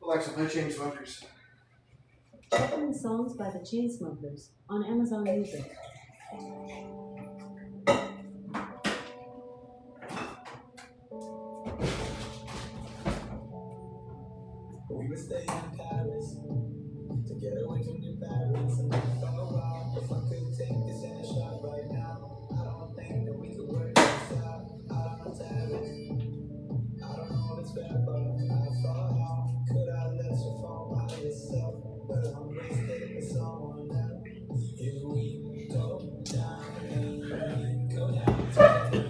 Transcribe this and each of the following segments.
Alexa, play Chainsmokers. Recommend songs by the Chainsmokers on Amazon Music. We would stay in Paris to get away from your parents. And for a while, if I could take this in a shot right now, I don't think that we could work this out. I don't tell it. I don't know if it's fair, but I thought, how could I let you fall by yourself? But I'm wasted with someone else. If we go down and we go down together,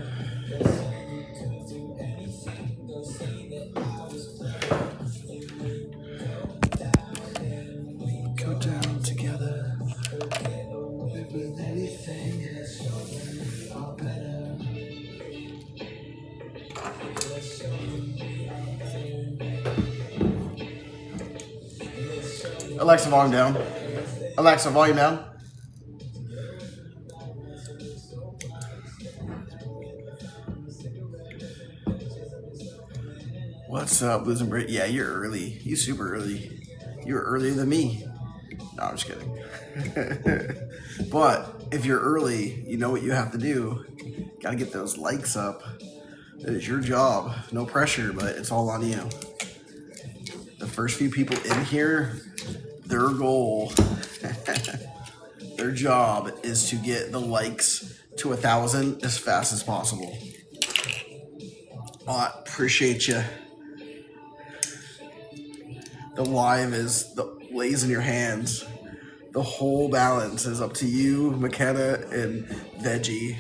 they'll say you could do anything. They'll say that I was clever. If we go down and we Go down together. Live with anything. We are better. Alexa, volume down. Alexa, volume down. What's up, Losing Brit? Yeah, you're early. You super early. You're earlier than me. No, I'm just kidding. But if you're early, you know what you have to do. Gotta get those likes up. It is your job. No pressure, but it's all on you. The first few people in here, their goal, their job is to get the likes to 1,000 as fast as possible. I appreciate you. The live is lays in your hands. The whole balance is up to you, McKenna and Veggie.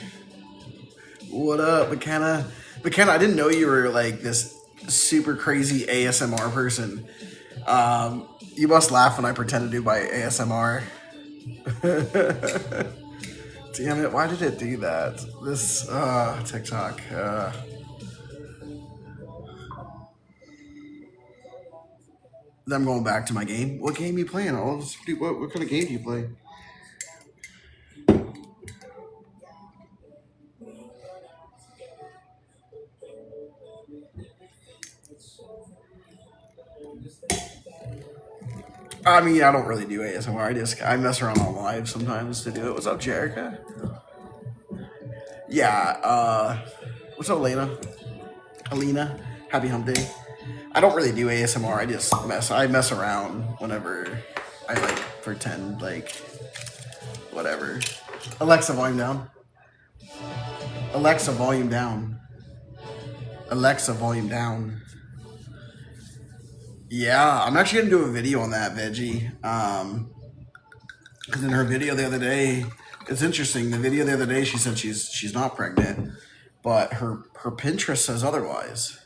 What up, McKenna? McKenna, I didn't know you were like this super crazy ASMR person. You must laugh when I pretend to do my ASMR. Damn it, why did it do that? This TikTok. Then I'm going back to my game. What game you playing? What kind of game do you play? I mean, I don't really do ASMR. I mess around on live sometimes to do it. What's up, Jerica? Yeah. What's up, Lena? Alina? Happy Hump Day. I don't really do ASMR. I mess around whenever I like pretend like whatever. Alexa, volume down. Alexa, volume down. Alexa, volume down. Yeah, I'm actually gonna do a video on that, Veggie. Because in her video the other day, it's interesting. The video the other day, she said she's not pregnant, but her Pinterest says otherwise.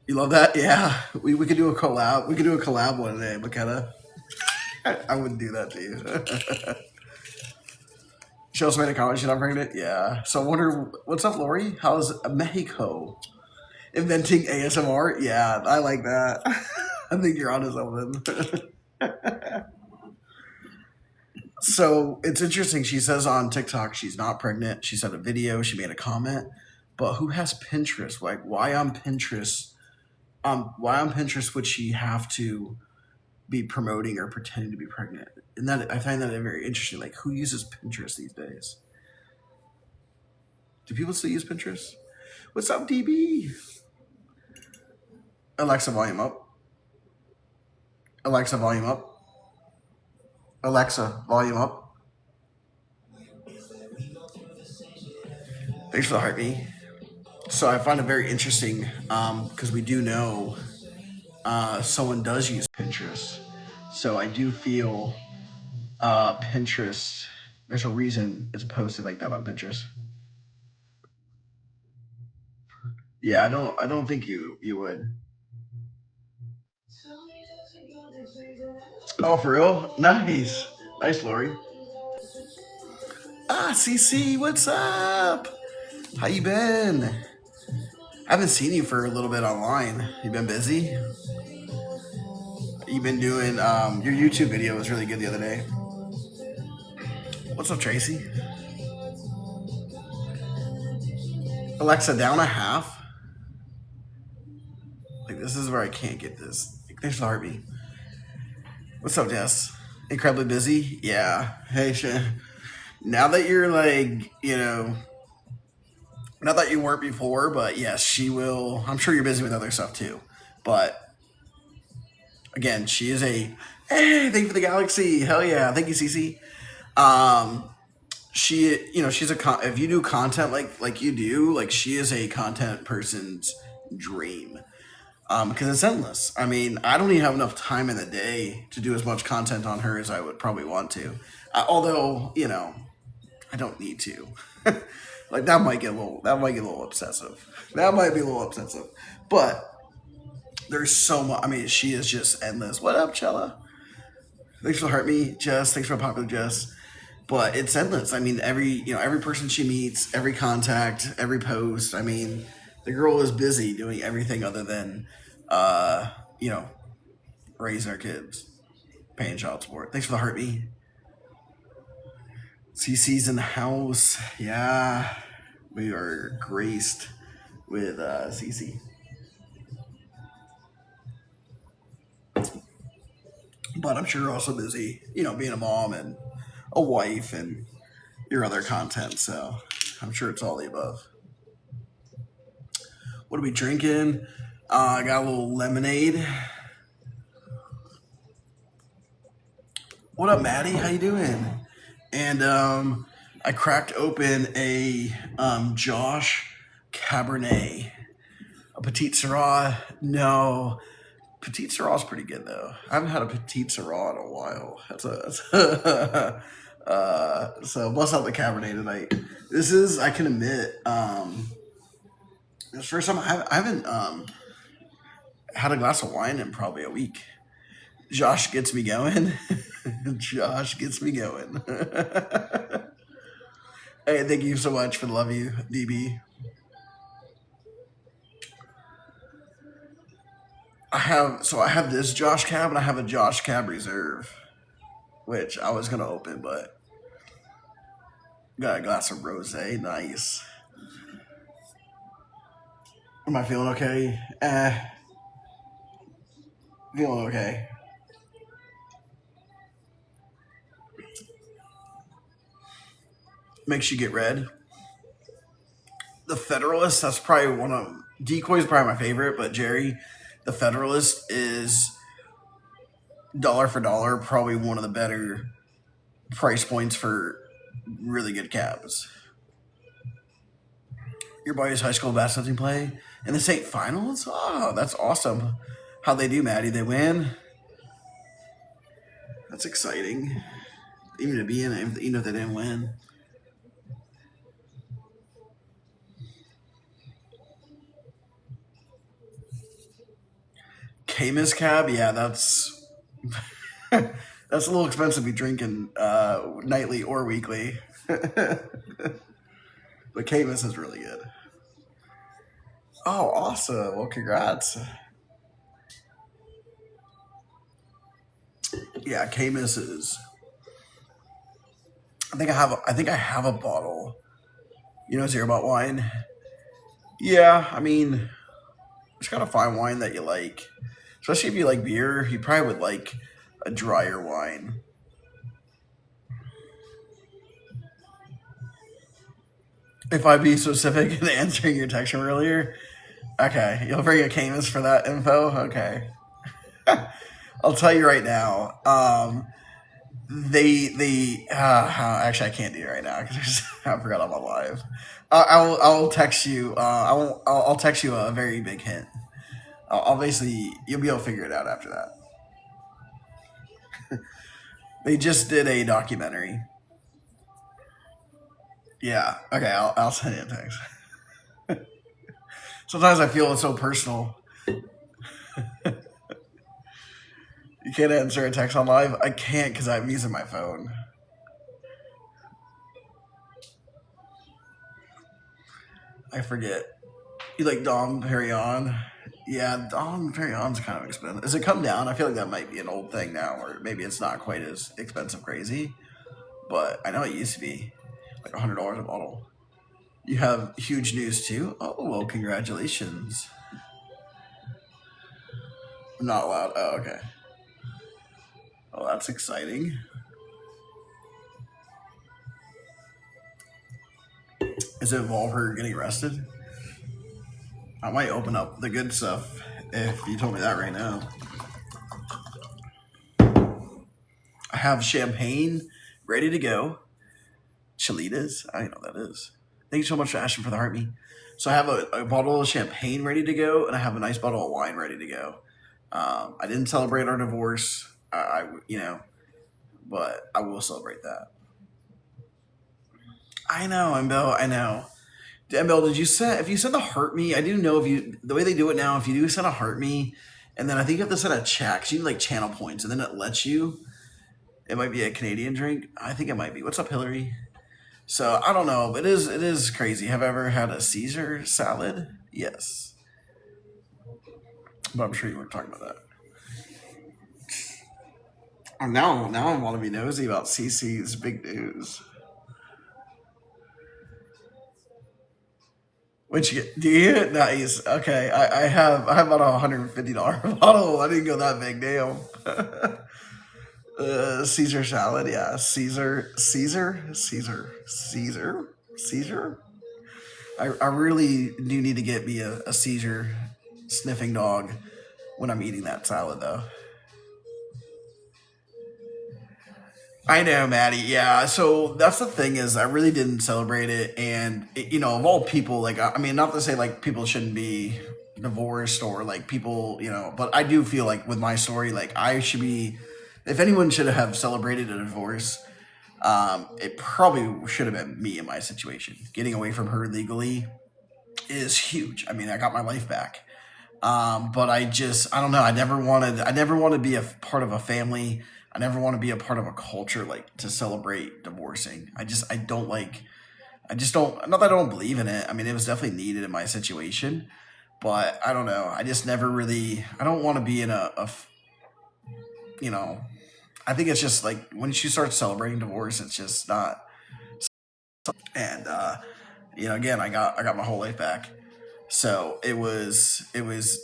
You love that? Yeah, we could do a collab. We could do a collab one day, McKenna. I wouldn't do that to you. She also made a comment she's not pregnant. Yeah. So I wonder what's up, Lori? How's Mexico inventing ASMR? Yeah, I like that. I think you're onto something. So it's interesting. She says on TikTok she's not pregnant. She said a video. She made a comment. But who has Pinterest? Like, why on Pinterest? Why on Pinterest would she have to be promoting or pretending to be pregnant? And that I find that very interesting. Like, who uses Pinterest these days? Do people still use Pinterest? What's up, DB? Alexa, volume up. Alexa, volume up. Alexa, volume up. Thanks for the heartbeat. So I find it very interesting because we do know someone does use Pinterest. So I do feel Pinterest. There's a reason it's posted like that on Pinterest. Yeah, I don't think you would. Oh, for real? Nice, nice, Lori. Ah, CC, what's up? How you been? I haven't seen you for a little bit online. You been busy? You've been doing your YouTube video was really good the other day. What's up, Tracy? Alexa, down a half. Like This is where I can't get this. Thanks for the heartbeat. What's up, Jess? Incredibly busy? Yeah. Hey, now that you're like, not that you weren't before, but yes, she will. I'm sure you're busy with other stuff too. But again, she is a, hey, thank you for the galaxy. Hell yeah. Thank you, Cece. She's if you do content like you do, like she is a content person's dream. Because it's endless. I mean, I don't even have enough time in the day to do as much content on her as I would probably want to. Although, I don't need to. Like that might get a little obsessive. That might be a little obsessive. But there's so much. I mean, she is just endless. What up, Chella? Thanks for the heart me, Jess. Thanks for popular Jess. But it's endless. I mean, every person she meets, every contact, every post. I mean, the girl is busy doing everything other than, raising her kids, paying child support. Thanks for the heart me. CC's in the house. Yeah, we are graced with CC. But I'm sure you're also busy, being a mom and a wife and your other content. So I'm sure it's all the above. What are we drinking? I got a little lemonade. What up, Maddie? How you doing? And I cracked open a Josh Cabernet, a Petite Syrah. No, Petite Syrah's pretty good though. I haven't had a Petite Syrah in a while. So bust out the Cabernet tonight. This is, I can admit, it's the first time I haven't had a glass of wine in probably a week. Josh gets me going. Josh gets me going. Hey, thank you so much for the love you, DB. I have this Josh Cab and I have a Josh Cab Reserve, which I was gonna open, but got a glass of rosé. Nice. Am I feeling okay? Feeling okay. Makes you get red. The Federalist, that's probably one of Decoy is probably my favorite, but Jerry, the Federalist is dollar for dollar probably one of the better price points for really good cabs. Your boys' high school basketball team play in the state finals? Oh, that's awesome. How'd they do, Maddie? They win? That's exciting. Even to be in it, even if they didn't win. Camus Cab? Yeah, that's that's a little expensive to be drinking nightly or weekly. But Camus is really good. Oh, awesome. Well, congrats. Yeah, Camus is. I think I have a bottle. Zero Bot wine. Yeah, I mean, just gotta find wine that you like. Especially if you like beer, you probably would like a drier wine. If I be specific in answering your text from earlier, okay, you'll bring a Camus for that info. Okay, I'll tell you right now. Actually I can't do it right now because I forgot I'm on live. I'll text you. I'll text you a very big hint. I'll basically you'll be able to figure it out after that. They just did a documentary. Yeah. Okay. I'll send you a text. Sometimes I feel it's so personal. You can't answer a text on live? I can't because I'm using my phone. I forget. You like Dom Perignon? Yeah, Dom Perignon's kind of expensive. Does it come down? I feel like that might be an old thing now, or maybe it's not quite as expensive crazy. But I know it used to be like $100 a bottle. You have huge news too? Oh, well, congratulations. Not allowed. Oh, okay. Oh, that's exciting. Does it involve her getting arrested? I might open up the good stuff if you told me that right now. I have champagne ready to go. Chilitas. I don't know what that is. Thank you so much for asking for the heart me. So I have a bottle of champagne ready to go, and I have a nice bottle of wine ready to go. I didn't celebrate our divorce. But I will celebrate that. I know, Embel. I know. Embel, did you send? If you send a heart me, I do know if you the way they do it now. If you do send a heart me, and then I think you have to send a check. 'Cause you need like channel points, and then it lets you. It might be a Canadian drink. I think it might be. What's up, Hillary? So I don't know, but it is crazy. Have I ever had a Caesar salad? Yes, but I'm sure you weren't talking about that. Now I want to be nosy about CC's big news. Which do you? Nice. Okay, I have about $150 bottle. I didn't go that big. Damn. Caesar salad. Yeah, Caesar. I really do need to get me a Caesar sniffing dog when I'm eating that salad, though. I know, Maddie. Yeah. So that's the thing is, I really didn't celebrate it, and of all people, like I mean, not to say like people shouldn't be divorced or like people, but I do feel like with my story, like I should be. If anyone should have celebrated a divorce, it probably should have been me in my situation. Getting away from her legally is huge. I mean, I got my life back. But I don't know. I never want to be a part of a family. I never want to be a part of a culture like to celebrate divorcing. I just don't, not that I don't believe in it. I mean, it was definitely needed in my situation, but I don't know. I just never really, I don't want to be in you know, I think it's just like when she starts celebrating divorce, it's just not. And, again, I got my whole life back. So it was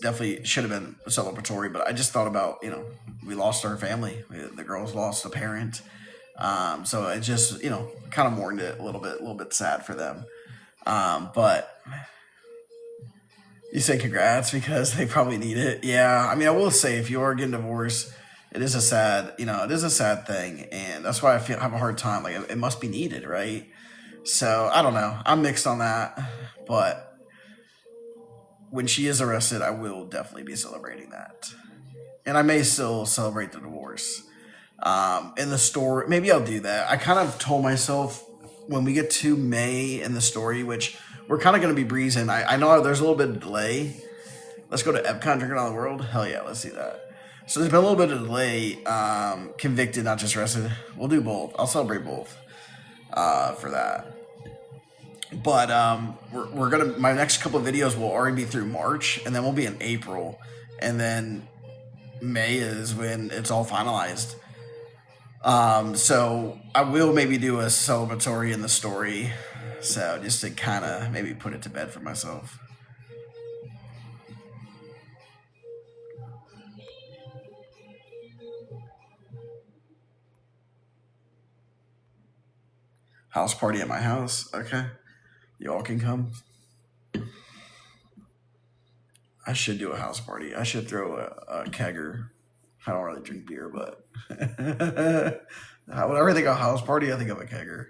definitely should have been celebratory, but I just thought about we lost our family. The girls lost a parent, so it just kind of mourned it a little bit sad for them. But you say congrats because they probably need it. Yeah, I mean I will say if you are getting divorced, it is a sad thing, and that's why I have a hard time. Like it must be needed, right? So I don't know. I'm mixed on that, but when she is arrested, I will definitely be celebrating that. And I may still celebrate the divorce. In the story, maybe I'll do that. I kind of told myself when we get to May in the story, which we're kind of going to be breezing. I know there's a little bit of delay. Let's go to Epcot, drinking on the world. Hell yeah, let's do that. So there's been a little bit of delay. Convicted, not just arrested. We'll do both. I'll celebrate both for that. But we're gonna. My next couple of videos will already be through March, and then we'll be in April, and then May is when it's all finalized. So I will maybe do a celebratory in the story, so just to kind of maybe put it to bed for myself. House party at my house. Okay, you all can come. I should do a house party. I should throw a kegger. I don't really drink beer, but whenever I think of a house party, I think of a kegger.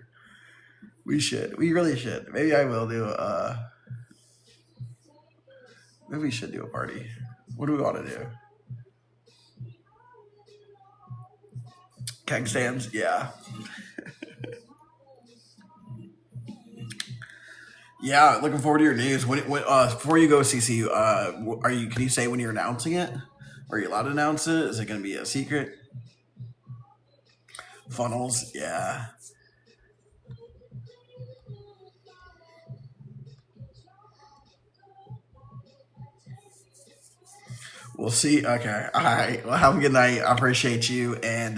We should. We really should. Maybe I will do. Maybe we should do a party. What do we want to do? Keg stands. Yeah. Yeah. Looking forward to your news. Before you go, CC, are you? Can you say when you're announcing it? Are you allowed to announce it? Is it going to be a secret? Funnels. Yeah. We'll see. Okay. All right. Well, have a good night. I appreciate you. And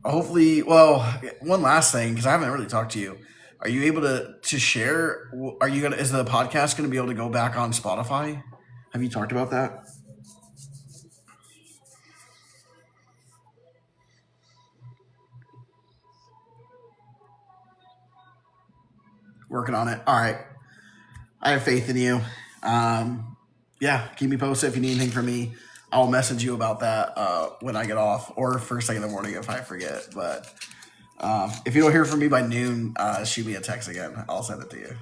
hopefully, well, one last thing, because I haven't really talked to you. Are you able to share? Is the podcast going to be able to go back on Spotify? Have you talked about that? Working on it. All right. I have faith in you. Yeah, keep me posted if you need anything from me. I'll message you about that when I get off, or first thing in the morning if I forget. But if you don't hear from me by noon, shoot me a text again. I'll send it to you.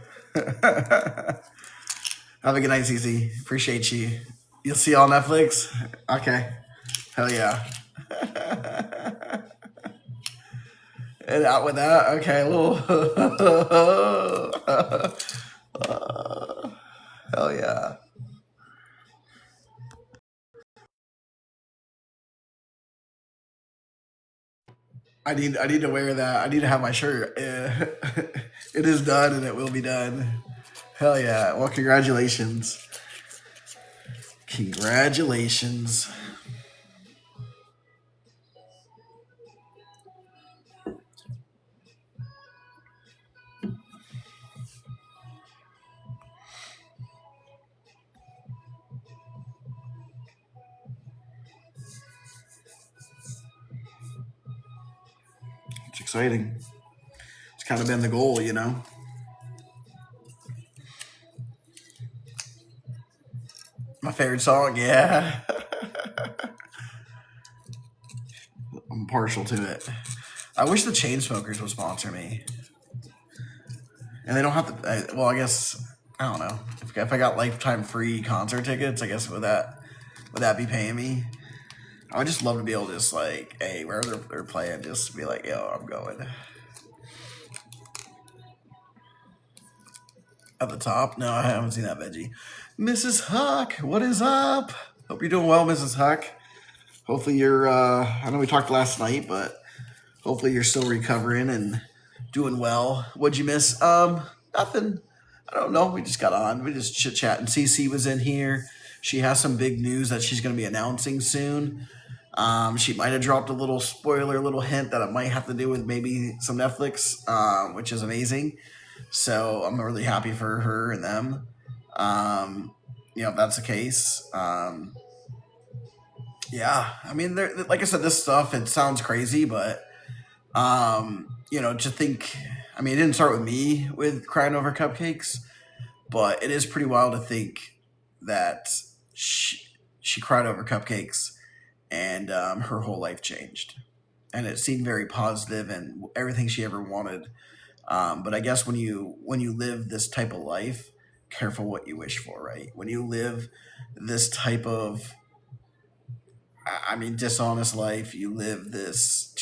Have a good night, CC. Appreciate you. You'll see you on Netflix? Okay. Hell yeah. And out with that, okay, a little. Hell yeah. I need to wear that. I need to have my shirt. It is done and it will be done. Hell yeah. Well, congratulations. Congratulations. It's exciting. It's kind of been the goal, you know? My favorite song, yeah. I'm partial to it. I wish the Chainsmokers would sponsor me. And they don't have to. Well, I guess I don't know. If I got lifetime free concert tickets, I guess would that be paying me? I would just love to be able to just like, hey, wherever they're playing, just be like, yo, I'm going. At the top? No, I haven't seen that veggie. Mrs. Huck, what is up? Hope you're doing well, Mrs. Huck. Hopefully you're. I know we talked last night, but hopefully you're still recovering and doing well. What'd you miss? Nothing. I don't know. We just got on. We just chit chatting. CC was in here. She has some big news that she's going to be announcing soon. She might have dropped a little spoiler, a little hint that it might have to do with maybe some Netflix, which is amazing. So I'm really happy for her and them. If that's the case. Yeah, I mean, like I said, this stuff, it sounds crazy, but just think. I mean, it didn't start with me with crying over cupcakes, but it is pretty wild to think that she cried over cupcakes and her whole life changed, and it seemed very positive and everything she ever wanted. But I guess when you live this type of life, careful what you wish for, right? When you live this type of, I mean, dishonest life, you live this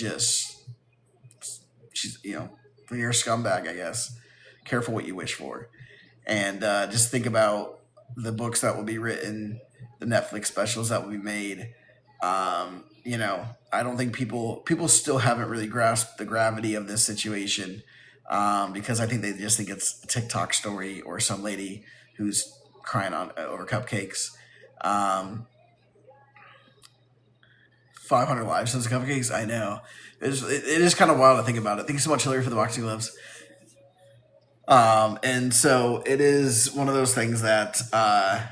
when you're a scumbag, I guess. Careful what you wish for, and just think about the books that will be written, the Netflix specials that will be made. I don't think people still haven't really grasped the gravity of this situation, because I think they just think it's a TikTok story or some lady who's crying on over cupcakes. 500 lives since cupcakes. I know. It is kind of wild to think about it. Thank you so much, Hillary, for the boxing gloves. And so it is one of those things that, I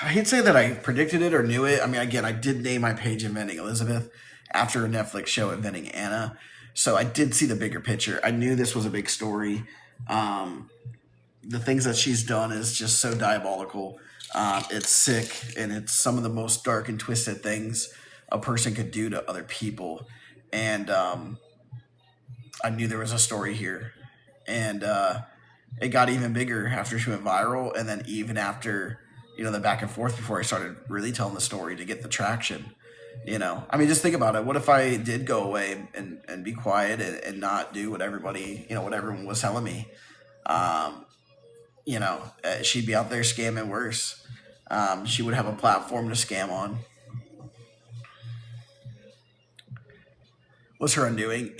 hate to say that I predicted it or knew it. I mean, again, I did name my page Inventing Elizabeth after a Netflix show Inventing Anna. So I did see the bigger picture. I knew this was a big story. The things that she's done is just so diabolical. It's sick, and it's some of the most dark and twisted things a person could do to other people. And I knew there was a story here. And it got even bigger after she went viral, and then even after the back and forth before I started really telling the story to get the traction. I mean, just think about it. What if I did go away and be quiet and not do what what everyone was telling me? She'd be out there scamming worse. She would have a platform to scam on. Was her undoing?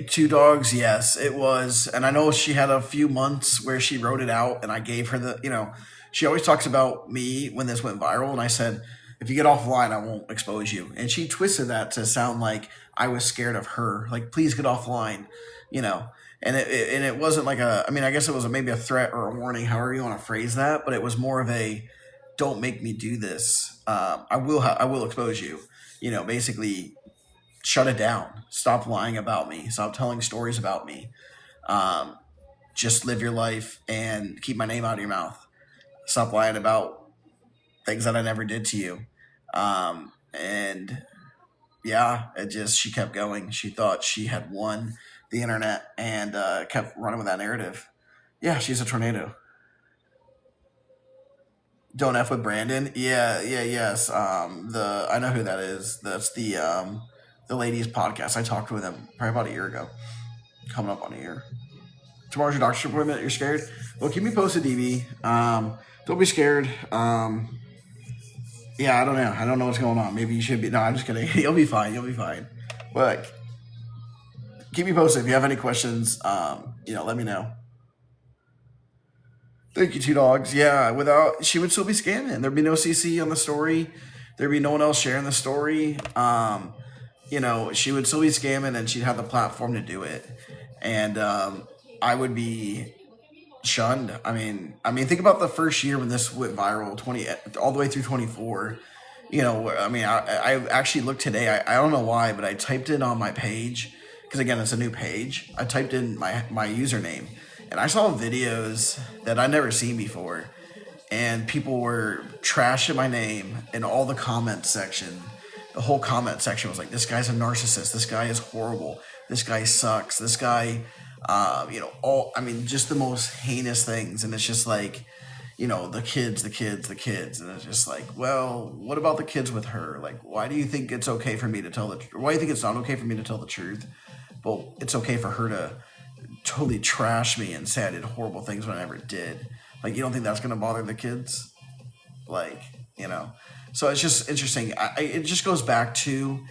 Two dogs, yes, it was. And I know she had a few months where she wrote it out, and I gave her she always talks about me when this went viral, and I said, if you get offline, I won't expose you. And she twisted that to sound like I was scared of her. Like, please get offline, And it wasn't like I guess it was maybe a threat or a warning, however you want to phrase that, but it was more of a, don't make me do this. I will expose you. Basically, shut it down. Stop lying about me. Stop telling stories about me. Um, just live your life and keep my name out of your mouth. Stop lying about things that I never did to you. And yeah, she kept going. She thought she had won the internet and kept running with that narrative. Yeah, she's a tornado. Don't F with Brandon. Yeah, yeah, yes. The I know who that is. That's the ladies podcast. I talked with him probably about a year ago. Coming up on a year. Tomorrow's your doctor's appointment. You're scared? Well, keep me posted, DB. Don't be scared. Yeah, I don't know. I don't know what's going on. Maybe you should be. No, I'm just kidding. You'll be fine. You'll be fine. But keep me posted if you have any questions. Let me know. Thank you, Two Dogs. Yeah, without she would still be scamming. There'd be no CC on the story. There'd be no one else sharing the story. She would still be scamming, and she'd have the platform to do it. And I would be shunned. Think about the first year when this went viral, 20 all the way through 24. I actually looked today. I don't know why, but I typed in on my page because again, it's a new page. I typed in my username, and I saw videos that I'd never seen before, and people were trashing my name in all the comment section. The whole comment section was like, "This guy's a narcissist. This guy is horrible. This guy sucks. This guy." Just the most heinous things. And it's just like, the kids. And it's just like, well, what about the kids with her? Like, why do you think it's okay for me to tell the truth? Why do you think it's not okay for me to tell the truth? But it's okay for her to totally trash me and say I did horrible things when I never did. Like, you don't think that's going to bother the kids? Like, so it's just interesting. It just goes back to,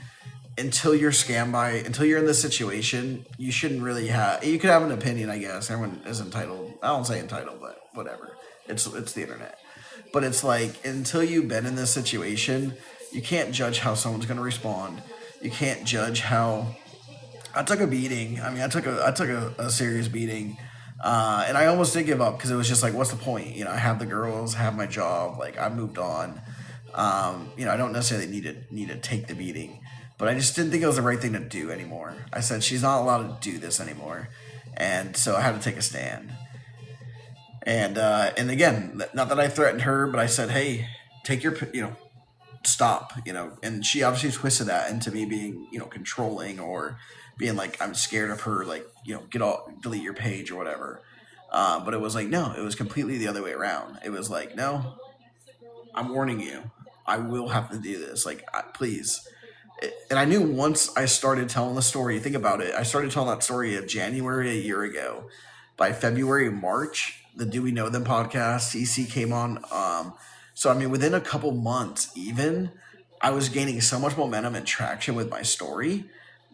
until you're in this situation, you shouldn't really you could have an opinion, I guess. Everyone is entitled. I don't say entitled, but whatever. It's the internet. But it's like, until you've been in this situation, you can't judge how someone's going to respond. You can't judge how. I took a beating. I took a serious beating. And I almost did give up because it was just like, what's the point? I have the girls, I have my job, like I moved on. I don't necessarily need to take the beating. But I just didn't think it was the right thing to do anymore. I said, she's not allowed to do this anymore. And so I had to take a stand. And again, not that I threatened her, but I said, hey, take your, stop, and she obviously twisted that into me being, controlling or being like, I'm scared of her, like, delete your page or whatever. But it was like, no, it was completely the other way around. It was like, no, I'm warning you. I will have to do this. Like, please. And I knew once I started telling the story, think about it. I started telling that story of January a year ago. By February, March, the Do We Know Them podcast, CC came on. Within a couple months, even, I was gaining so much momentum and traction with my story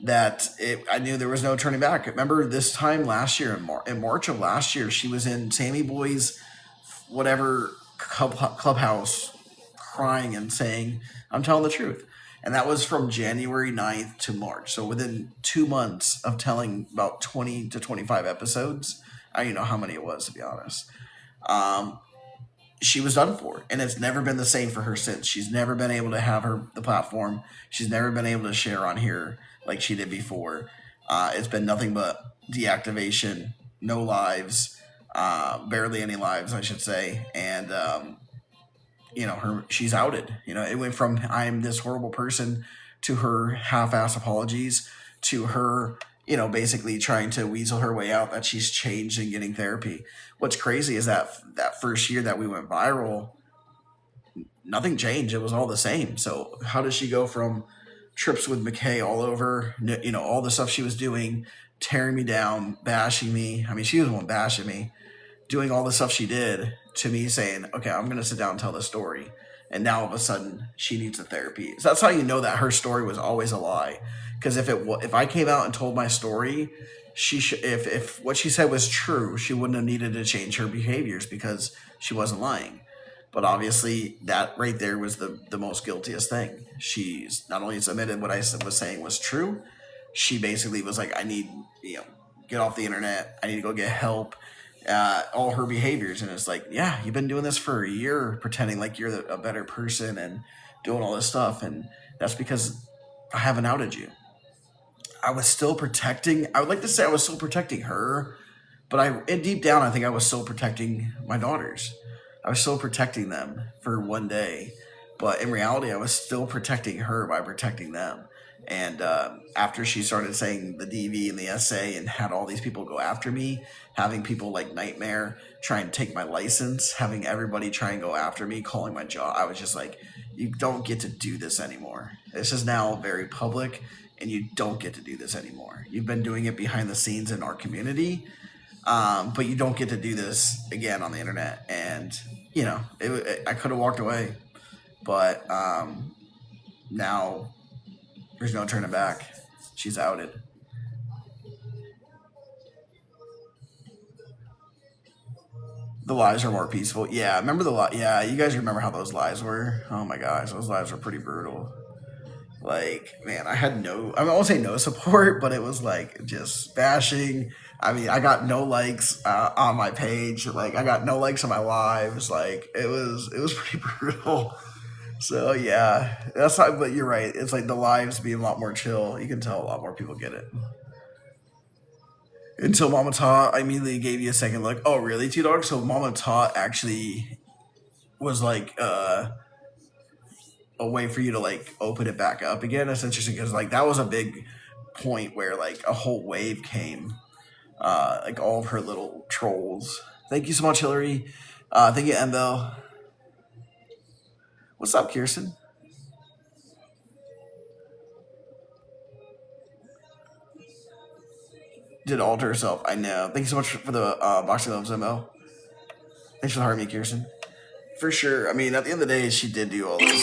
that I knew there was no turning back. Remember this time last year, in March of last year, she was in Sammy Boy's whatever clubhouse crying and saying, I'm telling the truth. And that was from January 9th to March. So within 2 months of telling about 20 to 25 episodes, I don't know how many it was, to be honest. She was done for. And it's never been the same for her since. She's never been able to have the platform. She's never been able to share on here like she did before. It's been nothing but deactivation, no lives, barely any lives, I should say. And, she's outed. It went from I'm this horrible person to her half-ass apologies to her, basically trying to weasel her way out that she's changed and getting therapy. What's crazy is that first year that we went viral, nothing changed. It was all the same. So how does she go from trips with McKay all over, all the stuff she was doing, tearing me down, bashing me. She was the one bashing me, doing all the stuff she did, to me saying, okay, I'm going to sit down and tell this story. And now all of a sudden she needs a therapy. So that's how you know that her story was always a lie. Because if I came out and told my story, if what she said was true, she wouldn't have needed to change her behaviors because she wasn't lying. But obviously that right there was the most guiltiest thing. She's not only admitted what I was saying was true, she basically was like, I need, get off the internet. I need to go get help. All her behaviors. And it's like, yeah, you've been doing this for a year, pretending like you're a better person and doing all this stuff. And that's because I haven't outed you. I was still protecting. I would like to say I was still protecting her, but and deep down, I think I was still protecting my daughters. I was still protecting them for one day, but in reality, I was still protecting her by protecting them. And after she started saying the DV and the SA and had all these people go after me, having people like Nightmare try and take my license, having everybody try and go after me, calling my job, I was just like, you don't get to do this anymore. This is now very public, and you don't get to do this anymore. You've been doing it behind the scenes in our community, but you don't get to do this again on the internet. And I could have walked away, but now there's no turning back. She's outed. The lives are more peaceful. Yeah, remember the Yeah, you guys remember how those lives were? Oh my gosh, those lives were pretty brutal. Like, man, I won't say no support, but it was like just bashing. I mean, I got no likes on my page. Like, I got no likes on my lives. Like, it was pretty brutal. So yeah, that's not. But you're right. It's like the lives being a lot more chill. You can tell a lot more people get it. Until Mama Ta, I immediately gave you a second look. Oh, really, Two Dogs? So Mama Ta actually was like a way for you to like open it back up again. That's interesting because like that was a big point where like a whole wave came. Like all of her little trolls. Thank you so much, Hillary. Thank you, Embel. What's up, Kirsten? Did alter herself. I know. Thank you so much for the boxing gloves, Embel. Thanks for the heart me, Kirsten. For sure. I mean, at the end of the day, she did do all this,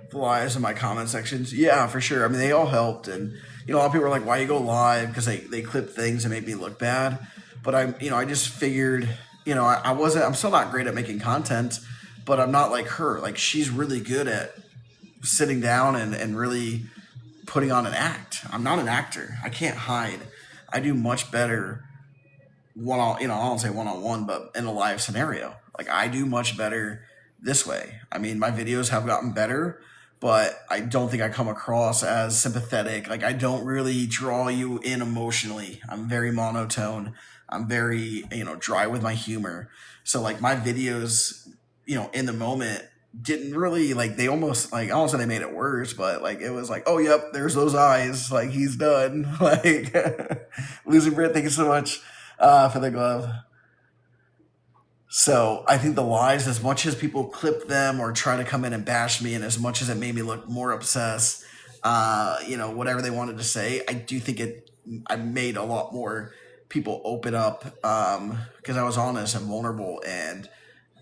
The lives in my comment sections. Yeah, for sure. I mean, they all helped. And, a lot of people are like, why you go live? Because they clip things and make me look bad. But I just figured, I'm still not great at making content, but I'm not like her. Like, she's really good at sitting down and really putting on an act. I'm not an actor. I can't hide. I do much better I don't say one-on-one, but in a live scenario. Like, I do much better this way. I mean, my videos have gotten better, but I don't think I come across as sympathetic. Like, I don't really draw you in emotionally. I'm very monotone. I'm very, dry with my humor. So, like, my videos, in the moment didn't really, like, they almost, like, I don't say they made it worse, but, like, it was like, oh, yep, there's those eyes. Like, he's done. Like, Losing Brit, thank you so much for the glove. So I think the lies, as much as people clip them or try to come in and bash me, and as much as it made me look more obsessed, whatever they wanted to say, I do think I made a lot more people open up because I was honest and vulnerable, and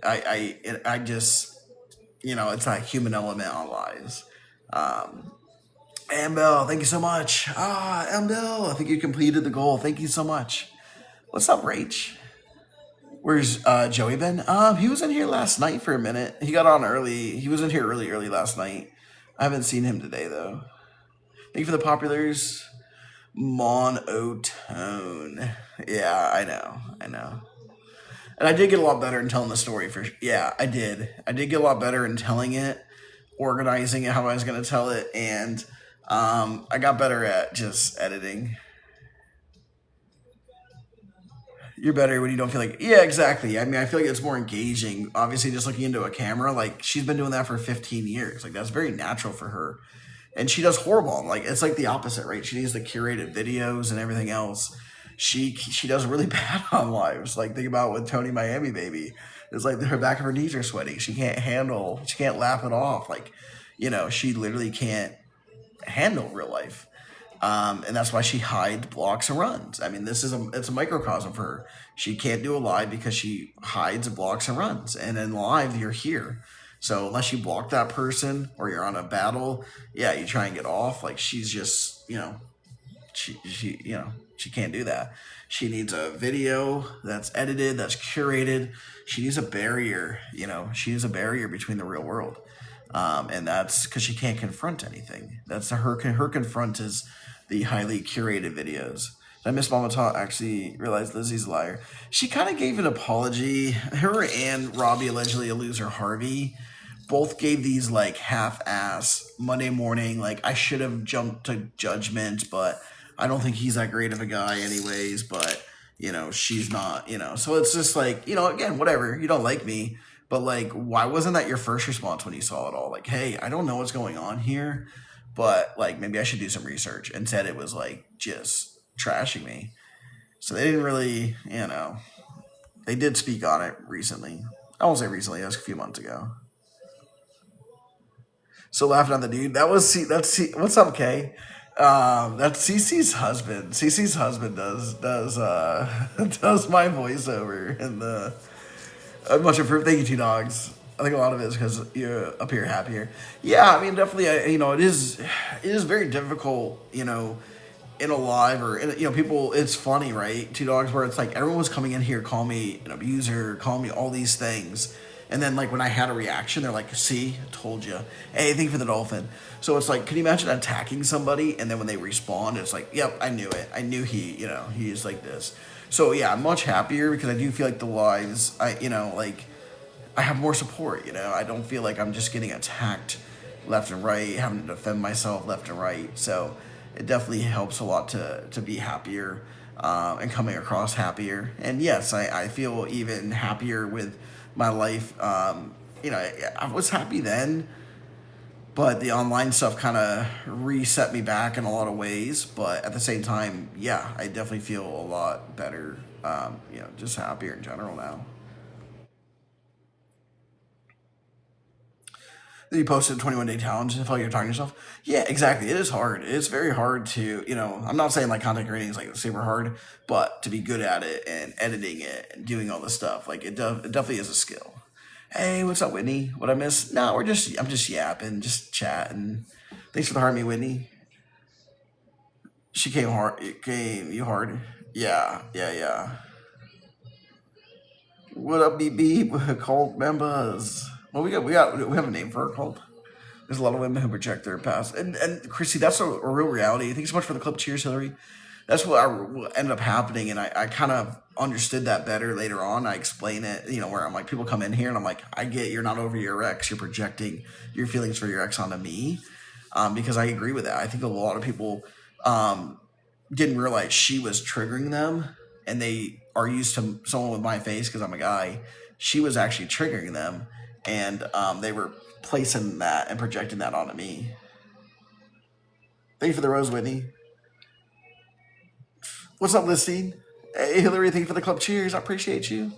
I just, it's that human element on lies. Ambel, thank you so much. Ambel, I think you completed the goal. Thank you so much. What's up, Rach? Where's Joey been? He was in here last night for a minute. He got on early. He was in here early last night. I haven't seen him today, though. Thank you for the populars. Monotone. Yeah, I know. And I did get a lot better in telling the story. I did. I did get a lot better in telling it, organizing it, how I was going to tell it, and I got better at just editing. You're better when you don't feel like... Yeah, exactly. I mean, I feel like it's more engaging. Obviously, just looking into a camera, like, she's been doing that for 15 years. Like, that's very natural for her. And she does horrible. Like, it's like the opposite, right? She needs the curated videos and everything else. She does really bad on lives. Like, think about with Tony Miami Baby. It's like her back of her knees are sweating. She can't laugh it off. Like, she literally can't handle real life. And that's why she hides, blocks, and runs. I mean, it's a microcosm for her. She can't do a live because she hides, blocks, and runs. And in live, you're here. So unless you block that person or you're on a battle, yeah, you try and get off. Like, she's just, she can't do that. She needs a video that's edited, that's curated. She needs a barrier, she needs a barrier between the real world. And that's because she can't confront anything. That's her confront is the highly curated videos. I Miss Mama Ta actually realized Lizzie's a liar. She kind of gave an apology. Her and Robbie, allegedly a loser Harvey, both gave these like half-ass Monday morning, like I should have jumped to judgment, but I don't think he's that great of a guy anyways, but she's not, so it's just like, again, whatever, you don't like me, but like, why wasn't that your first response when you saw it all? Like, hey, I don't know what's going on here, but like maybe I should do some research. Instead it was like just trashing me. So they didn't really, they did speak on it recently. I won't say recently, that was a few months ago. So laughing at the dude. What's up, Kay? That's Cece's husband. Cece's husband does does my voiceover in the much improved. Thank you, two dogs. I think a lot of it is because you're up here happier. Yeah, I mean, definitely. It is very difficult. In a live or people. It's funny, right? Two dogs, where it's like everyone was coming in here, call me an abuser, call me all these things. And then, like, when I had a reaction, they're like, see, I told you. Hey, thank you for the dolphin. So it's like, can you imagine attacking somebody? And then when they respond, it's like, yep, I knew it. I knew he's like this. So, yeah, I'm much happier because I do feel like the lives, I have more support, I don't feel like I'm just getting attacked left and right, having to defend myself left and right. So it definitely helps a lot to be happier and coming across happier. And yes, I feel even happier with my life. I was happy then, but the online stuff kind of reset me back in a lot of ways. But at the same time, yeah, I definitely feel a lot better, just happier in general now. Then you posted a 21-day challenge and felt like you're talking to yourself. Yeah, exactly. It is hard. It's very hard to, I'm not saying like content creating is like super hard, but to be good at it and editing it and doing all this stuff, like it definitely is a skill. Hey, what's up, Whitney? What I miss? No, I'm just yapping, just chatting. Thanks for the heart, me, Whitney. She came hard. It came you hard. Yeah, yeah, yeah. What up, BB? Cult members. Well, we have a name for our cult. There's a lot of women who project their past, and Chrissy, that's a real reality. Thanks so much for the clip. Cheers, Hillary. That's what ended up happening, and I kind of understood that better later on. I explain it, where I'm like, people come in here, and I'm like, I get you're not over your ex, you're projecting your feelings for your ex onto me, because I agree with that. I think a lot of people didn't realize she was triggering them, and they are used to someone with my face because I'm a guy. She was actually triggering them, and they were placing that and projecting that onto me. Thank you for the rose, Whitney. What's up, Listine? Hey, Hillary, thank you for the club cheers. I appreciate you.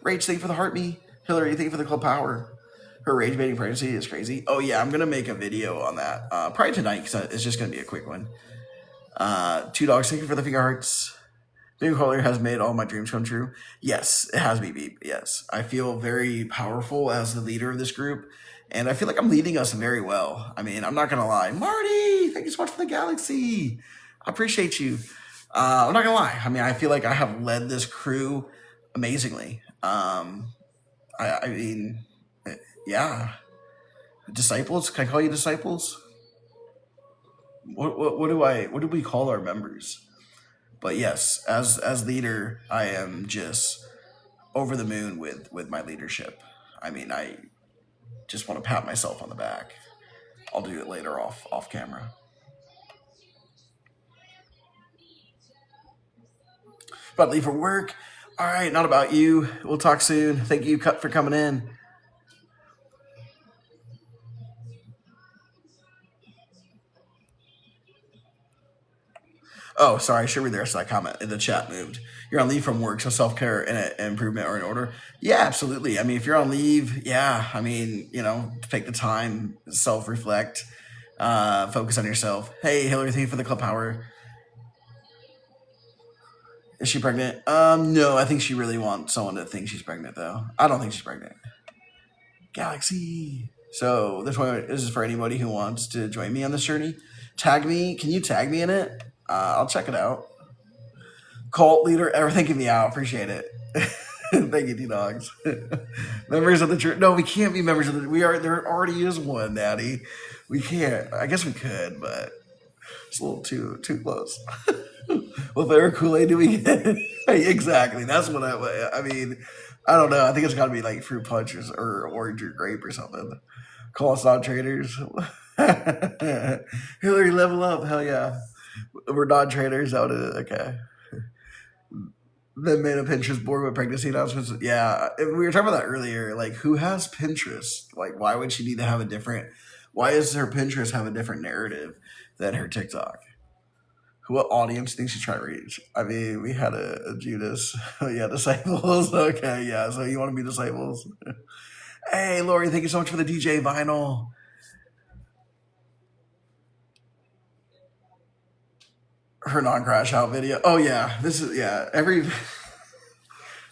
Rage, thank you for the heart me. Hillary, thank you for the club power. Her rage baiting pregnancy is crazy. Oh, yeah, I'm going to make a video on that. Probably tonight, because it's just going to be a quick one. Two dogs, thank you for the finger hearts. Being Cormier has made all my dreams come true. Yes, it has me beat. Yes, I feel very powerful as the leader of this group, and I feel like I'm leading us very well. I mean, I'm not gonna lie, Marty. Thank you so much for the galaxy. I appreciate you. I'm not gonna lie. I mean, I feel like I have led this crew amazingly. I mean, yeah. Disciples? Can I call you disciples? What do we call our members? But yes, as leader, I am just over the moon with my leadership. I mean, I just want to pat myself on the back. I'll do it later off camera. About to leave for work. All right, not about you. We'll talk soon. Thank you, Cut, for coming in. Oh, sorry. I should read the rest of that comment. The chat moved. You're on leave from work, so self-care and improvement are in order. Yeah, absolutely. I mean, if you're on leave, yeah. I mean, take the time, self-reflect, focus on yourself. Hey, Hillary, thank you for the club power. Is she pregnant? No, I think she really wants someone to think she's pregnant, though. I don't think she's pregnant. Galaxy. So this is for anybody who wants to join me on this journey. Tag me. Can you tag me in it? I'll check it out. Cult leader ever thinking me out. Appreciate it. Thank you, D-Dogs. Members of the church. No, we can't be members of the... There already is one, Daddy. We can't. I guess we could, but it's a little too close. What flavor Kool-Aid do we get? Exactly. That's what I mean. I don't know. I think it's got to be like fruit punch or orange or grape or something. Call us non traders. Hillary, level up. Hell yeah. We're non traders. Out of it. Okay. Then made a Pinterest board with pregnancy announcements. Yeah, we were talking about that earlier. Like, who has Pinterest? Like, why would she need to have a different? Why does her Pinterest have a different narrative than her TikTok? What audience thinks she's trying to reach? I mean, we had a Judas. Oh, yeah, disciples. Okay, yeah. So you want to be disciples? Hey, Lori, thank you so much for the DJ vinyl. Her non-crash out video. Oh yeah, this is every.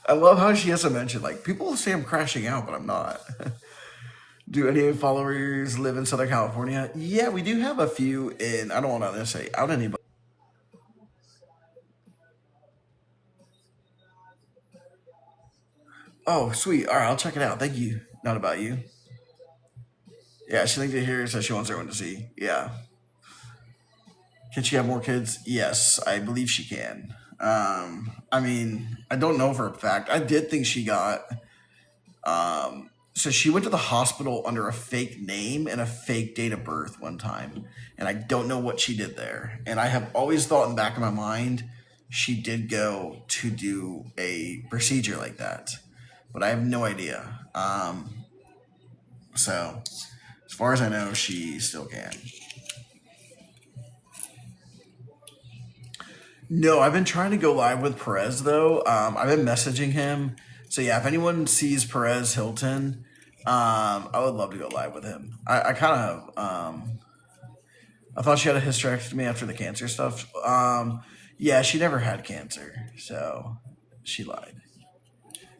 I love how she has to mention like people say I'm crashing out, but I'm not. Do any followers live in Southern California? Yeah, we do have a few in. I don't want to say out anybody. Oh, sweet. All right, I'll check it out. Thank you. Not about you. Yeah, she linked it here, so she wants everyone to see. Yeah. Can she have more kids? Yes, I believe she can. I mean, I don't know for a fact. I did think she got. So she went to the hospital under a fake name and a fake date of birth one time, and I don't know what she did there. And I have always thought in the back of my mind she did go to do a procedure like that, but I have no idea. So as far as I know, she still can. No, I've been trying to go live with Perez though. I've been messaging him. So yeah, if anyone sees Perez Hilton, I would love to go live with him. I kind of I thought she had a hysterectomy after the cancer stuff. Yeah, she never had cancer, so she lied.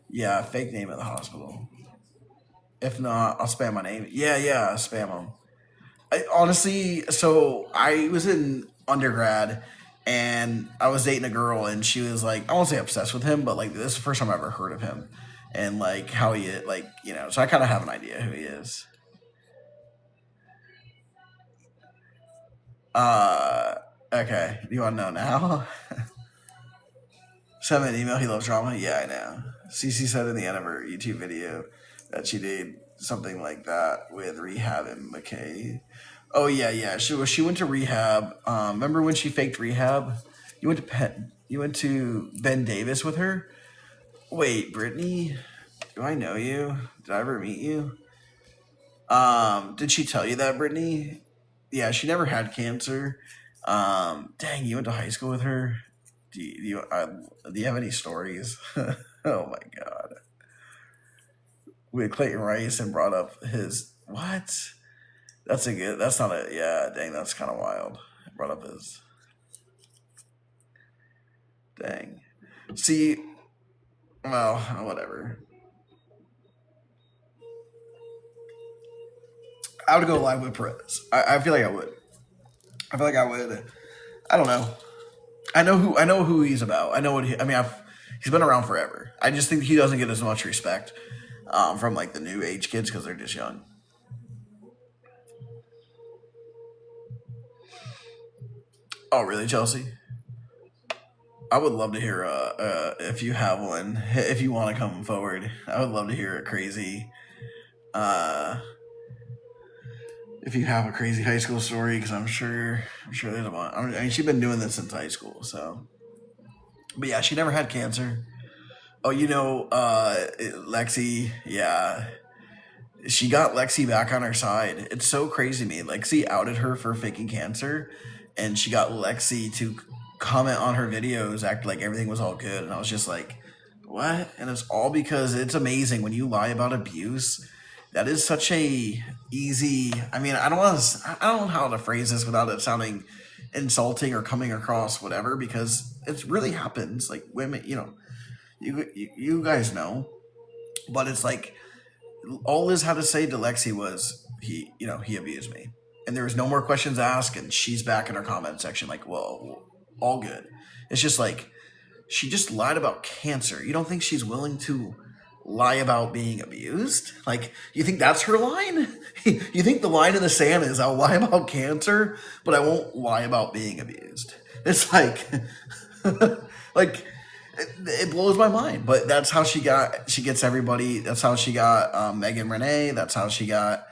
Yeah, fake name at the hospital. If not, I'll spam my name. Yeah, spam them. Honestly, so I was in undergrad and I was dating a girl and she was like, I won't say obsessed with him, but like this is the first time I ever heard of him and like how he like, so I kind of have an idea who he is. Okay. Do you want to know now? Send me an email. He loves drama. Yeah, I know. Cece said in the end of her YouTube video that she did something like that with Rehab and McKay. Oh yeah. She went to rehab. Remember when she faked rehab? You went to Ben Davis with her. Wait, Brittany, do I know you? Did I ever meet you? Did she tell you that, Brittany? Yeah, she never had cancer. Dang, you went to high school with her. Do you have any stories? Oh my god. We had Clayton Rice and brought up his what? That's not a, yeah, dang, that's kind of wild. Brought up his, dang. See, well, whatever. I would go live with Perez. I feel like I would. I feel like I would. I don't know. I know who he's about. I know what he's been around forever. I just think he doesn't get as much respect from like the new age kids because they're just young. Oh, really, Chelsea? I would love to hear if you have one, if you want to come forward. I would love to hear a crazy if you have a crazy high school story, because I'm sure there's a lot. I mean, she's been doing this since high school, so. But yeah, she never had cancer. Oh, Lexi, yeah. She got Lexi back on her side. It's so crazy to me. Lexi outed her for faking cancer, and she got Lexi to comment on her videos, act like everything was all good. And I was just like, what? And it's all because it's amazing when you lie about abuse. That is such a easy. I mean, I don't know how to phrase this without it sounding insulting or coming across whatever, because it really happens. Like women, you guys know, but it's like all Liz had to say to Lexi was he abused me, and there was no more questions asked, and she's back in her comment section like, well, all good. It's just like she just lied about cancer. You don't think she's willing to lie about being abused? Like, you think that's her line? You think the line in the sand is I'll lie about cancer, but I won't lie about being abused? It's like like it blows my mind. But that's how she gets everybody. That's how she got Megan Renee. That's how she got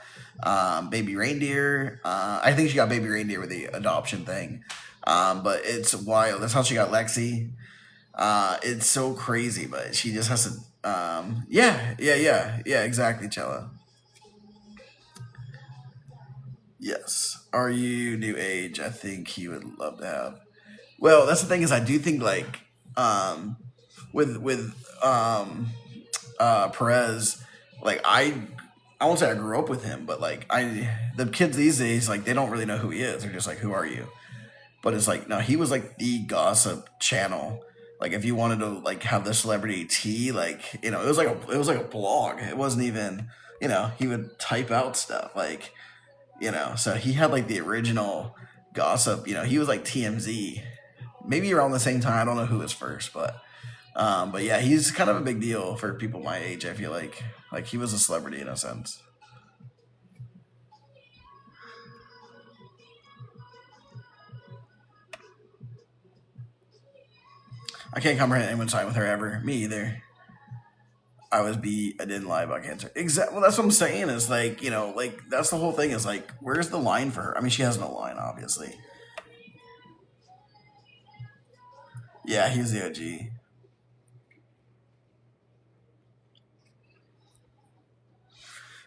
Baby Reindeer. I think she got Baby Reindeer with the adoption thing. But it's wild. That's how she got Lexi. It's so crazy, but she just has to. Yeah, exactly, Chella. Yes. Are you new age? I think he would love to have. Well, that's the thing is, I do think like um, with Perez, like I won't say I grew up with him, but like the kids these days like they don't really know who he is. They're just like, who are you? But it's like no, he was like the gossip channel. Like if you wanted to like have the celebrity tea, like it was like a blog. It wasn't even he would type out stuff like so he had like the original gossip. He was like TMZ, maybe around the same time. I don't know who was first, but yeah, he's kind of a big deal for people my age. I feel like he was a celebrity in a sense. I can't comprehend anyone signing with her ever. Me either. I didn't lie about cancer. Exactly. Well, that's what I'm saying. Is like like that's the whole thing. Is like where's the line for her? I mean, she has no line, obviously. Yeah, he's the OG.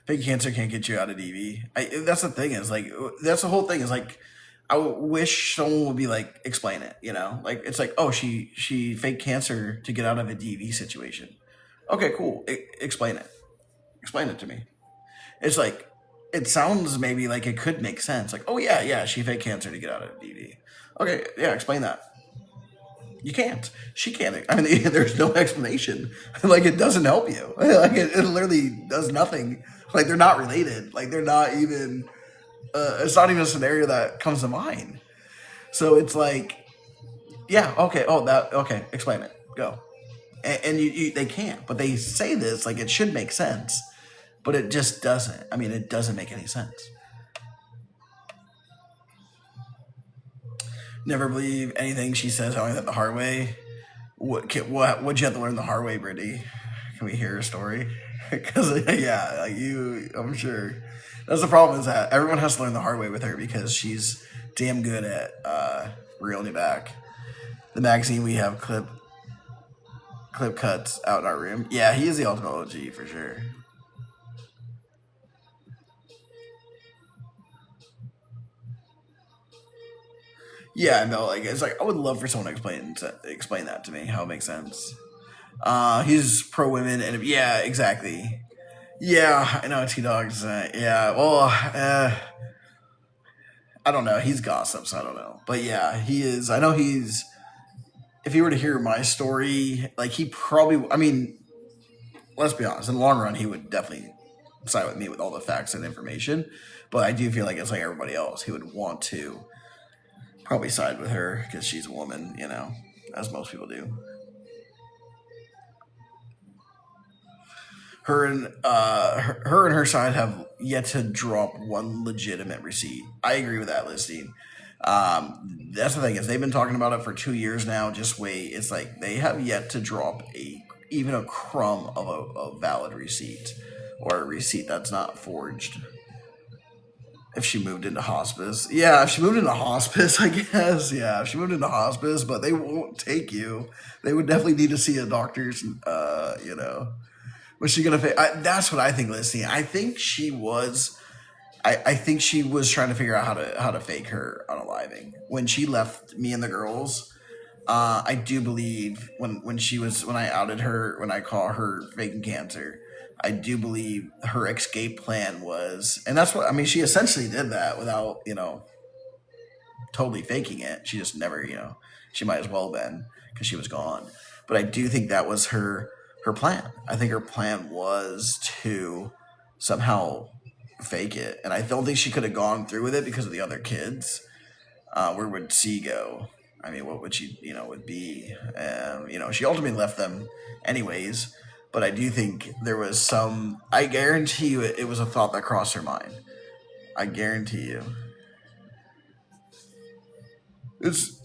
Fake cancer can't get you out of DV. That's the thing. Is like that's the whole thing. Is like I wish someone would be like explain it. Like it's like oh she faked cancer to get out of a DV situation. Okay, cool. Explain it. Explain it to me. It's like it sounds maybe like it could make sense. Like, oh yeah, she faked cancer to get out of DV. Okay, yeah, explain that. You can't. She can't. I mean, there's no explanation. Like, it doesn't help you. Like, it literally does nothing. Like, they're not related. Like, they're not even. It's not even a scenario that comes to mind. So it's like, yeah, okay. Oh, that okay. Explain it. Go. And they can't. But they say this like it should make sense, but it just doesn't. I mean, it doesn't make any sense. Never believe anything she says. I learned that the hard way. What'd you have to learn the hard way, Brittany? Can we hear a story? Because yeah, like I'm sure. That's the problem is that everyone has to learn the hard way with her because she's damn good at reeling you back. The magazine we have clip cuts out in our room. Yeah, he is the ultimate OG for sure. Yeah, no, like it's like I would love for someone to explain that to me how it makes sense. He's pro women and yeah, exactly. Yeah, I know T Dog's. Yeah, well, I don't know. He's gossip, so I don't know. But yeah, he is. I know he's. If he were to hear my story, like he probably. I mean, let's be honest. In the long run, he would definitely side with me with all the facts and information. But I do feel like it's like everybody else. He would want to probably side with her because she's a woman, as most people do. Her and her side have yet to drop one legitimate receipt. I agree with that listing. That's the thing is they've been talking about it for 2 years now. Just wait. It's like they have yet to drop even a crumb of a valid receipt or a receipt that's not forged. If she moved into hospice, yeah. If she moved into hospice, I guess, yeah. If she moved into hospice, but they won't take you. They would definitely need to see a doctor's. Was she gonna? That's what I think, Listy. I think she was. I think she was trying to figure out how to fake her unaliving when she left me and the girls. I do believe when I outed her when I call her faking cancer. I do believe her escape plan was, and that's what I mean. She essentially did that without totally faking it. She just never she might as well have been because she was gone. But I do think that was her plan. I think her plan was to somehow fake it, and I don't think she could have gone through with it because of the other kids. Where would C go? I mean, what would she, would be? She ultimately left them anyways. But I do think there was some. I guarantee you, it was a thought that crossed her mind. I guarantee you. It's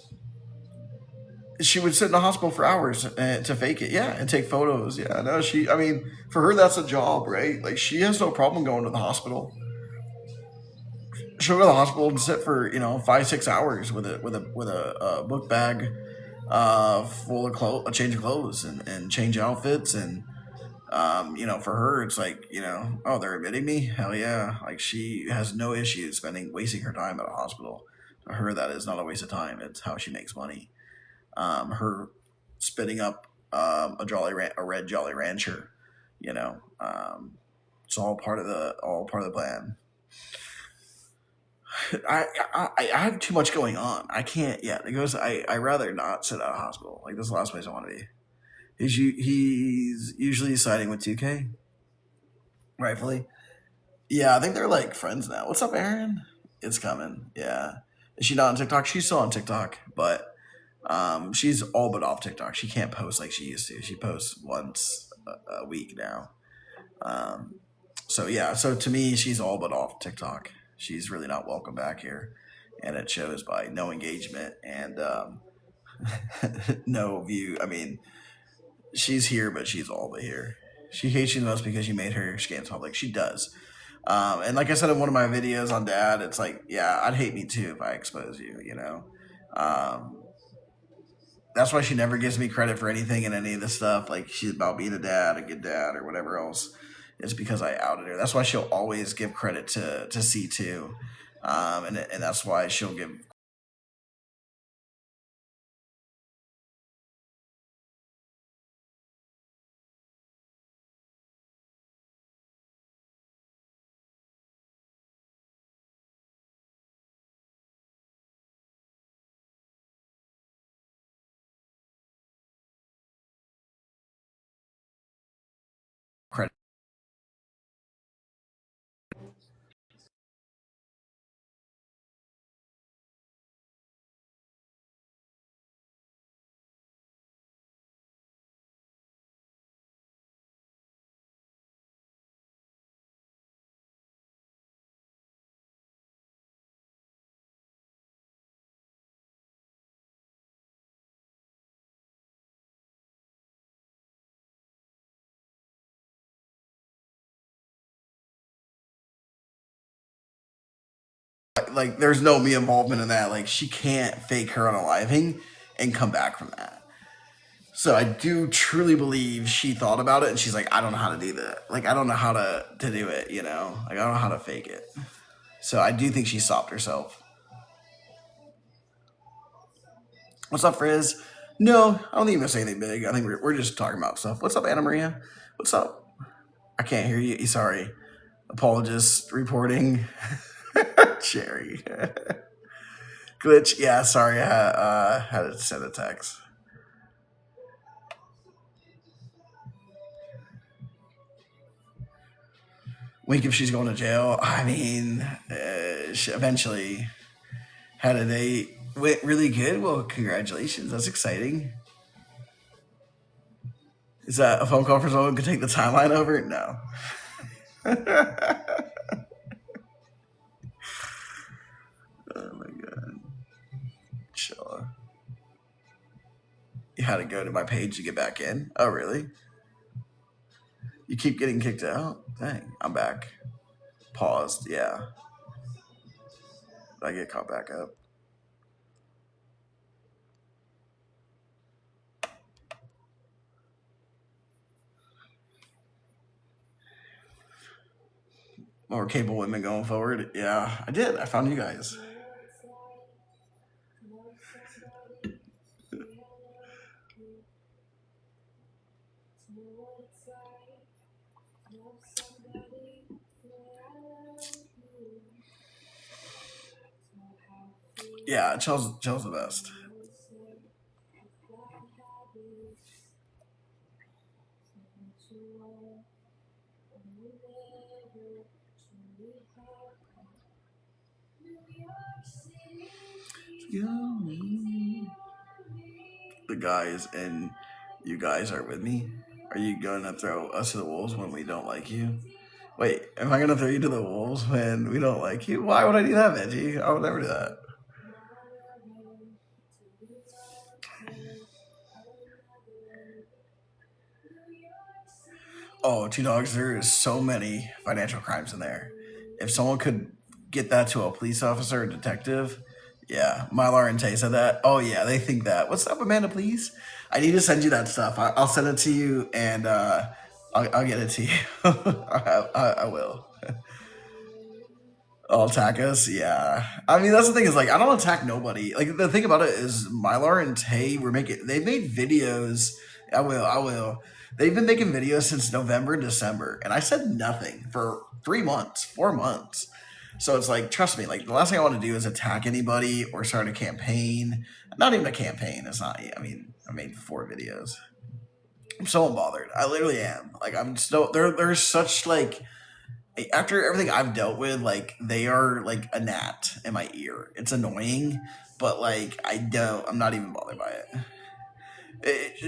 She would sit in the hospital for hours to fake it, yeah, and take photos. Yeah, no, she. I mean, for her, that's a job, right? Like she has no problem going to the hospital. She'll go to the hospital and sit for 5 6 hours with a book bag, full of clothes, a change of clothes, and change outfits, and for her, it's like oh, they're admitting me, hell yeah, like she has no issue wasting her time at a hospital. To her, that is not a waste of time. It's how she makes money. Her spitting up a red Jolly Rancher, it's all part of the plan. I have too much going on. I can't. Yeah, it goes. I rather not sit at a hospital. Like this is the last place I want to be. He's usually siding with 2K, rightfully. Yeah, I think they're like friends now. What's up, Aaron? It's coming. Yeah, is she not on TikTok? She's still on TikTok, but she's all but off TikTok. She can't post like she used to. She posts once a week now. Um, so yeah, so to me, she's all but off TikTok. She's really not welcome back here, and it shows by no engagement and no view. I mean, she's here, but she's all but here. She hates you the most because you made her scams public. She does. And like I said in one of my videos on Dad, it's like, yeah, I'd hate me too if I expose you. Um, that's why she never gives me credit for anything in any of this stuff. Like she's about being a dad, a good dad, or whatever else. It's because I outed her. That's why she'll always give credit to C2, and that's why she'll give credit. Like there's no me involvement in that. Like she can't fake her unaliving and come back from that. So I do truly believe she thought about it and she's like, I don't know how to do that. Like I don't know how to do it. Like I don't know how to fake it. So I do think she stopped herself. What's up, Frizz? No, I don't think you're gonna say anything big. I think we're just talking about stuff. What's up, Anna Maria? What's up? I can't hear you. Sorry. Apologist reporting. Cherry. Glitch. Yeah, sorry. I had to send a text. Week if she's going to jail. I mean, she eventually had a date. Went really good. Well, congratulations. That's exciting. Is that a phone call for someone who could take the timeline over? No. Oh my god. Chill. You had to go to my page to get back in. Oh really? You keep getting kicked out? Dang, I'm back. Paused, yeah. I get caught back up. More capable women going forward. Yeah, I did. I found you guys. Yeah, Chell's the best. The guys and you guys are with me. Are you gonna throw us to the wolves when we don't like you? Wait, am I gonna throw you to the wolves when we don't like you? Why would I do that, Veggie? I would never do that. Oh, Two Dogs, there is so many financial crimes in there. If someone could get that to a police officer or detective, yeah. Mylar and Tay said that. Oh, yeah, they think that. What's up, Amanda, please? I need to send you that stuff. I'll send it to you and I'll get it to you. I will. I'll attack us, yeah. I mean, that's the thing is like I don't attack nobody. Like the thing about it is Mylar and Tay were making. They've made videos. I will. I will. They've been making videos since November and December, and I said nothing for 3 months, 4 months. So it's like, trust me. Like the last thing I want to do is attack anybody or start a campaign. Not even a campaign. It's not. I mean, I made 4 videos. I'm so unbothered. I literally am. Like I'm so. There's such like after everything I've dealt with, like they are like a gnat in my ear. It's annoying, but like I'm not even bothered by it.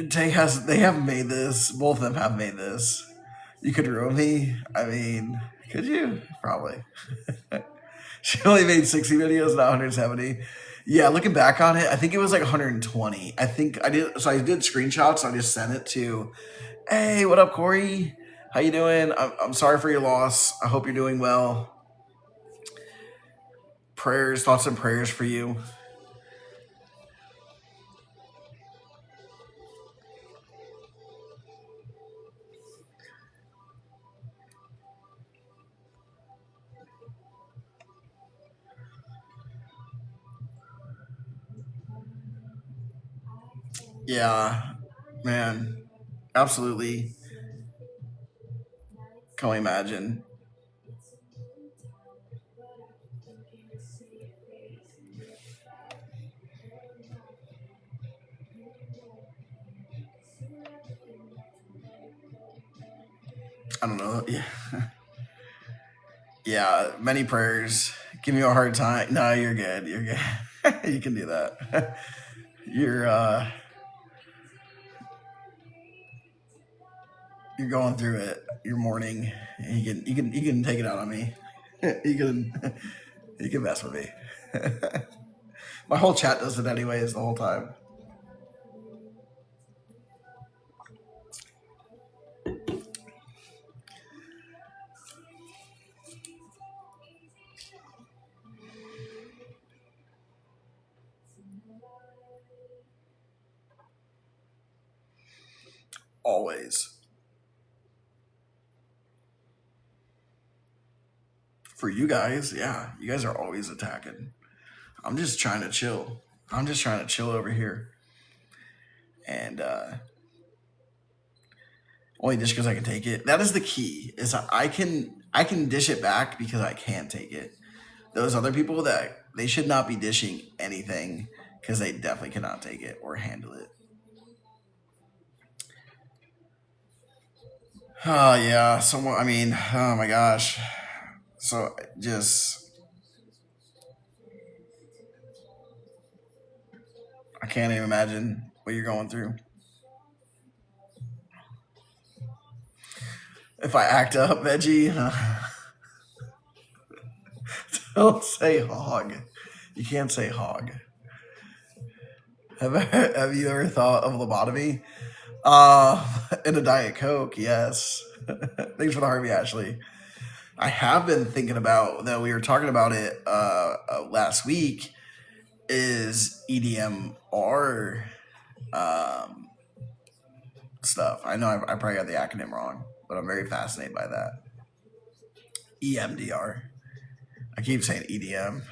They have made this. Both of them have made this. You could ruin me. I mean, could you? Probably. She only made 60 videos, not 170. Yeah, looking back on it, I think it was like 120. I think I did. So I did screenshots. So I just sent it to, hey, what up, Corey? How you doing? I'm sorry for your loss. I hope you're doing well. Prayers, thoughts and prayers for you. Yeah, man, absolutely. Can we imagine? I don't know. Yeah, yeah. Many prayers. Give me a hard time. No, you're good. You're good. You can do that. You're you're going through it. You're mourning. You can take it out on me. you can you can mess with me. My whole chat does it anyways the whole time. Always. For you guys, yeah, you guys are always attacking. I'm just trying to chill. I'm just trying to chill over here, and only dish because I can take it. That is the key. Is I can dish it back because I can take it. Those other people that they should not be dishing anything because they definitely cannot take it or handle it. Oh yeah, someone. I mean, oh my gosh. So just I can't even imagine what you're going through. If I act up, veggie, don't say hog. You can't say hog. Have you ever thought of lobotomy? In a Diet Coke, yes. Thanks for the Harvey Ashley. I have been thinking about that. We were talking about it last week. Is EDMR um, stuff? I know I probably got the acronym wrong, but I'm very fascinated by that. EMDR. I keep saying EDM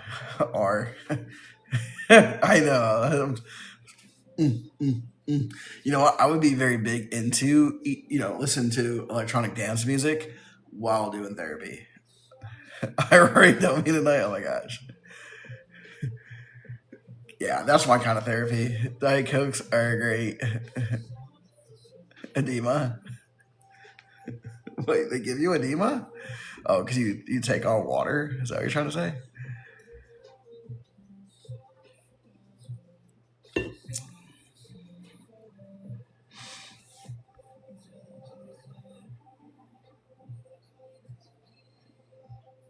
or I know. You know what? I would be very big into listen to electronic dance music while doing therapy. I really don't mean tonight. Oh my gosh. Yeah, that's my kind of therapy. Diet Cokes are great. Edema. Wait, they give you edema? Oh, because you take all water? Is that what you're trying to say?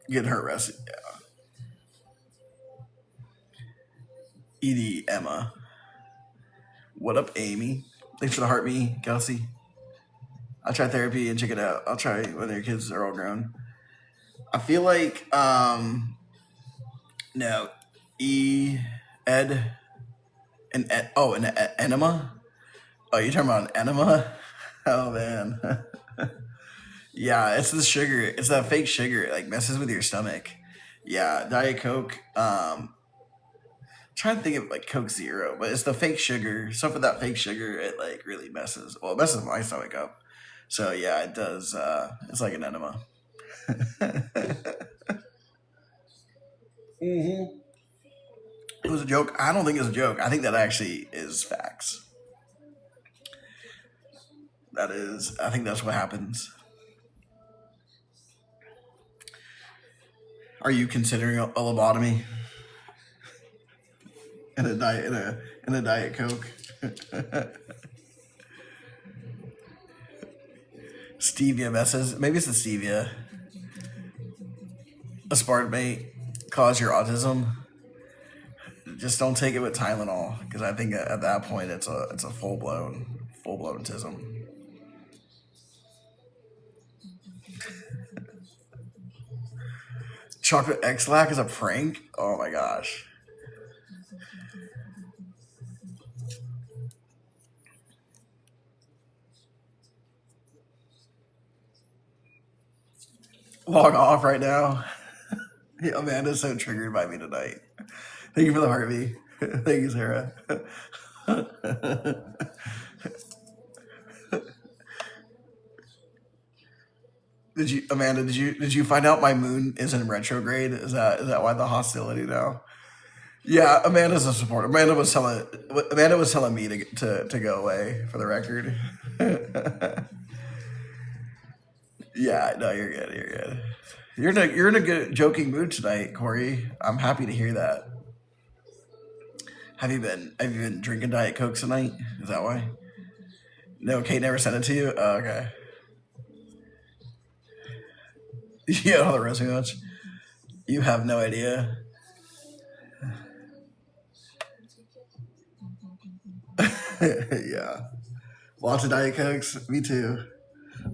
Getting her arrested. Yeah. Edie Emma. What up, Amy? Thanks for the heart, me, Kelsey. I'll try therapy and check it out. I'll try when your kids are all grown. I feel like no, Ed an enema. Oh, you're talking about an enema? Oh man. Yeah, it's the sugar. It's that fake sugar. It like messes with your stomach. Yeah, Diet Coke. Trying to think of like Coke Zero, but it's the fake sugar. Stuff with that fake sugar, it like really messes. Well, it messes my stomach up. So yeah, it does. It's like an enema. Mm-hmm. It was a joke. I don't think it's a joke. I think that actually is facts. That is. I think that's what happens. Are you considering a lobotomy in a diet in a Diet Coke? Stevia messes. Maybe it's the stevia. Aspartame cause your autism. Just don't take it with Tylenol, because I think at that point it's a full blown autism. Chocolate X-Lac is a prank? Oh my gosh. Log off right now. Yeah, Amanda's so triggered by me tonight. Thank you for the heartbeat. Thank you, Sarah. Amanda? Did you find out my moon is in retrograde? Is that why the hostility now? Yeah, Amanda's a supporter. Amanda was telling me to go away, for the record. Yeah, no, you're good. You're good. You're in a good joking mood tonight, Corey. I'm happy to hear that. Have you been drinking Diet Coke tonight? Is that why? No, Kate never sent it to you. Oh, okay. You don't know the recipe much. You have no idea. Yeah, lots of Diet Cokes. Me too.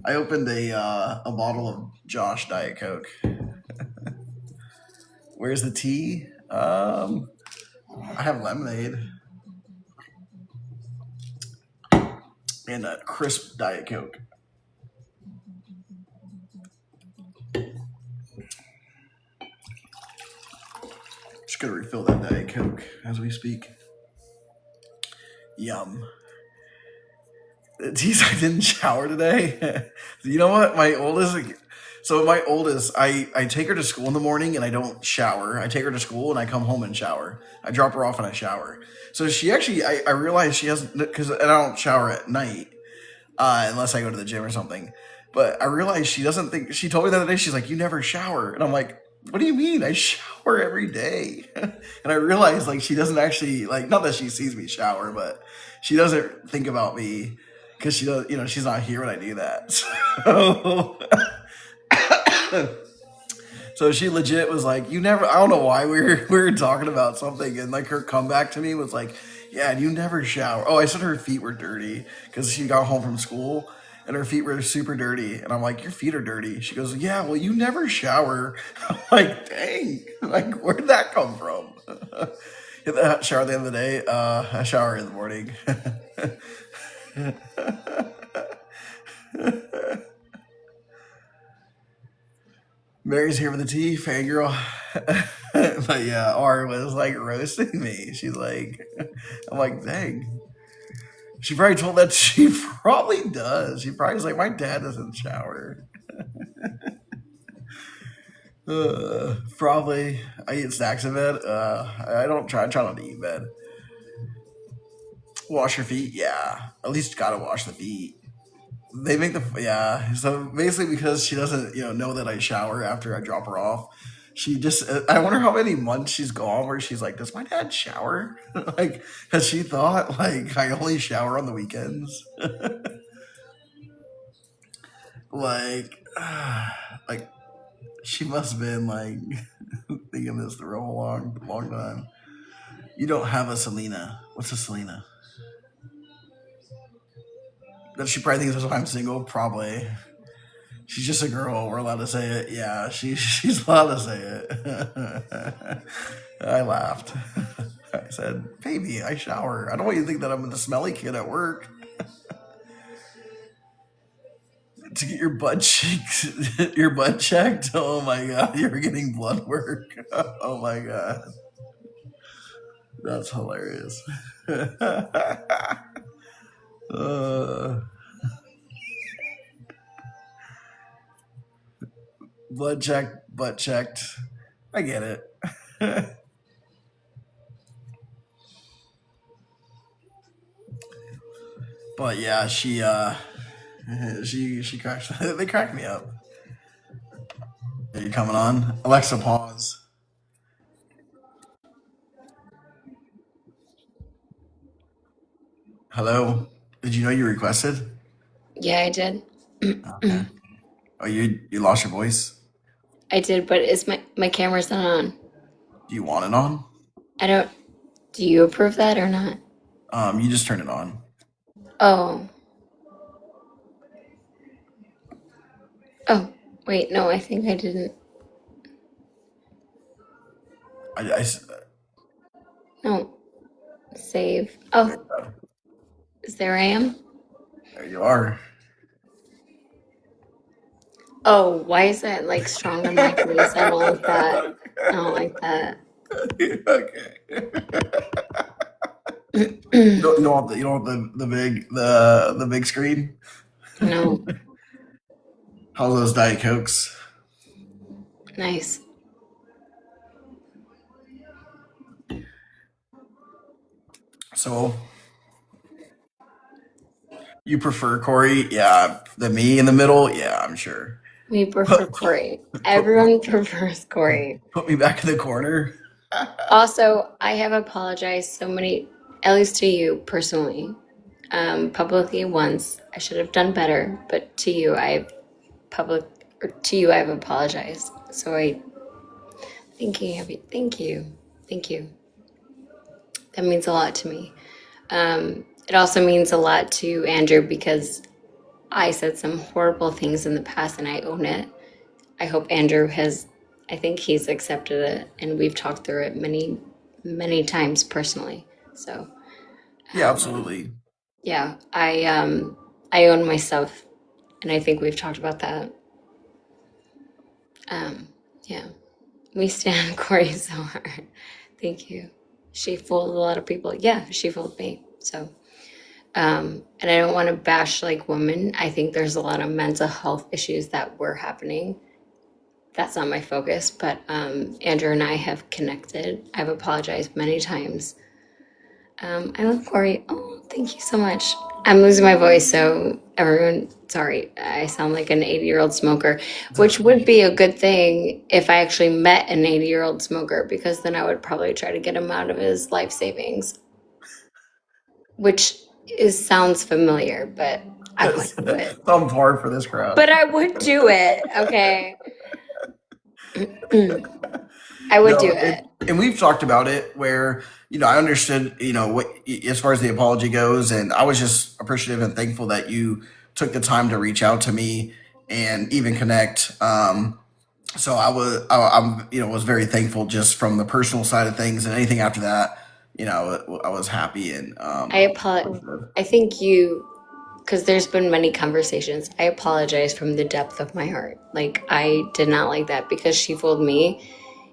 I opened a bottle of Josh Diet Coke. Where's the tea? I have lemonade and a crisp Diet Coke. Just gonna refill that Diet Coke as we speak. Yum. Geez, I didn't shower today. You know what? My oldest, I take her to school in the morning and I don't shower. I take her to school and I come home and shower. I drop her off and I shower. So she actually, I realize she hasn't, because I don't shower at night unless I go to the gym or something. But I realized she doesn't think, she told me the other day, she's like, you never shower. And I'm like, what do you mean? I shower every day. And I realized like she doesn't actually, like, not that she sees me shower, but she doesn't think about me because she does, she's not here when I do that. So she legit was like, you never, I don't know why we were talking about something, and like her comeback to me was like, yeah, you never shower. Oh, I said her feet were dirty because she got home from school and her feet were super dirty. And I'm like, your feet are dirty. She goes, yeah, well, you never shower. I'm like, dang, like, where'd that come from? Hit the shower at the end of the day. I shower in the morning. Mary's here with the tea, fangirl. But yeah, R was like roasting me. She's like, I'm like, dang. She probably told that she probably does. She probably was like, my dad doesn't shower. Probably. I eat snacks in bed. I try not to eat in bed. Wash your feet, yeah. At least gotta wash the feet. They make yeah. So basically, because she doesn't, know that I shower after I drop her off, she just. I wonder how many months she's gone where she's like, "Does my dad shower?" Like, has she thought like I only shower on the weekends? like she must have been like thinking this the real long time. You don't have a Selena. What's a Selena? Does she probably think that's why I'm single? Probably. She's just a girl. We're allowed to say it. Yeah, she's allowed to say it. I laughed. I said, "Baby, I shower. I don't want you to think that I'm the smelly kid at work." To get your butt cheeks, your butt checked. Oh my god, you're getting blood work. Oh my god, that's hilarious. uh, blood checked, butt checked. I get it. But yeah, she cracks. They crack me up. Are you coming on, Alexa? Pause. Hello. Did you know you requested? Yeah, I did. Okay. Oh, you lost your voice. I did, but is my camera's not on. Do you want it on? I don't. Do you approve that or not? You just turn it on. Oh. Oh. Wait, no, I think I didn't. I No. Save. Oh, there I am. there you are. Oh, why is that like strong on my face? I don't like that. I don't like that. Okay. You don't want the big screen. No. How's those Diet Cokes? Nice. So you prefer Corey? Yeah, the me in the middle. Yeah, I'm sure. We prefer Corey. Everyone prefers Corey. Put me back in the corner. Also, I have apologized so many, at least to you personally, publicly once. I should have done better, but to you, I've apologized. So I thinking of you. Thank you. Thank you. That means a lot to me. It also means a lot to Andrew because I said some horrible things in the past and I own it. I hope Andrew I think he's accepted it and we've talked through it many, many times personally. So, Yeah, absolutely. yeah, I own my stuff and I think we've talked about that. Yeah, we stand Corey so hard. Thank you. She fooled a lot of people. Yeah, she fooled me. So, and I don't want to bash like women. I think there's a lot of mental health issues that were happening. That's not my focus, but Andrew and I have connected. I've apologized many times. I love Corey. Oh, thank you so much. I'm losing my voice, so everyone, sorry, I sound like an 80-year-old smoker, which would be a good thing if I actually met an 80-year-old smoker, because then I would probably try to get him out of his life savings, which sounds familiar, but I would do it. I'm hard for this crowd. But I would do it, okay? I would do it. And we've talked about it where, I understood, what as far as the apology goes, and I was just appreciative and thankful that you took the time to reach out to me and even connect. So I'm was very thankful just from the personal side of things, and anything after that, I was happy and I think because there's been many conversations. I apologize from the depth of my heart. Like, I did not like that because she fooled me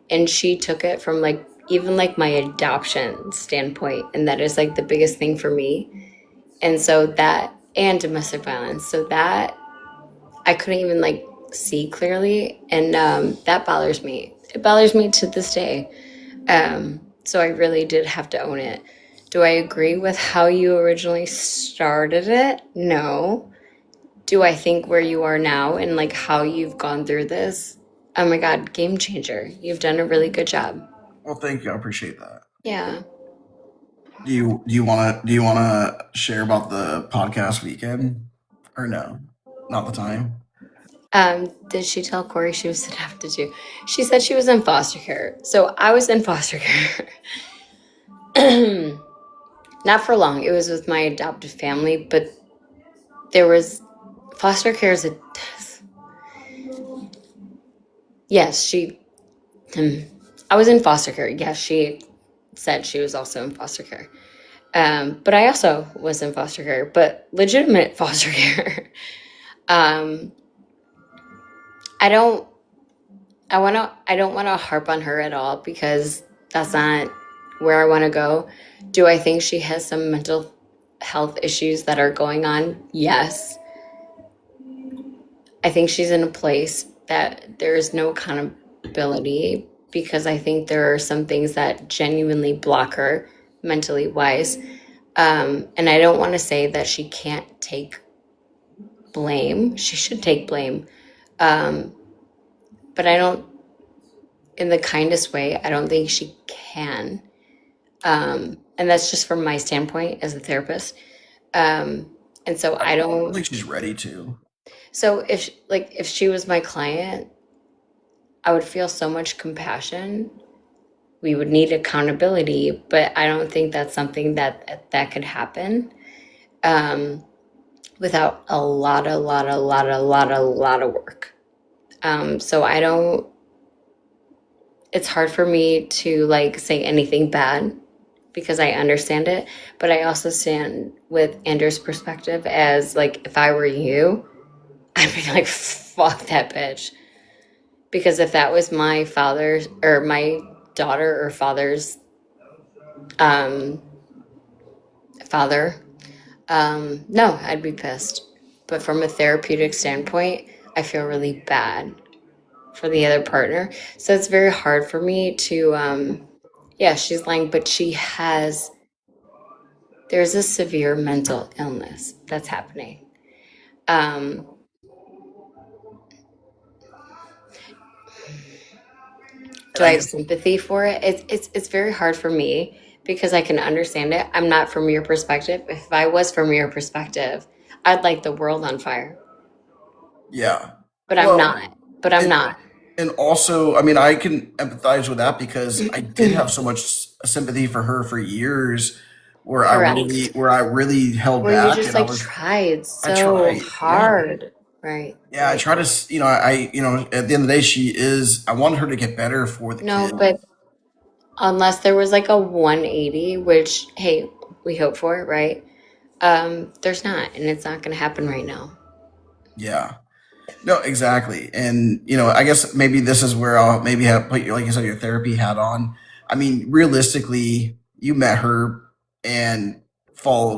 and she took it from even my adoption standpoint. And that is the biggest thing for me. And so that, and domestic violence. So that I couldn't even see clearly. And that bothers me. It bothers me to this day. So I really did have to own it. Do I agree with how you originally started it? No. Do I think where you are now and how you've gone through this? Oh my God, game changer. You've done a really good job. Well, thank you. I appreciate that. Yeah. Do you wanna share about the podcast weekend or no? Not the time. Did she tell Corey she was adopted too? She said she was in foster care. So I was in foster care. Not for long. It was with my adopted family, but there was foster care is a yes. I was in foster care. Yes, she said she was also in foster care. But I also was in foster care, but legitimate foster care. um, I don't. I don't want to harp on her at all because that's not where I want to go. Do I think she has some mental health issues that are going on? Yes. I think she's in a place that there is no accountability because I think there are some things that genuinely block her mentally wise. And I don't want to say that she can't take blame. She should take blame. Um, but I don't, in the kindest way, I don't think she can. And that's just from my standpoint as a therapist. Um, and so I I don't don't. think she's ready to. So if she was my client, I would feel so much compassion. We would need accountability, but I don't think that's something that could happen without a lot of work. So I don't. It's hard for me to like say anything bad because I understand it, but I also stand with Andrew's perspective as like if I were you, I'd be like fuck that bitch because if that was my father's or my daughter or father's um, father, no, I'd be pissed. But from a therapeutic standpoint, I feel really bad for the other partner. So it's very hard for me to, yeah, she's lying, but there's a severe mental illness that's happening. Um, do I And have sympathy for it? It's very hard for me because I can understand it. I'm not from your perspective. If I was from your perspective, I'd light the world on fire. yeah. But I'm Well, not. But I'm and not. and also, I mean, I can empathize with that because I did have so much sympathy for her for years, Correct. where I really held Where you back, just and like tried I so tried, yeah, hard. Right, yeah, I right. try to, at the end of the day, I wanted her to get better for the No, kid. but unless there was like a 180, which hey, we hope for, right? There's not, and it's not gonna happen right now. Yeah. No, exactly. And, I guess maybe this is where I'll maybe have put your, like you said, your therapy hat on. I mean, realistically, you met her and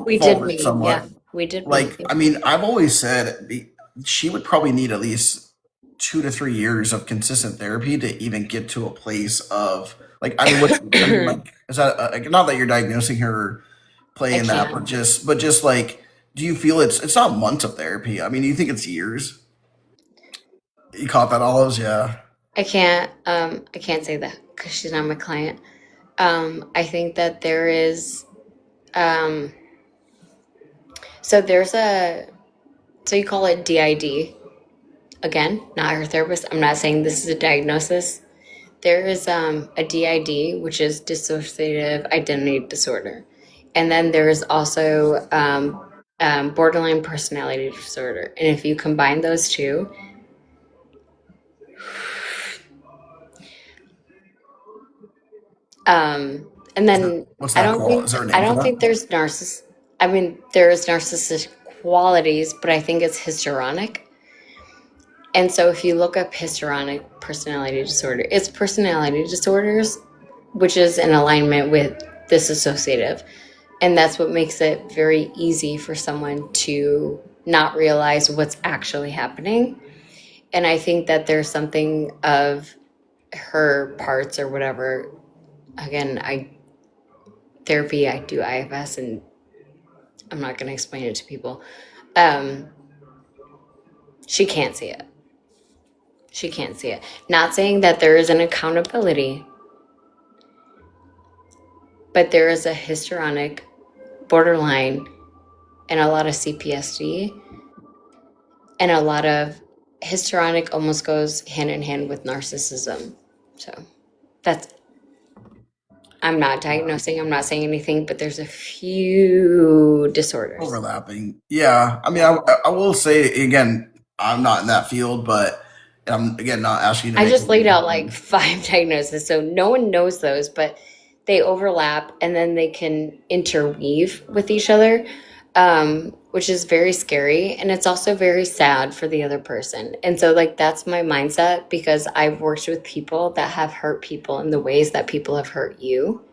We did followed it meet, yeah. somewhat. We did meet. Like, I mean, I've always said she would probably need at least 2 to 3 years of consistent therapy to even get to a place of like, I mean, I mean, I like, is that like, not that you're diagnosing her or playing that, can't. but just like, do you feel it's not months of therapy? I mean, do you think it's years? You caught that, Olives? Yeah. I can't say that because she's not my client. I think that there is um so there's a so you call it DID. Again, not her therapist. I'm not saying this is a diagnosis. There is a DID, which is dissociative identity disorder. And then there is also borderline personality disorder. And if you combine those two, and then What's that called? Is there a I name for don't that? think there's I mean, there's narcissistic qualities, but I think it's histrionic. And so if you look up histrionic personality disorder, it's personality disorders, which is in alignment with this associative. And that's what makes it very easy for someone to not realize what's actually happening. And I think that there's something of her parts or whatever. Again, I do IFS and I'm not going to explain it to people. Um, she can't see it. She can't see it. Not saying that there is an accountability, but there is a histrionic borderline and a lot of CPSD and a lot of histrionic almost goes hand in hand with narcissism. So that's I'm not diagnosing, I'm not saying anything, but there's a few disorders. Overlapping. Yeah. I mean, I will say again, I'm not in that field, but I'm again not asking you to I make. just laid out like 5 diagnoses, so no one knows those, but they overlap and then they can interweave with each other, which is very scary. And it's also very sad for the other person. And so, like, that's my mindset because I've worked with people that have hurt people in the ways that people have hurt you.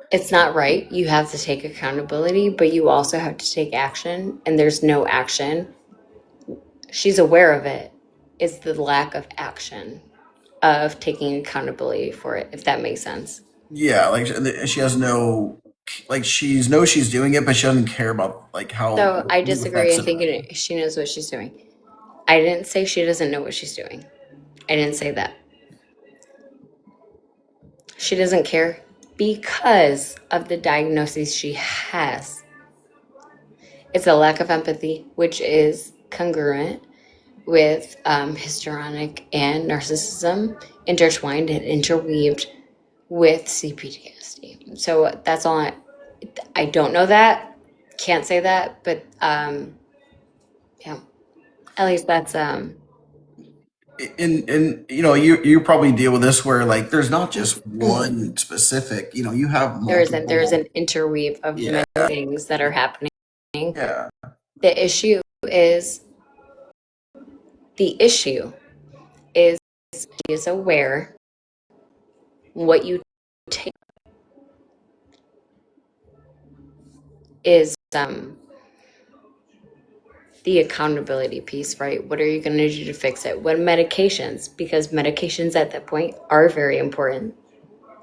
It's not right. You have to take accountability, but you also have to take action. And there's no action. She's aware of it. It's the lack of action of taking accountability for it, if that makes sense. Yeah, like she has no, like she's knows she's doing it, but she doesn't care about like how So I the disagree. effects I of think it. she knows what she's doing. I didn't say she doesn't know what she's doing. I didn't say that. She doesn't care because of the diagnoses she has. It's a lack of empathy, which is congruent with histrionic and narcissism intertwined and interweaved with CPTSD. So that's all I don't know that, can't say that, but yeah, at least that's And you probably deal with this where like there's not just one specific. You have there's multiple. an interweave of Yeah, many things that are happening. yeah, The issue is the issue is she is aware what you take is the accountability piece, right? What are you going to do to fix it? What medications? Because medications at that point are very important.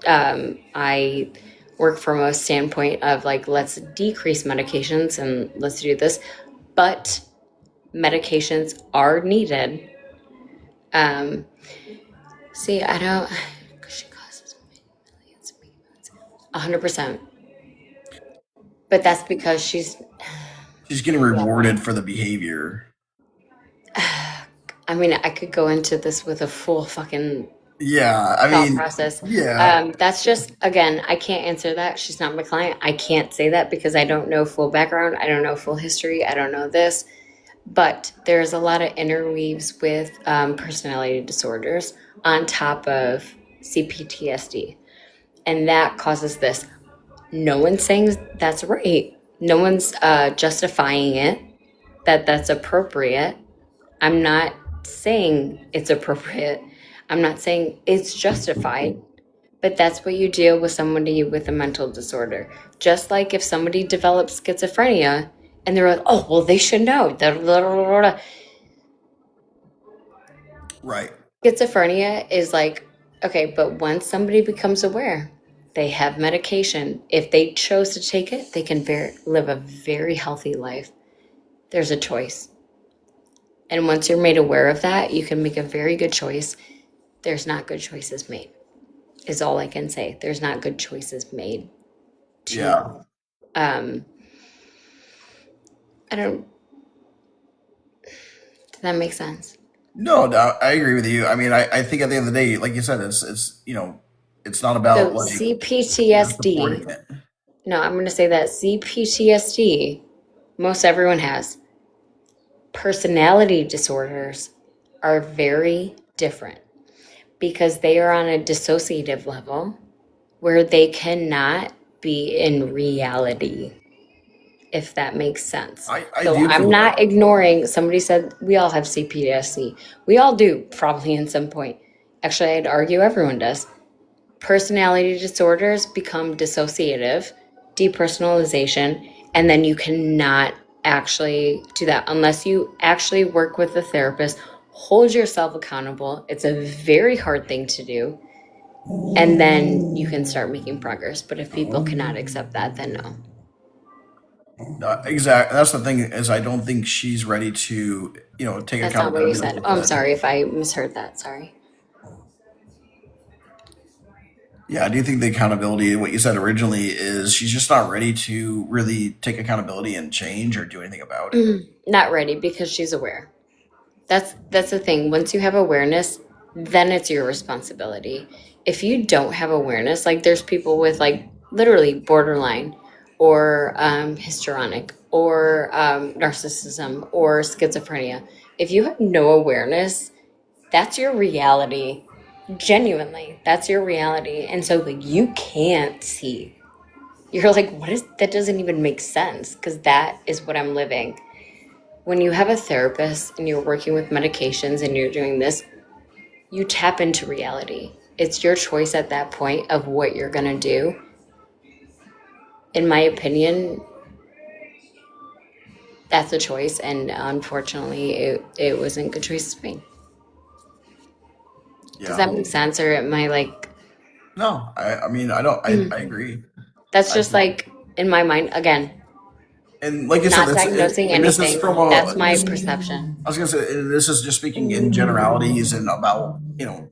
I work from a standpoint of like, let's decrease medications and let's do this, but medications are needed. Um, See, I don't. She causes millions, 100%. But that's because she's. she's getting rewarded for the behavior. I mean, I could go into this with a full fucking Yeah, I thought mean, process. yeah, That's just, again, I can't answer that. She's not my client. I can't say that because I don't know full background. I don't know full history. I don't know this. But there's a lot of interweaves with personality disorders on top of CPTSD. And that causes this. No one's saying that's right. No one's justifying it, that that's appropriate. I'm not saying it's appropriate. I'm not saying it's justified, but that's what you deal with somebody with a mental disorder. Just like if somebody develops schizophrenia and they're like, oh, well, they should know. right. Schizophrenia is like, okay, but once somebody becomes aware, they have medication. If they chose to take it, they can live a very healthy life. There's a choice. And once you're made aware of that, you can make a very good choice. There's not good choices made, is all I can say. There's not good choices made Yeah. to, I don't, does that make sense? No, no, I agree with you. I mean, I think at the end of the day, like you said, it's not So about like CPTSD, supporting it. no, I'm going to say that CPTSD, most everyone has. Personality disorders are very different because they are on a dissociative level where they cannot be in reality, if that makes sense. I So do I'm feel not that. ignoring, somebody said we all have CPTSD. We all do, probably in some point. Actually, I'd argue everyone does. Personality disorders become dissociative, depersonalization, and then you cannot actually do that unless you actually work with a therapist, hold yourself accountable. It's a very hard thing to do. And then you can start making progress. But if people cannot accept that, then no. Exactly. That's the thing is I don't think she's ready to take That's not what you accountability, like said. you Oh, I'm said. sorry if I misheard that. Sorry. Yeah, I do think the accountability, what you said originally, is she's just not ready to really take accountability and change or do anything about it. Not ready because she's aware. That's the thing. Once you have awareness, then it's your responsibility. if you don't have awareness, like there's people with like literally borderline or histrionic or narcissism or schizophrenia. If you have no awareness, that's your reality. Genuinely, that's your reality. And so like you can't see. You're like, what is that? Doesn't even make sense because that is what I'm living. When you have a therapist and you're working with medications and you're doing this, you tap into reality. It's your choice at that point of what you're going to do. In my opinion, that's a choice. And unfortunately, it wasn't a good choice to me. Does Yeah. that make sense? Or am I like, No, I mean, I don't, I agree. that's I just think, like in my mind, again, and like you said, not diagnosing and this is anything. from That's a, my perception. I was gonna say, and this is just speaking in generalities and about,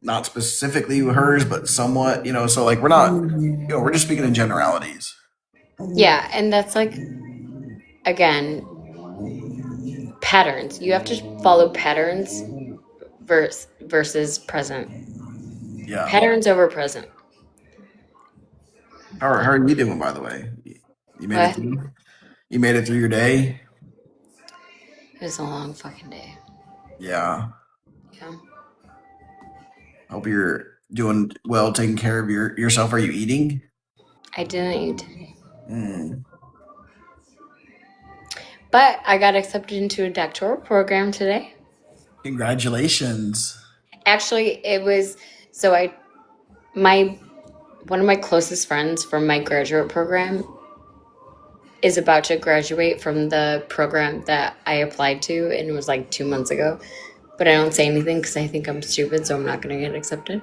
not specifically hers, but somewhat, so like we're not, we're just speaking in generalities. Yeah. And that's like, again, patterns. You have to follow patterns versus present. Yeah. Patterns over present. How are you doing, by the way? You made it What? through? You made it through your day? It was a long fucking day. Yeah. Yeah. Hope you're doing well, taking care of yourself. Are you eating? I didn't eat today. Mm. But I got accepted into a doctoral program today. Congratulations. Actually, it was so I my one of my closest friends from my graduate program is about to graduate from the program that I applied to, and it was like 2 months ago. But I don't say anything because I think I'm stupid, so I'm not going to get accepted.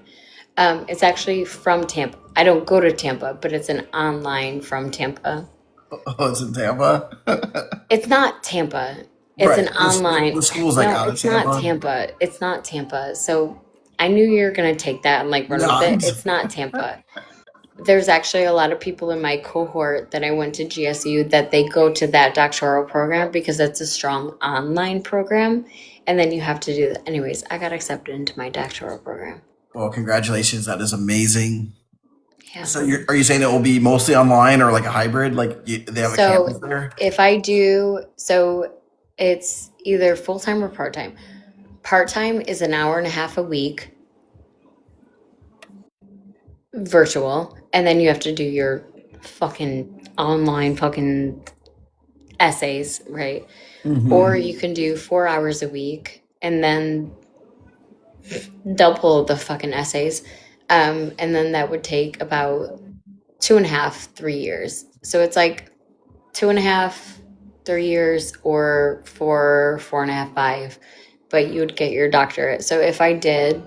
It's actually from Tampa. I don't go to Tampa, but it's an online from Tampa. Oh, it's in Tampa. It's not Tampa. It's an Right. The online. school's like No, out of it's not Tampa. Tampa. It's not Tampa. So I knew you were going to take that and like run with it. Not. It's not Tampa. There's actually a lot of people in my cohort that I went to GSU that they go to that doctoral program because it's a strong online program. And then you have to do that. Anyways, I got accepted into my doctoral program. Well, congratulations. That is amazing. Yeah. So, are you saying it will be mostly online or like a hybrid? Like they have a campus So there? if I do, so it's either full time or part time. Part time is an hour and a half a week virtual, and then you have to do your fucking online fucking essays, right? Or you can do 4 hours a week and then double the fucking essays. And then that would take about 2.5, 3 years. So it's like 2.5, 3 years, or 4.5, 5. But you would get your doctorate. So if I did,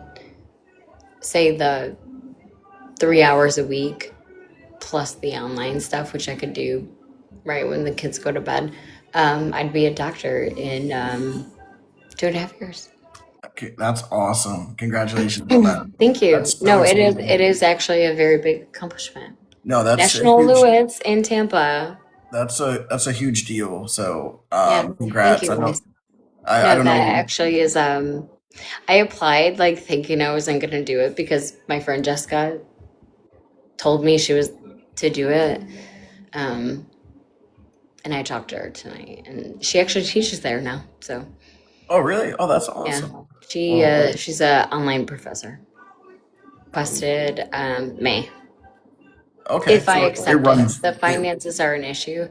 say, the 3 hours a week plus the online stuff, which I could do right when the kids go to bed, I'd be a doctor in 2.5 years. Okay, that's awesome. Congratulations on that. Thank you. That's so No, it is. exciting. It is actually a very big accomplishment. No, that's a National huge. Lewis in Tampa. That's a huge deal. So, Yeah. Thank congrats. you, I guys. don't. I No, don't that know. actually is. I applied like thinking I wasn't gonna do it because my friend Jessica told me she was to do it. Um, and I talked to her tonight, and she actually teaches there now. So Oh, really? Oh, that's yeah, awesome. she's a online professor. Busted May. Okay, If I so it accept it, runs. the finances are an issue.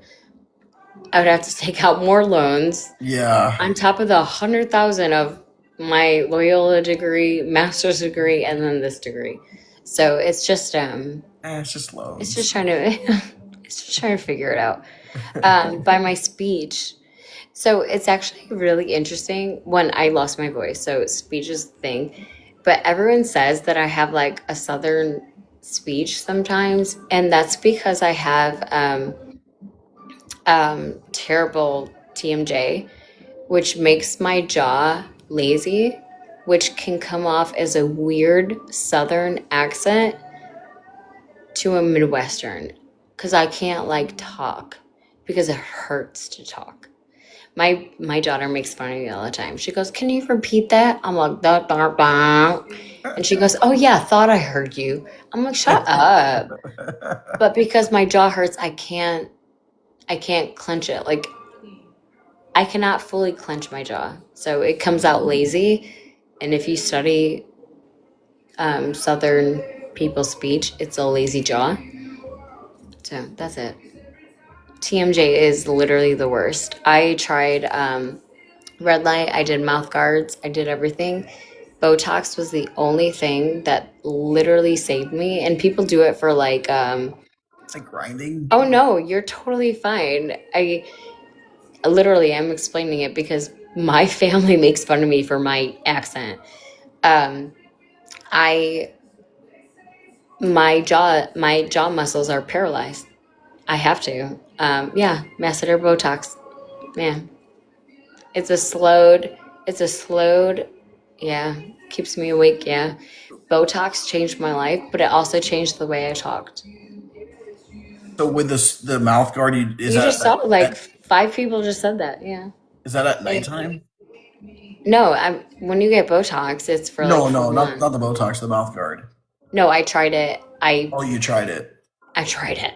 I would have to take out more loans Yeah, on top of the 100,000 of my Loyola degree, master's degree, and then this degree. So it's just it's just it's just loans. trying to it's just trying to figure it out. By my speech. So it's actually really interesting when I lost my voice. So speech is the thing. But everyone says that I have like a southern speech sometimes, and that's because I have terrible TMJ, which makes my jaw lazy, which can come off as a weird southern accent to a Midwestern because I can't like talk because it hurts to talk. My daughter makes fun of me all the time. She goes, "Can you repeat that?" I'm like, "Da da da," and she goes, "Oh yeah, thought I heard you." I'm like, "Shut up!" But because my jaw hurts, I can't clench it. Like I cannot fully clench my jaw, so it comes out lazy. And if you study Southern people's speech, it's a lazy jaw. So that's it. TMJ is literally the worst. I tried red light, I did mouth guards, I did everything. Botox was the only thing that literally saved me. And people do it for like, It's like grinding. oh no, you're totally fine. I literally, I'm explaining it because my family makes fun of me for my accent. Um, I my jaw muscles are paralyzed. I have to. Yeah, masseter Botox. Man, it's a slowed, yeah, keeps me awake. Yeah, Botox changed my life, but it also changed the way I talked. So with this, the mouth guard, is You that just saw like at, 5 people just said that. Yeah. is that at Like, nighttime? no, when you get Botox, it's for like No, four no, not months. the Botox, the mouth guard. No, I tried it. Oh, you tried it. I tried it.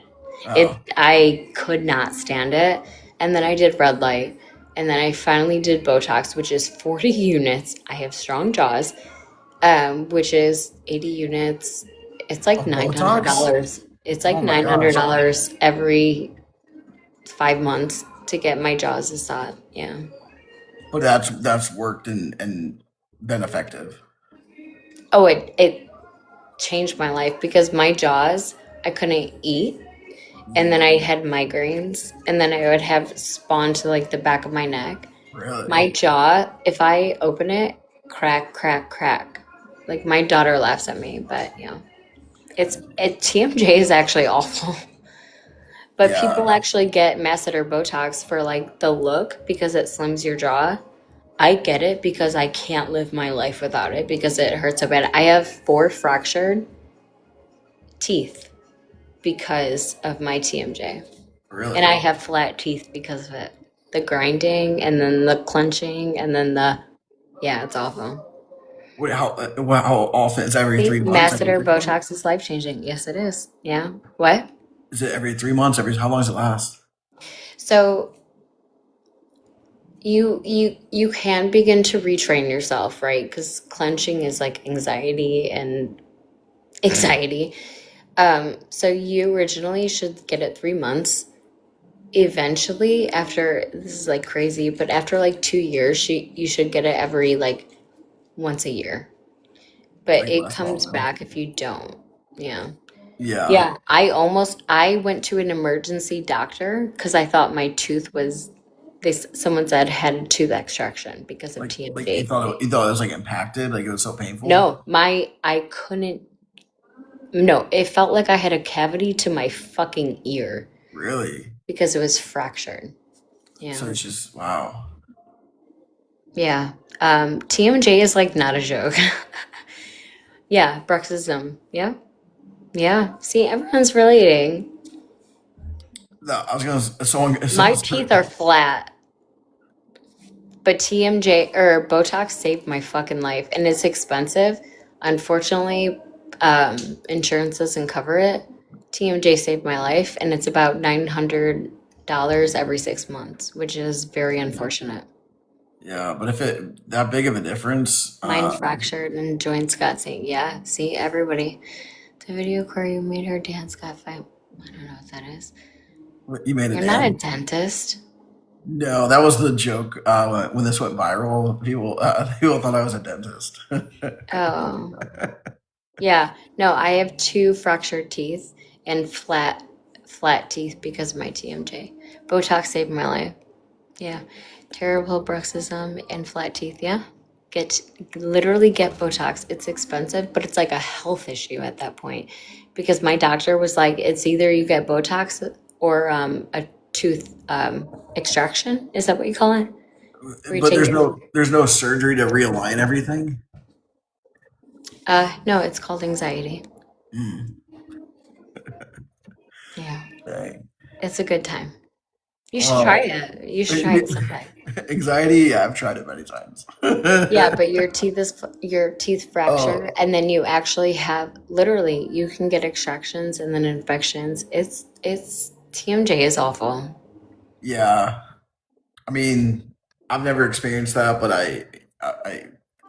Oh, I could not stand it. And then I did red light. And then I finally did Botox, which is 40 units. I have strong jaws, which is 80 units. It's like of Botox? $900. It's like Oh my gosh! $900 every 5 months to get my jaws aside. Yeah. But that's worked and been effective. Oh, it changed my life because my jaws, I couldn't eat. And then I had migraines. And then I would have spawn to like the back of my neck. Really? My jaw, if I open it, crack, crack, crack. Like my daughter laughs at me, but TMJ is actually awful. But Yeah. people actually get masseter Botox for like the look because it slims your jaw. I get it because I can't live my life without it because it hurts so bad. I have 4 fractured teeth because of my TMJ. And I Really? have flat teeth because of it. The grinding and then the clenching and then yeah, it's awful. Wait, how often? Is it every See, 3 months? Every masseter 6 months? Botox is life changing. Yes, it is. Yeah. What? Is it every 3 months? Every how long does it last? So you can begin to retrain yourself, right? Because clenching is like anxiety and anxiety. So you originally should get it 3 months. Eventually, after this is like crazy, but after like 2 years, you should get it every like once a year. But Like it less comes often? back if you don't. Yeah. Yeah. Yeah, I went to an emergency doctor because I thought my tooth was someone said had a tooth extraction because of Like TMJ. you thought it was like impacted, like it was so painful. No, I couldn't. No, it felt like I had a cavity to my fucking ear Really? because it was fractured. So Yeah, it's just wow. yeah. TMJ is like not a joke. Yeah, bruxism. Yeah, yeah. See, everyone's relating. No, I was gonna. Someone. My teeth are flat. But TMJ or Botox saved my fucking life, and it's expensive. Unfortunately, insurance doesn't cover it. TMJ saved my life, and it's about $900 every 6 months, which is very unfortunate. Yeah, but if it that big of a difference, Mine fractured and joints got seen. Yeah, see everybody. The video Corey made her dance got fight. I don't know what that is. you made a You're not a dance. dentist. No, that was the joke. When this went viral, people thought I was a dentist. Oh. Yeah, no, I have 2 fractured teeth and flat teeth because of my TMJ. Botox saved my life. Yeah, terrible bruxism and flat teeth. Yeah, get literally get Botox. It's expensive, but it's like a health issue at that point because my doctor was like, it's either you get Botox or a tooth extraction. Is that what you call it? Where you But take it? there's no surgery to realign everything. No, it's called anxiety. Mm, Yeah, dang. it's a good time. You should try Well, it. You should try it someday. anxiety, yeah, I've tried it many times. Yeah, but your teeth fracture, Oh, and then you actually have literally you can get extractions and then infections. It's TMJ is awful. yeah. I mean, I've never experienced that, but I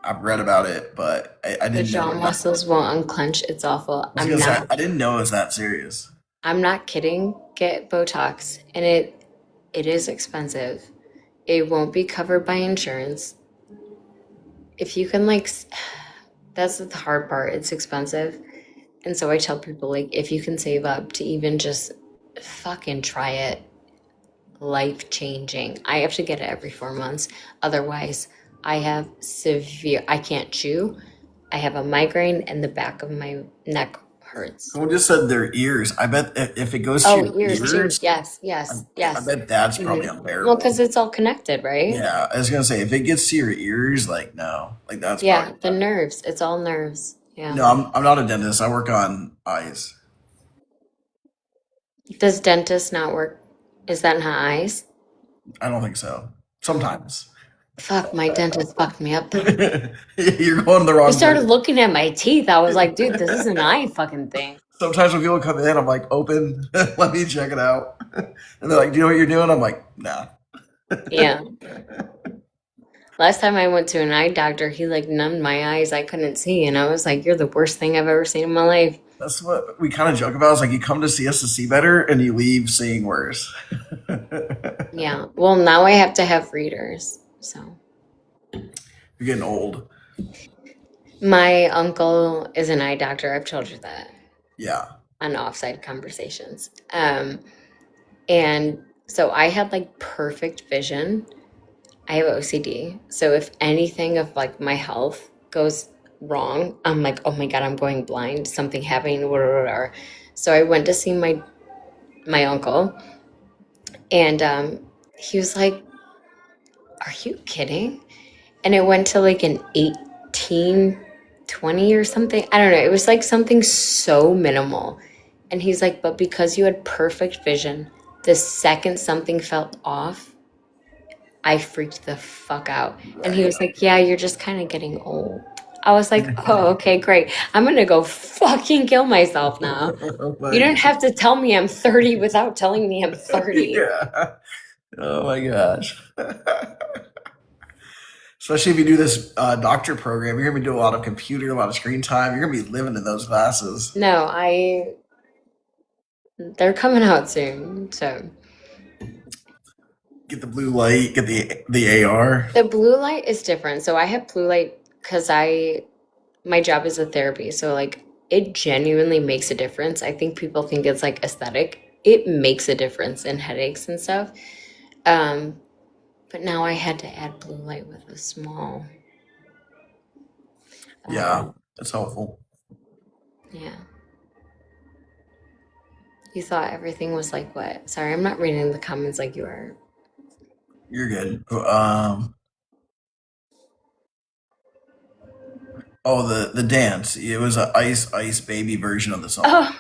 I've read about it, but I The didn't jaw know. I muscles won't unclench. It's awful. was gonna say I didn't know it was that serious. I'm not kidding. Get Botox, and it is expensive. It won't be covered by insurance. If you can that's the hard part. It's expensive. And so I tell people like if you can save up to even just fucking try it, life changing. I have to get it every 4 months. Otherwise, I can't chew. I have a migraine and the back of my neck hurts. Someone just said their ears. I bet if it goes to Oh, your ears too. ears, Yes, I, yes, I yes. bet that's probably Well, unbearable. because it's all connected, right? Yeah, I was gonna say if it gets to your ears, like no, like that's Yeah, probably the nerves. It's all nerves. Yeah. no. I'm not a dentist. I work on eyes. Does dentist not work? Is that not eyes? I don't think so. Sometimes Fuck, my dentist fucked me up though. you're going the He wrong started place. looking at my teeth. I was like, dude, this is an eye fucking thing. Sometimes when people come in, I'm like, open, let me check it out. And they're like, do you know what you're doing? I'm like, nah. Yeah. Last time I went to an eye doctor, he like numbed my eyes. I couldn't see. And I was like, you're the worst thing I've ever seen in my life. That's what we kind of joke about. It's like you come to see us to see better and you leave seeing worse. Yeah. Well, now I have to have readers. So You're getting old. my uncle is an eye doctor. I've told you that Yeah. on offside conversations. And so I had like perfect vision. I have OCD. So if anything of like my health goes wrong, I'm like, oh my God, I'm going blind. Something happening, whatever. So I went to see my uncle, and he was like, are you kidding? And it went to like an 18, 20 or something. I don't know. It was like something so minimal. And he's like, but because you had perfect vision, the second something felt off, I freaked the fuck out. And he Right. was like, yeah, you're just kind of getting old. I was like, oh, okay, great. I'm going to go fucking kill myself now. Oh You my don't have to tell me I'm 30 without telling me I'm 30. yeah. Oh my gosh. Especially if you do this doctor program, you're gonna be doing a lot of computer, a lot of screen time. You're gonna be living in those classes. No, they're coming out soon. So Get the blue light, get the AR. the blue light is different. So I have blue light because my job is a therapy. So like it genuinely makes a difference. I think people think it's like aesthetic. It makes a difference in headaches and stuff. Um, but now I had to add blue light with a small. Yeah, Um, that's helpful. yeah. You thought everything was like what? Sorry, I'm not reading the comments like you are. You're good. Oh, the dance. It was a Ice Baby version of the song Oh,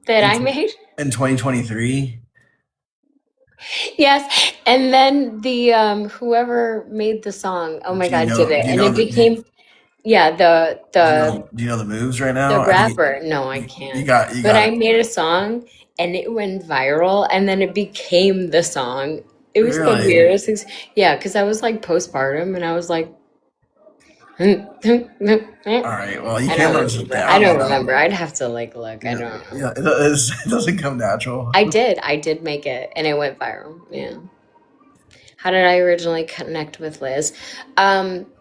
that in I made? in 2023. Yes. And then the whoever made the song, oh my Do you God, did know? it. Do you And know it the? became yeah, Do you know the moves right the now? I think rapper. No, I you can't. got you But got I it. made a song and it went viral and then it became the song. It was the Really? weirdest thing. Yeah, because I was like postpartum and I was like I All right. Well, you can't don't let it sit remember. I down. You don't know. remember. I'd have to like look. I Yeah. don't know. Yeah. It doesn't come natural. I did make it and it went viral. Yeah. How did I originally connect with Liz?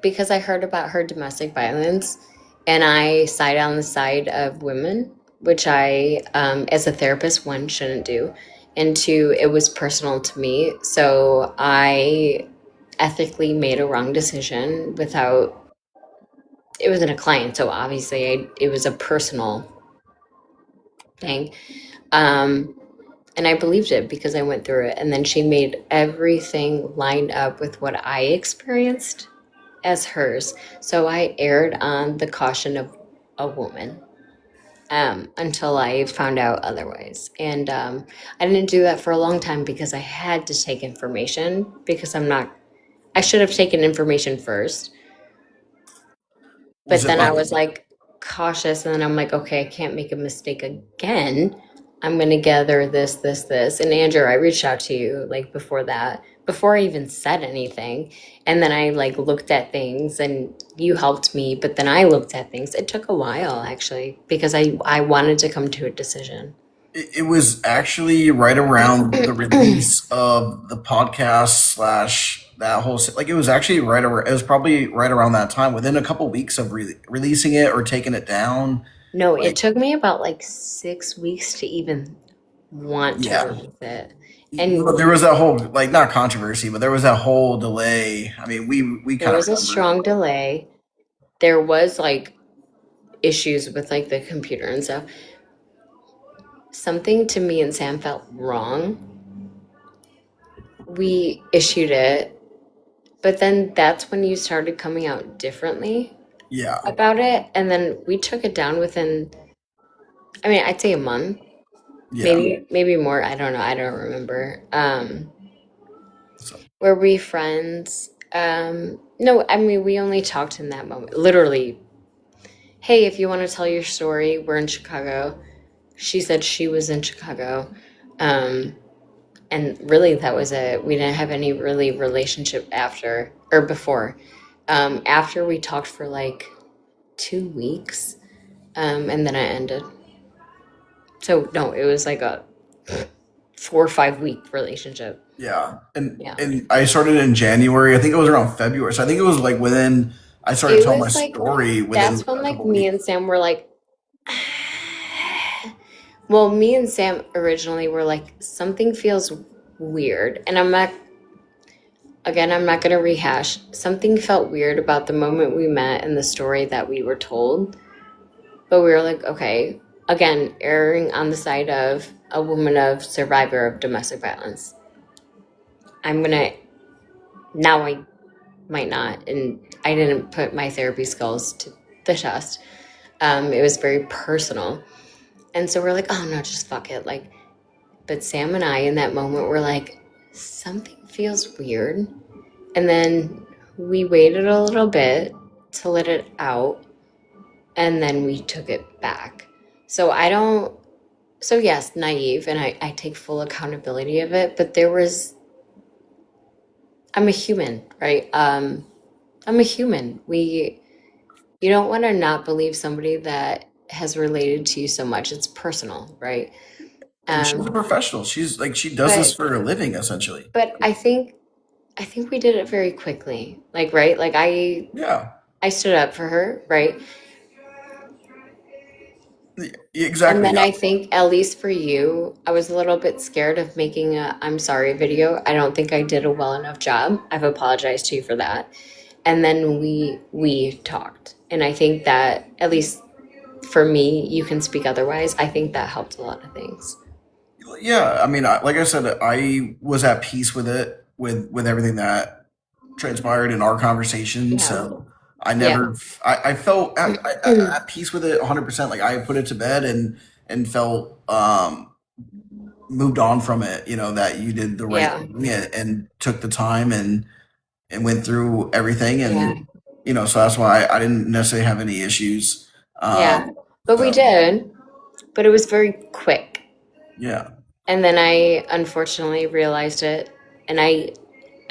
Because I heard about her domestic violence and I side on the side of women, which I, as a therapist, one, shouldn't do. And two, it was personal to me. So I ethically made a wrong decision without, it wasn't a client. So obviously it was a personal thing. Um, and I believed it because I went through it. And then she made everything line up with what I experienced as hers. So I erred on the caution of a woman. until I found out otherwise. And I didn't do that for a long time because I had to take information because I should have taken information first. Was But it then I like, was like cautious, and then I'm like, okay, I can't make a mistake again. I'm gonna gather this. And Andrew, I reached out to you like before that, before I even said anything. And then I like looked at things and you helped me, but then I looked at things. It took a while actually because I wanted to come to a decision. it was actually right around the release of the podcast slash that whole like it was actually right around, it was probably right around that time within a couple weeks of releasing it or taking it down. No, it Like, took me about like 6 weeks to even want to yeah, release it. well, And there was that whole like not controversy, but there was that whole delay. I mean, we there kind of was a remember. strong delay. There was like issues with like the computer and stuff. Something to me and Sam felt wrong. We issued it, but then that's when you started coming out differently Yeah, about it. And then we took it down within, I mean, I'd say a month, yeah. maybe more. I don't know. I don't remember. So Were we friends? No, I mean, we only talked in that moment. Literally, hey, if you want to tell your story, we're in Chicago. She said she was in Chicago. Um, and really that was it. We didn't have any really relationship after or before. After we talked for like 2 weeks, and then I ended. So no, it was like a 4 or 5 week relationship. yeah, Yeah. and I started in January. I think it was around February. So I think it was like within. I started It telling my was like story within that's when a like couple me weeks. and Sam were like well, me and Sam originally were like something feels weird. And I'm not going to rehash. Something felt weird about the moment we met and the story that we were told. But we were like, okay, again, erring on the side of a woman of survivor of domestic violence. I'm going to, now I might not. And I didn't put my therapy skills to the test. It was very personal. And so we're like, oh no, just fuck it. Like, but Sam and I in that moment were like, something feels weird. And then we waited a little bit to let it out, and then we took it back. So I don't, so yes, naive, and I take full accountability of it, but I'm a human, right? I'm a human. You don't want to not believe somebody that has related to you so much. It's personal, right? And she's a Um, professional. She's like she does this but, for a living, essentially. but I think we did it very quickly. Like, right? Like Yeah, I stood up for her, right? And exactly. then I think, at least for you, I was a little bit scared of making a I'm sorry video. I don't think I did a well enough job. I've apologized to you for that. And then we talked. And I think that at least for me, you can speak otherwise. I think that helped a lot of things. Yeah, I mean, like I said, I was at peace with it, with everything that transpired in our conversation. Yeah. So I Yeah. never, I felt at peace with it 100%. Like I put it to bed and felt moved on from it. You know that you did the right Yeah. thing and took the time and went through everything Yeah. and so that's why I didn't necessarily have any issues. Yeah. But we So did, but it was very quick. yeah, And then I unfortunately realized it, and I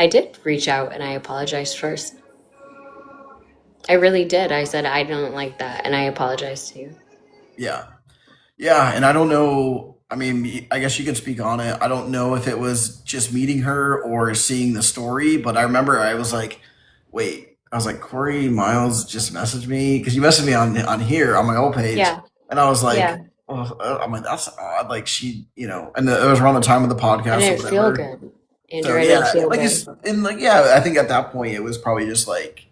did reach out and I apologized first. I really did. I said I don't like that, and I apologized to you. yeah. Yeah, and I don't know. I mean, I guess you can speak on it. I don't know if it was just meeting her or seeing the story, but I remember I was like, "Wait," I was like, "Corey Miles just messaged me because you messaged me on here on my old page," Yeah, and I was yeah. like, "Oh," I'm like, "That's odd." Like she, and it was around the time of the I podcast or didn't feel whatever. good, So Andrew. I didn't yeah, feel like good. it's and like yeah, I think at that point it was probably just like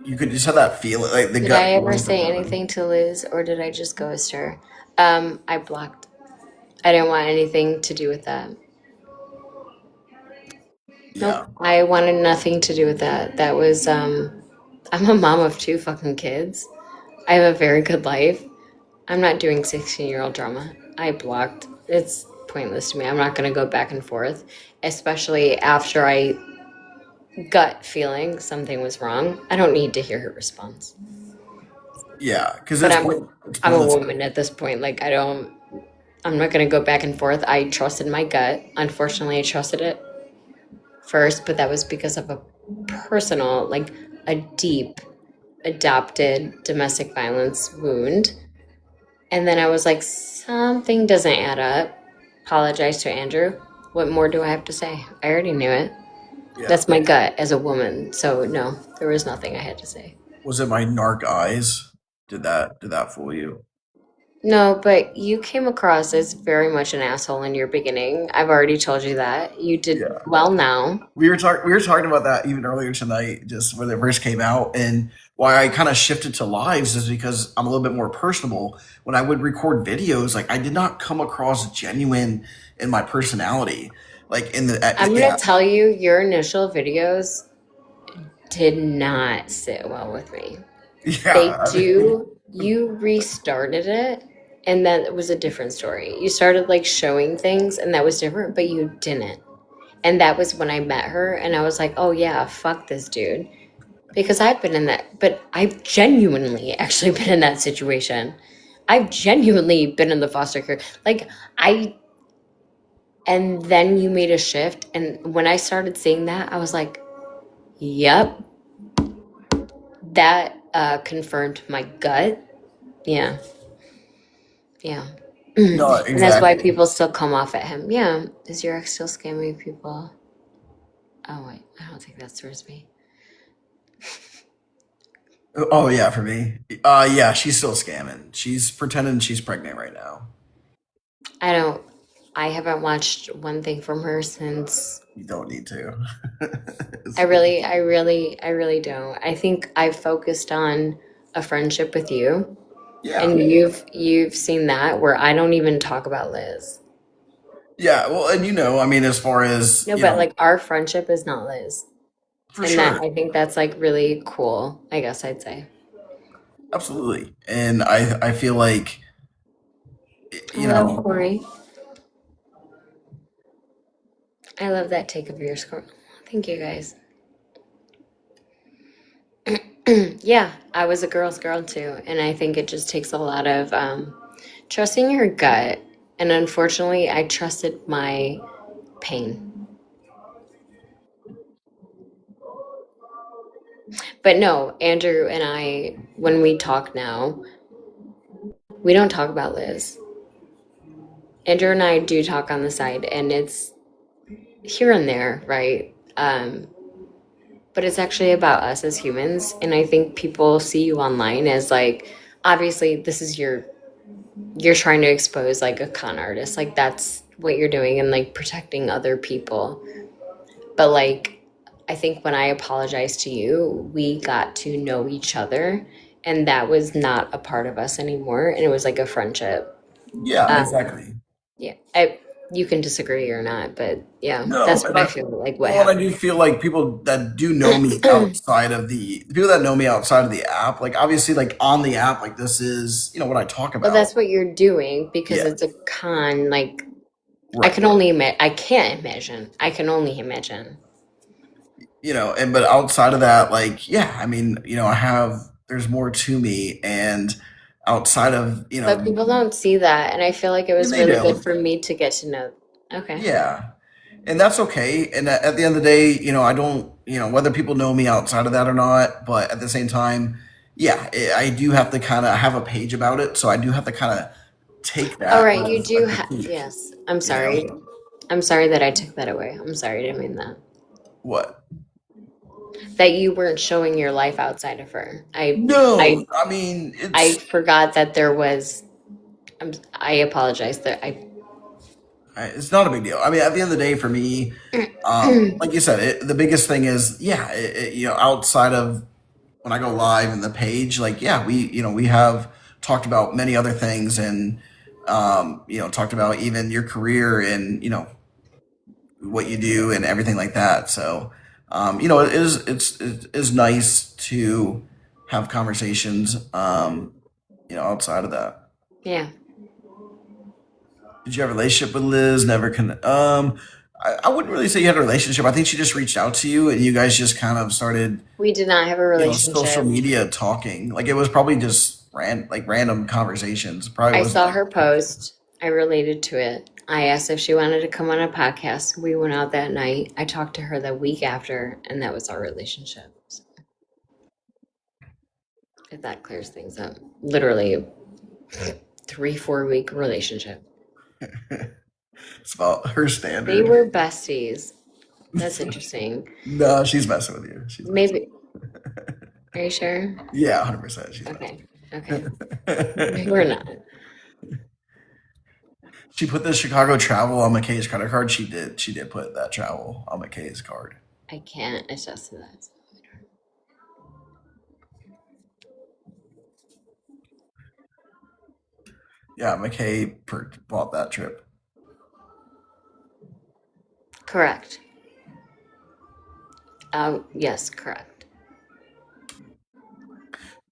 you could just have that feeling, like the Did I gut ever feeling for say somebody. anything to Liz, or did I just ghost her? I blocked. I didn't want anything to do with that. Nope. Yeah, I wanted nothing to do with that. That was I'm a mom of two fucking kids. I have a very good life. I'm not doing 16-year-old drama. I blocked. It's pointless to me. I'm not going to go back and forth, especially after I gut feeling something was wrong. I don't need to hear her response. Yeah, because But it's I'm a pointless. woman at this point. Like I'm not going to go back and forth. I trusted my gut. Unfortunately, I trusted it first, but that was because of a personal, like a deep adopted domestic violence wound. And then I was like, something doesn't add up. Apologize to Andrew. What more do I have to say? I already knew it. Yeah. That's my gut as a woman. So no, there was nothing I had to say. Was it my narc eyes? Did that fool you? No, but you came across as very much an asshole in your beginning. I've already told you that. You did Yeah. well now. We were talking about that even earlier tonight, just when it first came out, and why I kind of shifted to lives is because I'm a little bit more personable. When I would record videos, like I did not come across genuine in my personality, like in the I'm going yeah, to tell you, your initial videos did not sit well with me. They yeah. I mean, do. You restarted it, and then it was a different story. You started like showing things, and that was different, but you didn't. And that was when I met her, and I was like, oh yeah, fuck this dude. Because I've been in that, but I've genuinely actually been in that situation. I've genuinely been in the foster care. Like, and then you made a shift. And when I started seeing that, I was like, yep, that confirmed my gut. Yeah. Yeah. no, And that's why exactly. people still come off at him. Yeah. Is your ex still scamming people? Oh, wait. I don't think that's towards me. Oh yeah, for me. Yeah, she's still scamming. She's pretending she's pregnant right now. I don't, I haven't watched one thing from her since. You don't need to. I really don't. I think I've focused on a friendship with you, Yeah. and you've seen that where I don't even talk about Liz. Yeah, well, and I mean, as far as, No, but like our friendship is not Liz. for And that sure. I think that's like really cool, I guess I'd say. Absolutely. And I feel like, you Hello, know, Corey. I love that take of yours, Corey. Thank you guys. Yeah, I was a girl's girl too, and I think it just takes a lot of trusting your gut. And unfortunately, I trusted my pain. But no, Andrew and I, when we talk now, we don't talk about Liz. Andrew and I do talk on the side, and it's here and there, right? But it's actually about us as humans. And I think people see you online as like, obviously, this is you're trying to expose like a con artist. Like, that's what you're doing and like protecting other people. But like, I think when I apologized to you, we got to know each other, and that was not a part of us anymore. And it was like a friendship. yeah, Um, exactly. yeah, you can disagree or not, but yeah, No, that's and what I feel like what well, and I do happened. feel like people that do know me outside of the people that know me outside of the app, like obviously, like on the app, like this is, what I talk Well, about. that's what you're doing because Yeah, it's a con. Like right. I can't imagine. I can only imagine. And but outside of that, like, yeah, I mean, there's more to me, and outside of, But people don't see that, and I feel like it was they really good don't. for me to get to know. Okay. Yeah, and that's okay. And at the end of the day, I don't, whether people know me outside of that or not. But at the same time, yeah, I do have to kind of have a page about it, so I do have to kind of take All that right, you as a do. critique. Yes, I'm You know sorry. I'm sorry that I took that away. I'm sorry, I didn't mean that. what? That you weren't showing your life outside of her. No, I mean I it's forgot that there was. I apologize that I. it's not a big deal. I mean, at the end of the day, for me, like you said, the biggest thing is, yeah, outside of when I go live in the page, like, yeah, we have talked about many other things, and talked about even your career, and what you do and everything like that. So, it is nice to have conversations, outside of that. Yeah. Did you have a relationship with Liz? Never can. I wouldn't really say you had a relationship. I think she just reached out to you, and you guys just kind of started, We did not have a social relationship. media talking. Like it was probably just random conversations. Probably I wasn't saw like her post. I related to it. I asked if she wanted to come on a podcast. We went out that night. I talked to her the week after, and that was our relationship. So, if that clears things up. Literally 3-4 week relationship. it's about her They standard. were besties. That's interesting. No, she's messing with you. She's messing. Maybe. Are you sure? Yeah, 100%. She's Okay. Okay. messing. We're not. She put the Chicago travel on McKay's credit card. She did. She did put that travel on McKay's card. I can't attest to that. Yeah, McKay bought that trip. Correct. Yes, correct.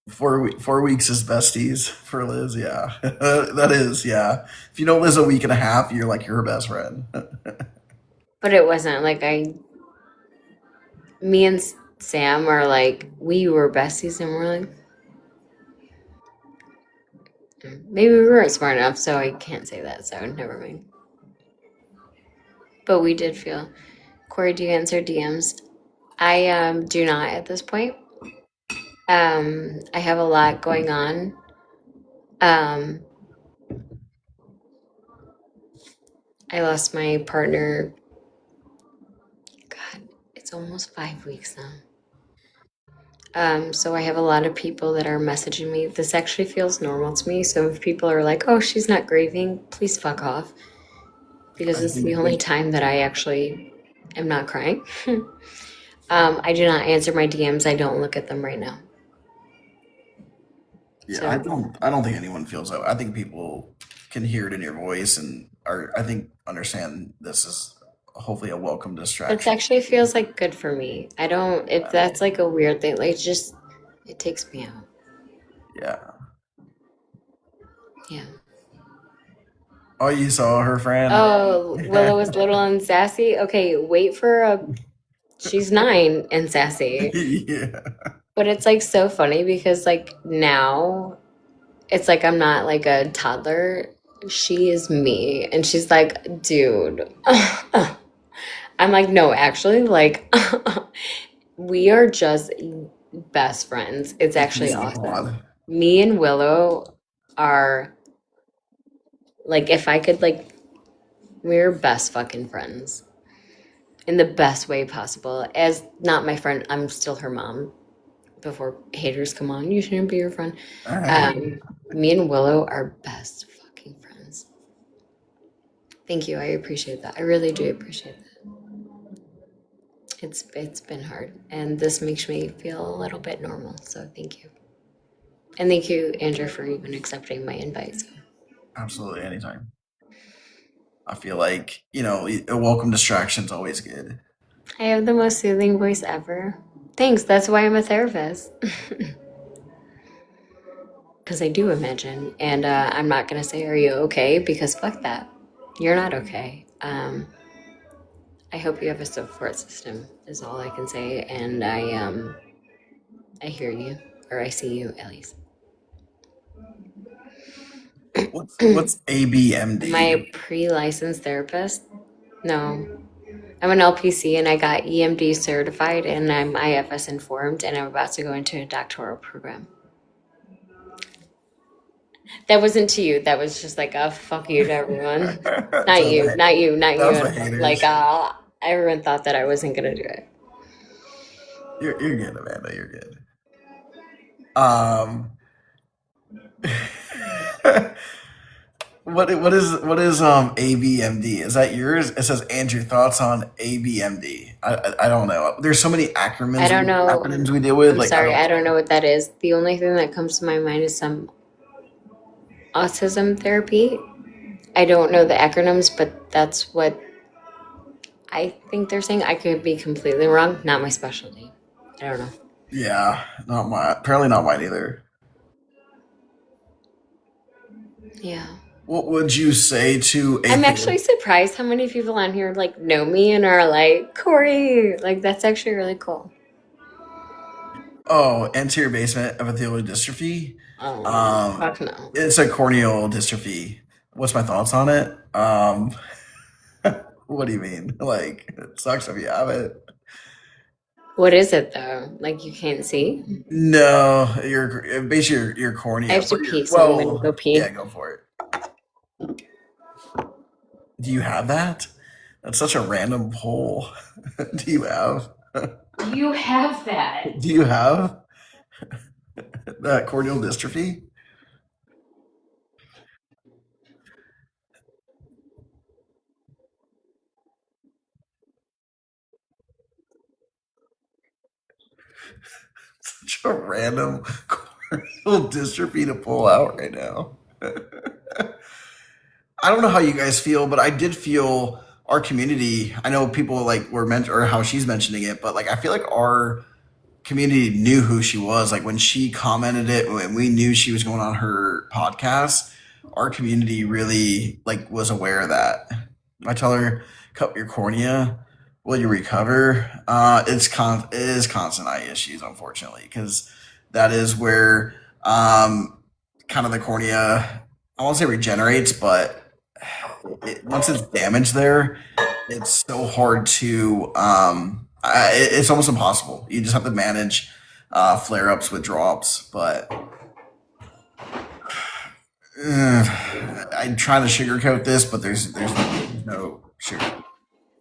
4 weeks is besties for Liz. Yeah, that is. Yeah, if you know Liz a week and a half, you're like her best friend. But it wasn't like me and Sam are like, we were besties and we're like, maybe we weren't smart enough, so I can't say that, so never mind. But we did feel. Corey, do you answer DMs? I do not at this point. I have a lot going on. Um, I lost my partner. God, it's almost 5 weeks now. So I have a lot of people that are messaging me. This actually feels normal to me. So if people are like, "Oh, she's not grieving," please fuck off, because I this is the think. only time that I actually am not crying. I do not answer my DMs. I don't look at them right now. Yeah, I So don't. I don't think anyone feels that way. I think people can hear it in your voice and are. I think understand this is hopefully a welcome it distraction. actually feels like good for me. I don't, if that's like a weird thing, like just, it takes me out. Yeah. Yeah. Oh, you saw her friend. Oh, Willow is little and sassy. Okay, wait for she's 9 and sassy. Yeah. But it's like so funny because like now it's like I'm not like a toddler. She is me. And she's like, dude. I'm like, no, actually, like we are just best friends. It's The actually keys of the awesome. pod. Me and Willow are like, if I could like, we're best fucking friends in the best way possible. As not my friend, I'm still her mom. Before haters come on, you shouldn't be your friend. Me and Willow are best fucking friends. Thank you. I appreciate that. I really do appreciate that. It's been hard, and this makes me feel a little bit normal. So thank you, and thank you, Andrew, for even accepting my invite. So. Absolutely, anytime. I feel like a welcome distraction is always good. I have the most soothing voice ever. Thanks. That's why I'm a therapist. Because I do imagine, and I'm not gonna say, "Are you okay?" Because fuck that. You're not okay. I hope you have a support system. Is all I can say, and I hear you, or I see you at least. What's Am I ABMD? a pre-licensed therapist? No. I'm an LPC and I got EMD certified and I'm IFS informed and I'm about to go into a doctoral program. That wasn't to you. That was just like a fuck you to everyone. Not So you, not you, not that you was at the all. Like, haters. everyone thought that I wasn't gonna do it. You're good, Amanda. You're good. Um, what is ABMD? Is that yours? It says Andrew thoughts on ABMD. I don't know. There's so many I acronyms don't know. acronyms we deal with. I'm Like I sorry, don't I don't know. know what that is. The only thing that comes to my mind is some autism therapy. I don't know the acronyms, but that's what I think they're saying. I could be completely wrong. Not my specialty. I don't know. Yeah, not mine. Apparently not mine either. Yeah. What would you say to a I'm actually surprised how many people on here like know me and are like, Corey. Like that's actually really cool. anterior basement epithelial dystrophy? Oh, Um, fuck no. it's a corneal dystrophy. What's my thoughts on it? What do you mean? Like, it sucks if you have it. What is it though? Like you can't see? No, basically your I cornea. have to pee, so I'm gonna Well, go yeah, pee. go for it. Do you have that? That's such a random poll. Do you have? You have that. Do you have that corneal dystrophy? Such a random corneal dystrophy to pull out right now. I don't know how you guys feel, but I did feel our community. I know people like were meant or how she's mentioning it, but like I feel like our community knew who she was. Like when she commented it, when we knew she was going on her podcast, our community really like was aware of that. I tell her, cut your cornea. Will you recover? It is constant eye issues, unfortunately, because that is where kind of the cornea. I won't say regenerates, but once it's damaged there, it's so hard to. It's almost impossible. You just have to manage flare ups with drops, but I'm trying to sugarcoat this, but there's no sugar.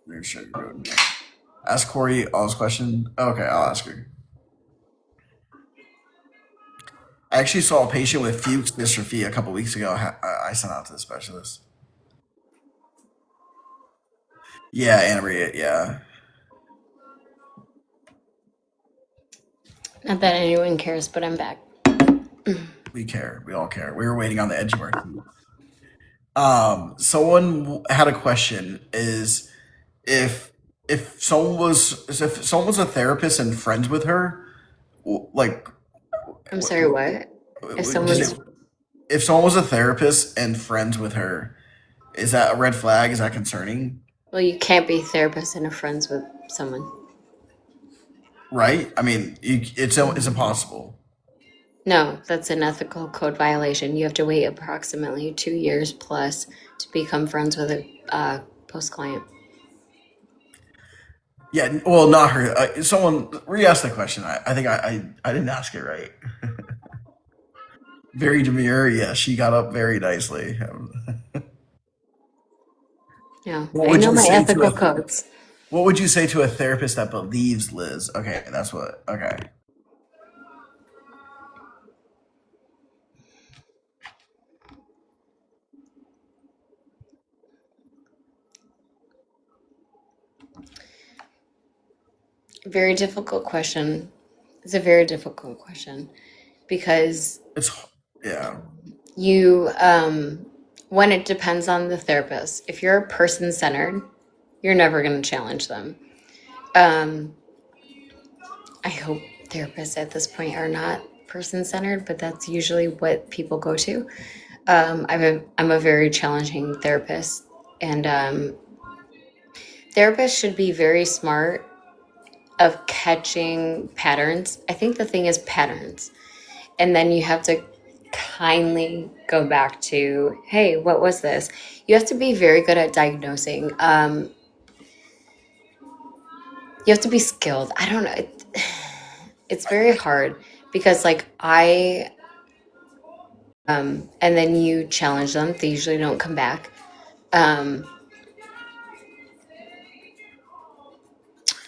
There's sugarcoating it. Ask Corey All's question. Okay, I'll ask her. I actually saw a patient with Fuchs dystrophy a couple weeks ago. I sent out to the specialist. Yeah, Anna Maria. Yeah, Not that anyone cares, but I'm back. we care. We all care. We were waiting on the edge of our seat. Someone had a question: Is if if someone was a therapist and friends with her, like, I'm sorry, what? If just someone's if someone was a therapist and friends with her, is that a red flag? Is that concerning? well, you can't be therapist and a friends with someone. Right? I mean, it's impossible. No, that's an ethical code violation. You have to wait approximately 2 years plus to become friends with a post client. Yeah, well, not her. Someone re-asked the question. I think I didn't ask it right. Very demure. Yeah, she got up very nicely. Yeah, What I would know you my say to ethical a codes. What would you say to a therapist that believes Liz? Okay, that's what. Okay, Very difficult question. It's a very difficult question because it's yeah, you, when it depends on the therapist. If you're person centered, you're never going to challenge them. Um, I hope therapists at this point are not person centered, but that's usually what people go to. I'm a very challenging therapist, and therapists should be very smart of catching patterns. I think the thing is patterns, and then you have to kindly go back to, hey, what was this? You have to be very good at diagnosing. You have to be skilled. I don't know. It's very hard because, like, and then you challenge them. They usually don't come back. Um,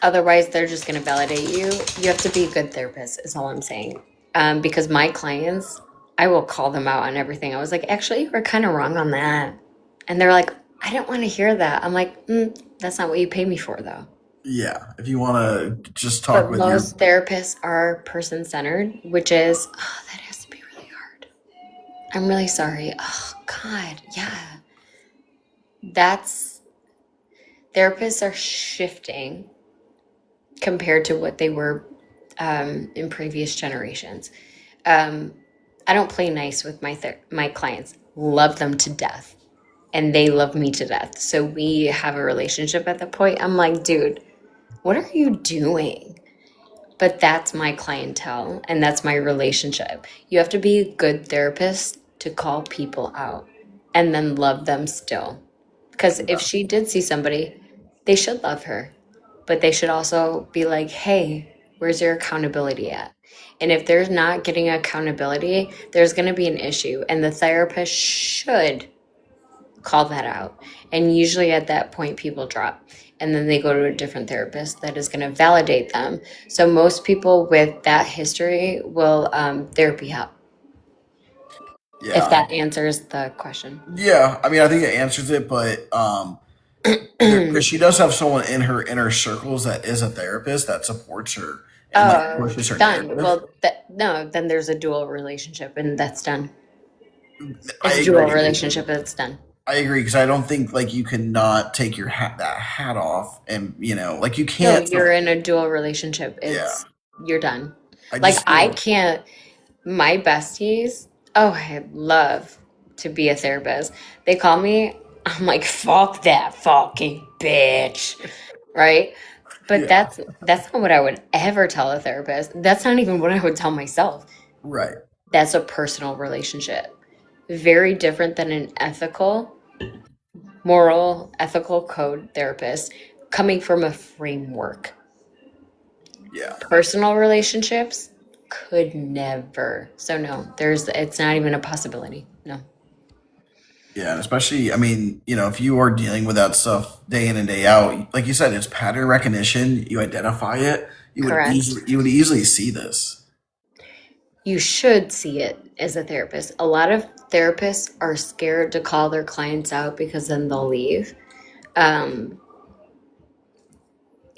Otherwise, they're just going to validate you. You have to be a good therapist, is all I'm saying. Because my clients, I will call them out on everything. I was like, actually, you were kind of wrong on that. And they're like, I don't want to hear that. I'm like, that's not what you pay me for, though. yeah. If you want to just talk But with your most therapists are person centered, which is, oh, that has to be really hard. I'm really sorry. Oh, God. Yeah. That's, therapists are shifting compared to what they were in previous generations. I don't play nice with my clients. love them to death and they love me to death. So we have a relationship at that point. I'm like, dude, what are you doing? But that's my clientele and that's my relationship. You have to be a good therapist to call people out and then love them still. Because if she did see somebody, they should love her, but they should also be like, hey, where's your accountability at? And if there's not getting accountability, there's going to be an issue. And the therapist should call that out. And usually at that point, people drop. And then they go to a different therapist that is going to validate them. So most people with that history will therapy help, if Yeah. that answers the question. Yeah. I mean, I think it answers it, but because she does have someone in her inner circles that is a therapist that supports her and like Oh, pushes her done. narrative. Well, no, then there's a dual relationship and that's done. I It's a dual agree. relationship that's done. I agree because I don't think like you cannot take your hat off and like you No, can't. you're in a dual relationship. Yeah. You're done. I Like just I feel can't, my besties, oh, I love to be a therapist. They call me, I'm like, fuck that fucking bitch. Right? But yeah. that's not what I would ever tell a therapist. That's not even what I would tell myself. Right. That's a personal relationship. Very different than an moral, ethical code therapist coming from a framework. Yeah. Personal relationships could never. So no, it's not even a possibility. No. Yeah, and especially, I mean, if you are dealing with that stuff day in and day out, like you said, it's pattern recognition. You identify it. Correct. You would easily see this. You should see it as a therapist. A lot of therapists are scared to call their clients out because then they'll leave. Um,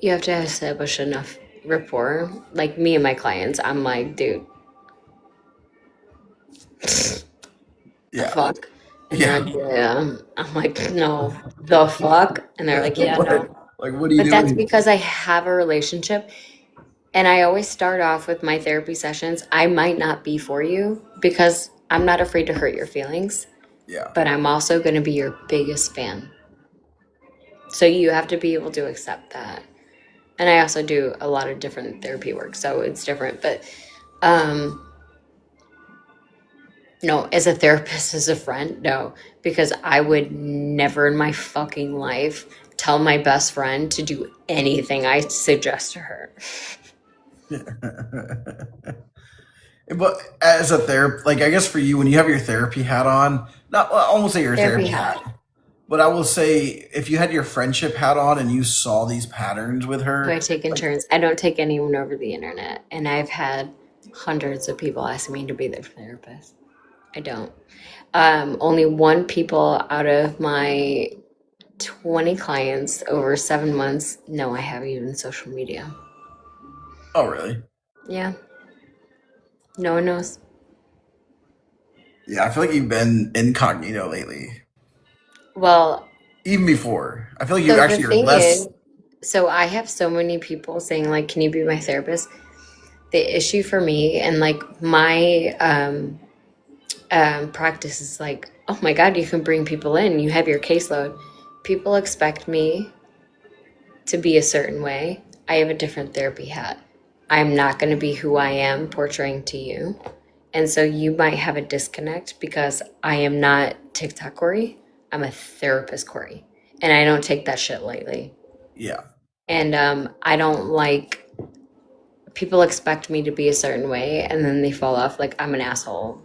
you have to establish enough rapport. Like me and my clients, I'm like, dude, the Yeah. fuck? And they're Yeah. like, yeah. I'm like, no, the fuck? And they're like, yeah, What? no. Like, what are you But that's doing? because I have a relationship. And I always start off with my therapy sessions. I might not be for you because I'm not afraid to hurt your feelings, Yeah. but I'm also going to be your biggest fan. So you have to be able to accept that. And I also do a lot of different therapy work, so it's different. But no, as a therapist, as a friend, no, because I would never in my fucking life tell my best friend to do anything I suggest to her. But as a therapist, like I guess for you, when you have your therapy hat on, not well, I won't say your Therapy therapy hat. hat, but I will say if you had your friendship hat on and you saw these patterns with Do I her, take like, insurance? I don't take anyone over the internet. And I've had hundreds of people ask me to be their therapist. I don't. Only one people out of my 20 clients over 7 months know I have even social media. oh really? Yeah. No one knows. Yeah, I feel like you've been incognito lately. Well, Even before, I feel like you so the actually are thing is, less. so I have so many people saying, like, can you be my therapist? The issue for me and like my practice is like, oh my God, you can bring people in. You have your caseload. People expect me to be a certain way. I have a different therapy hat. I'm not going to be who I am portraying to you. And so you might have a disconnect because I am not TikTok Corey. I'm a therapist Corey. And I don't take that shit lightly. Yeah, And I don't like people expect me to be a certain way and then they fall off like I'm an asshole.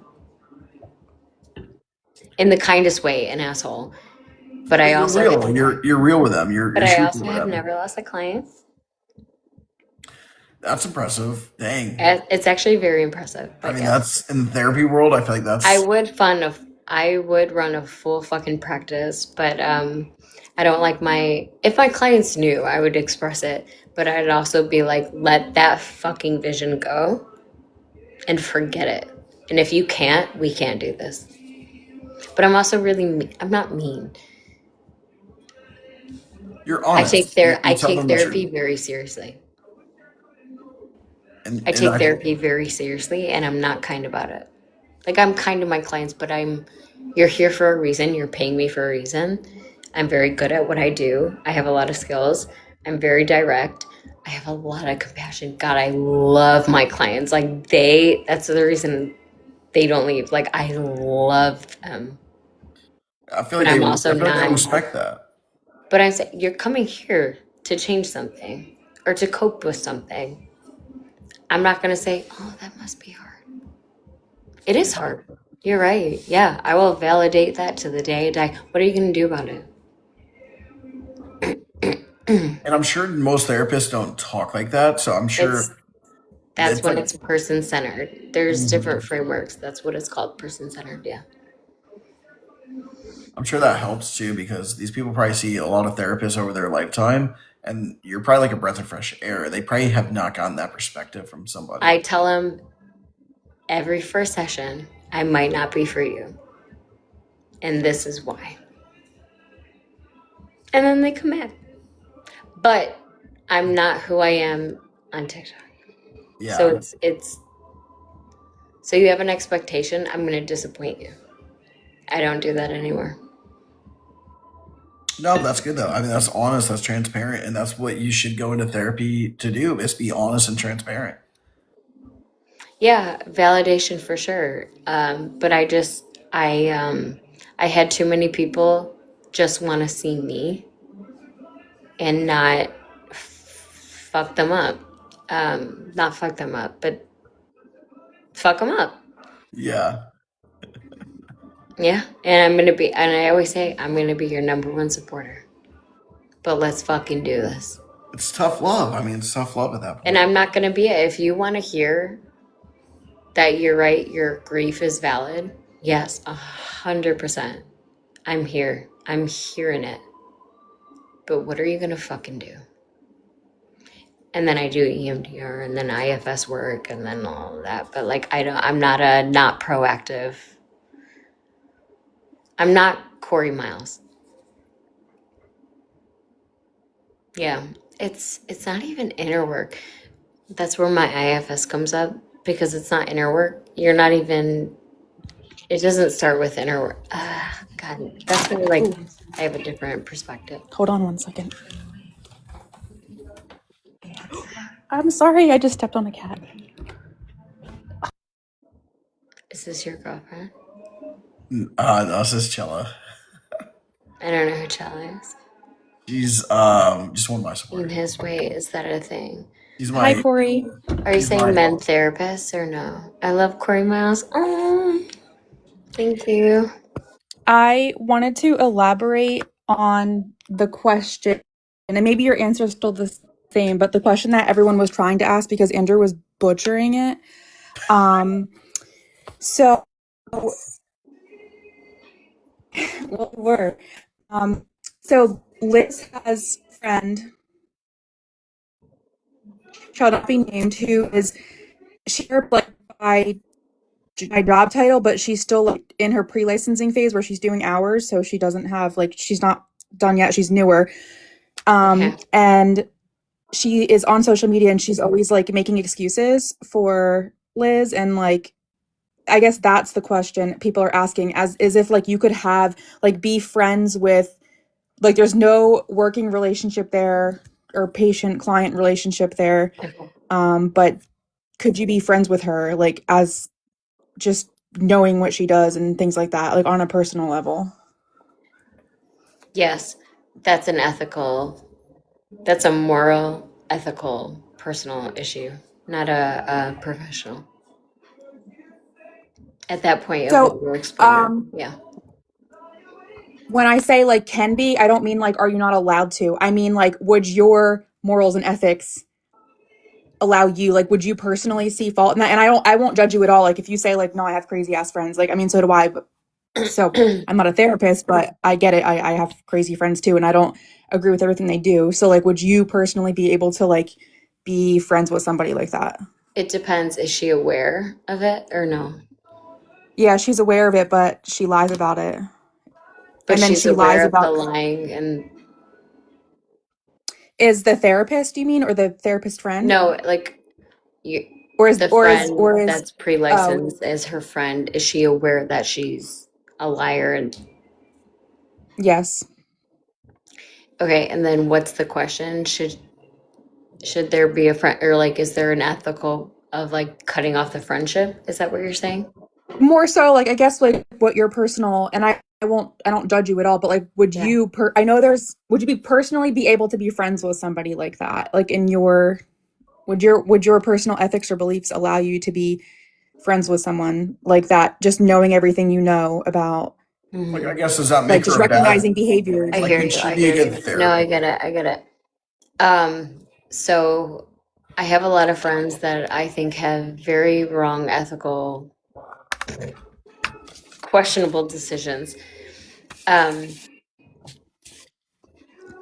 In the kindest way, an asshole. But I but you're also have, real. You're real with them. but You're I truthful also with have them. never lost a client. That's impressive. Dang. It's actually very impressive. I But mean, yes, that's in the therapy world. I feel like I that's would I would run a full fucking practice, but I don't like if my clients knew, I would express it, but I'd also be like, let that fucking vision go and forget it. And if you can't, we can't do this. But I'm also I'm not mean. you're honest. You I tell take them the therapy truth, very seriously. and I and take I therapy very seriously and I'm not kind about it. Like, I'm kind to my clients, but you're here for a reason. You're paying me for a reason. I'm very good at what I do. I have a lot of skills. I'm very direct. I have a lot of compassion. God, I love my clients. Like, that's the reason they don't leave. Like, I love them. I feel But like I'm also I feel like they not, respect that. but I'm saying you're coming here to change something or to cope with something. I'm not going to say, oh, that must be hard. It is hard. You're right. Yeah, I will validate that to the day I die. What are you going to do about it? And I'm sure most therapists don't talk like that. So I'm It's sure that's it's when like, it's person centered. There's different mhm. frameworks. That's what it's called, person centered. Yeah. I'm sure that helps too because these people probably see a lot of therapists over their lifetime, and you're probably like a breath of fresh air. They probably have not gotten that perspective from somebody. I tell them every first session, I might not be for you. And this is why. And then they come back. But I'm not who I am on TikTok. So Yeah. it's so you have an expectation, I'm going to disappoint you. I don't do that anymore. No, that's good though. I mean, that's honest, that's transparent, and that's what you should go into therapy to do is be honest and transparent. Yeah, validation for sure. But I had too many people just want to see me and not fuck them up. Not fuck them up, but fuck them up. Yeah. Yeah, and I always say, I'm gonna be your number one supporter. But let's fucking do this. It's tough love. I mean, it's tough love at that And point. I'm not gonna be it. If you want to hear that you're right, your grief is valid, yes, 100%. I'm here. I'm hearing it. But what are you gonna fucking do? And then I do EMDR and then IFS work and then all of that. But like I'm not proactive. I'm not Corey Miles. Yeah. It's not even inner work. That's where my IFS comes up because it's not inner work. You're not even it doesn't start with inner work. God, that's where like I have a different perspective. Hold on one second. I'm sorry, I just stepped on a cat. Is this your girlfriend? No, this is Chella. I don't know who Charlie is. She's just one of my In supporters. his way, is that a thing? She's Hi, my Corey. Are you she's my saying men therapists or no? I love Corey Miles. Oh, thank you. I wanted to elaborate on the question, and maybe your answer is still the same, but the question that everyone was trying to ask because Andrew was butchering it. So, well, we were. So Liz has a friend, shall not be named, who is she like by job title, but she's still like in her pre-licensing phase where she's doing hours, so she doesn't have like she's not done yet. She's newer, Okay. and she is on social media and she's always like making excuses for Liz, and like I guess that's the question people are asking as if like you could have like be friends with like there's no working relationship there or patient client relationship there, Okay. but could you be friends with her like as just knowing what she does and things like that, like on a personal level? Yes, that's that's a moral, ethical, personal issue, not a professional. At that point of what So, you're explaining. Yeah. when I say like can be, I don't mean like are you not allowed to. I mean like would your morals and ethics allow you like would you personally see fault in that? And I won't judge you at all. Like if you say like no, I have crazy ass friends. Like I mean so do I, but so I'm not a therapist, but I get it. I have crazy friends too, and I don't agree with everything they do. So like would you personally be able to like be friends with somebody like that? It depends. Is she aware of it or no? Yeah, she's aware of it, but she lies about it. But And then she's she lies aware of the about lying and is the therapist, you mean, or the therapist friend? no, like you Or is The or is friend or is that's oh, pre-licensed as her friend, is she aware that she's a liar? And yes. okay, and then what's the question? Should there be a friend, or like is there an ethical of like cutting off the friendship? Is that what you're saying? More so like I guess like what your personal and I don't judge you at all, but like would Yeah. you I know there's would you be personally be able to be friends with somebody like that? Like in your would your personal ethics or beliefs allow you to be friends with someone like that, just knowing everything you know about Like, I Hmm. guess, does that like make just her a bad? recognizing behaviors? I Like, hear can you. she I be a hear good you. No, I therapist? get it. I get it. So I have a lot of friends that I think have very wrong ethical, questionable decisions. Um,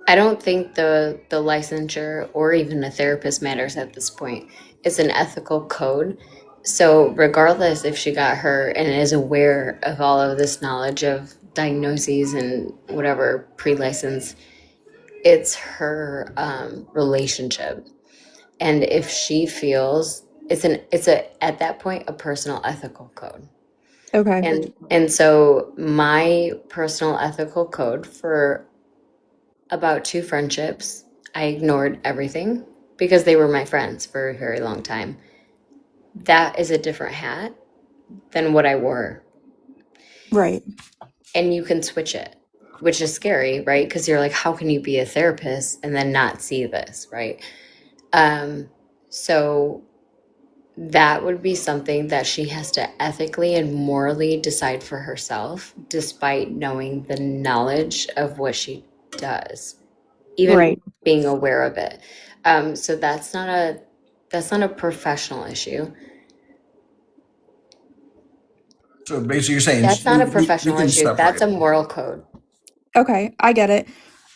I don't think the licensure or even a therapist matters at this point. It's an ethical code. So regardless if she got hurt and is aware of all of this knowledge of diagnoses and whatever pre-license, it's her relationship. And if she feels it's a at that point a personal ethical code. Okay. And so my personal ethical code for about two friendships, I ignored everything because they were my friends for a very long time. That is a different hat than what I wore. Right. And you can switch it, which is scary, right? Because you're like, how can you be a therapist and then not see this, right? So that would be something that she has to ethically and morally decide for herself, despite knowing the knowledge of what she does, even Right. being aware of it. So that's not a professional issue. So basically, you're saying That's not a we professional can issue. That's separate. a moral code. Okay, I get it.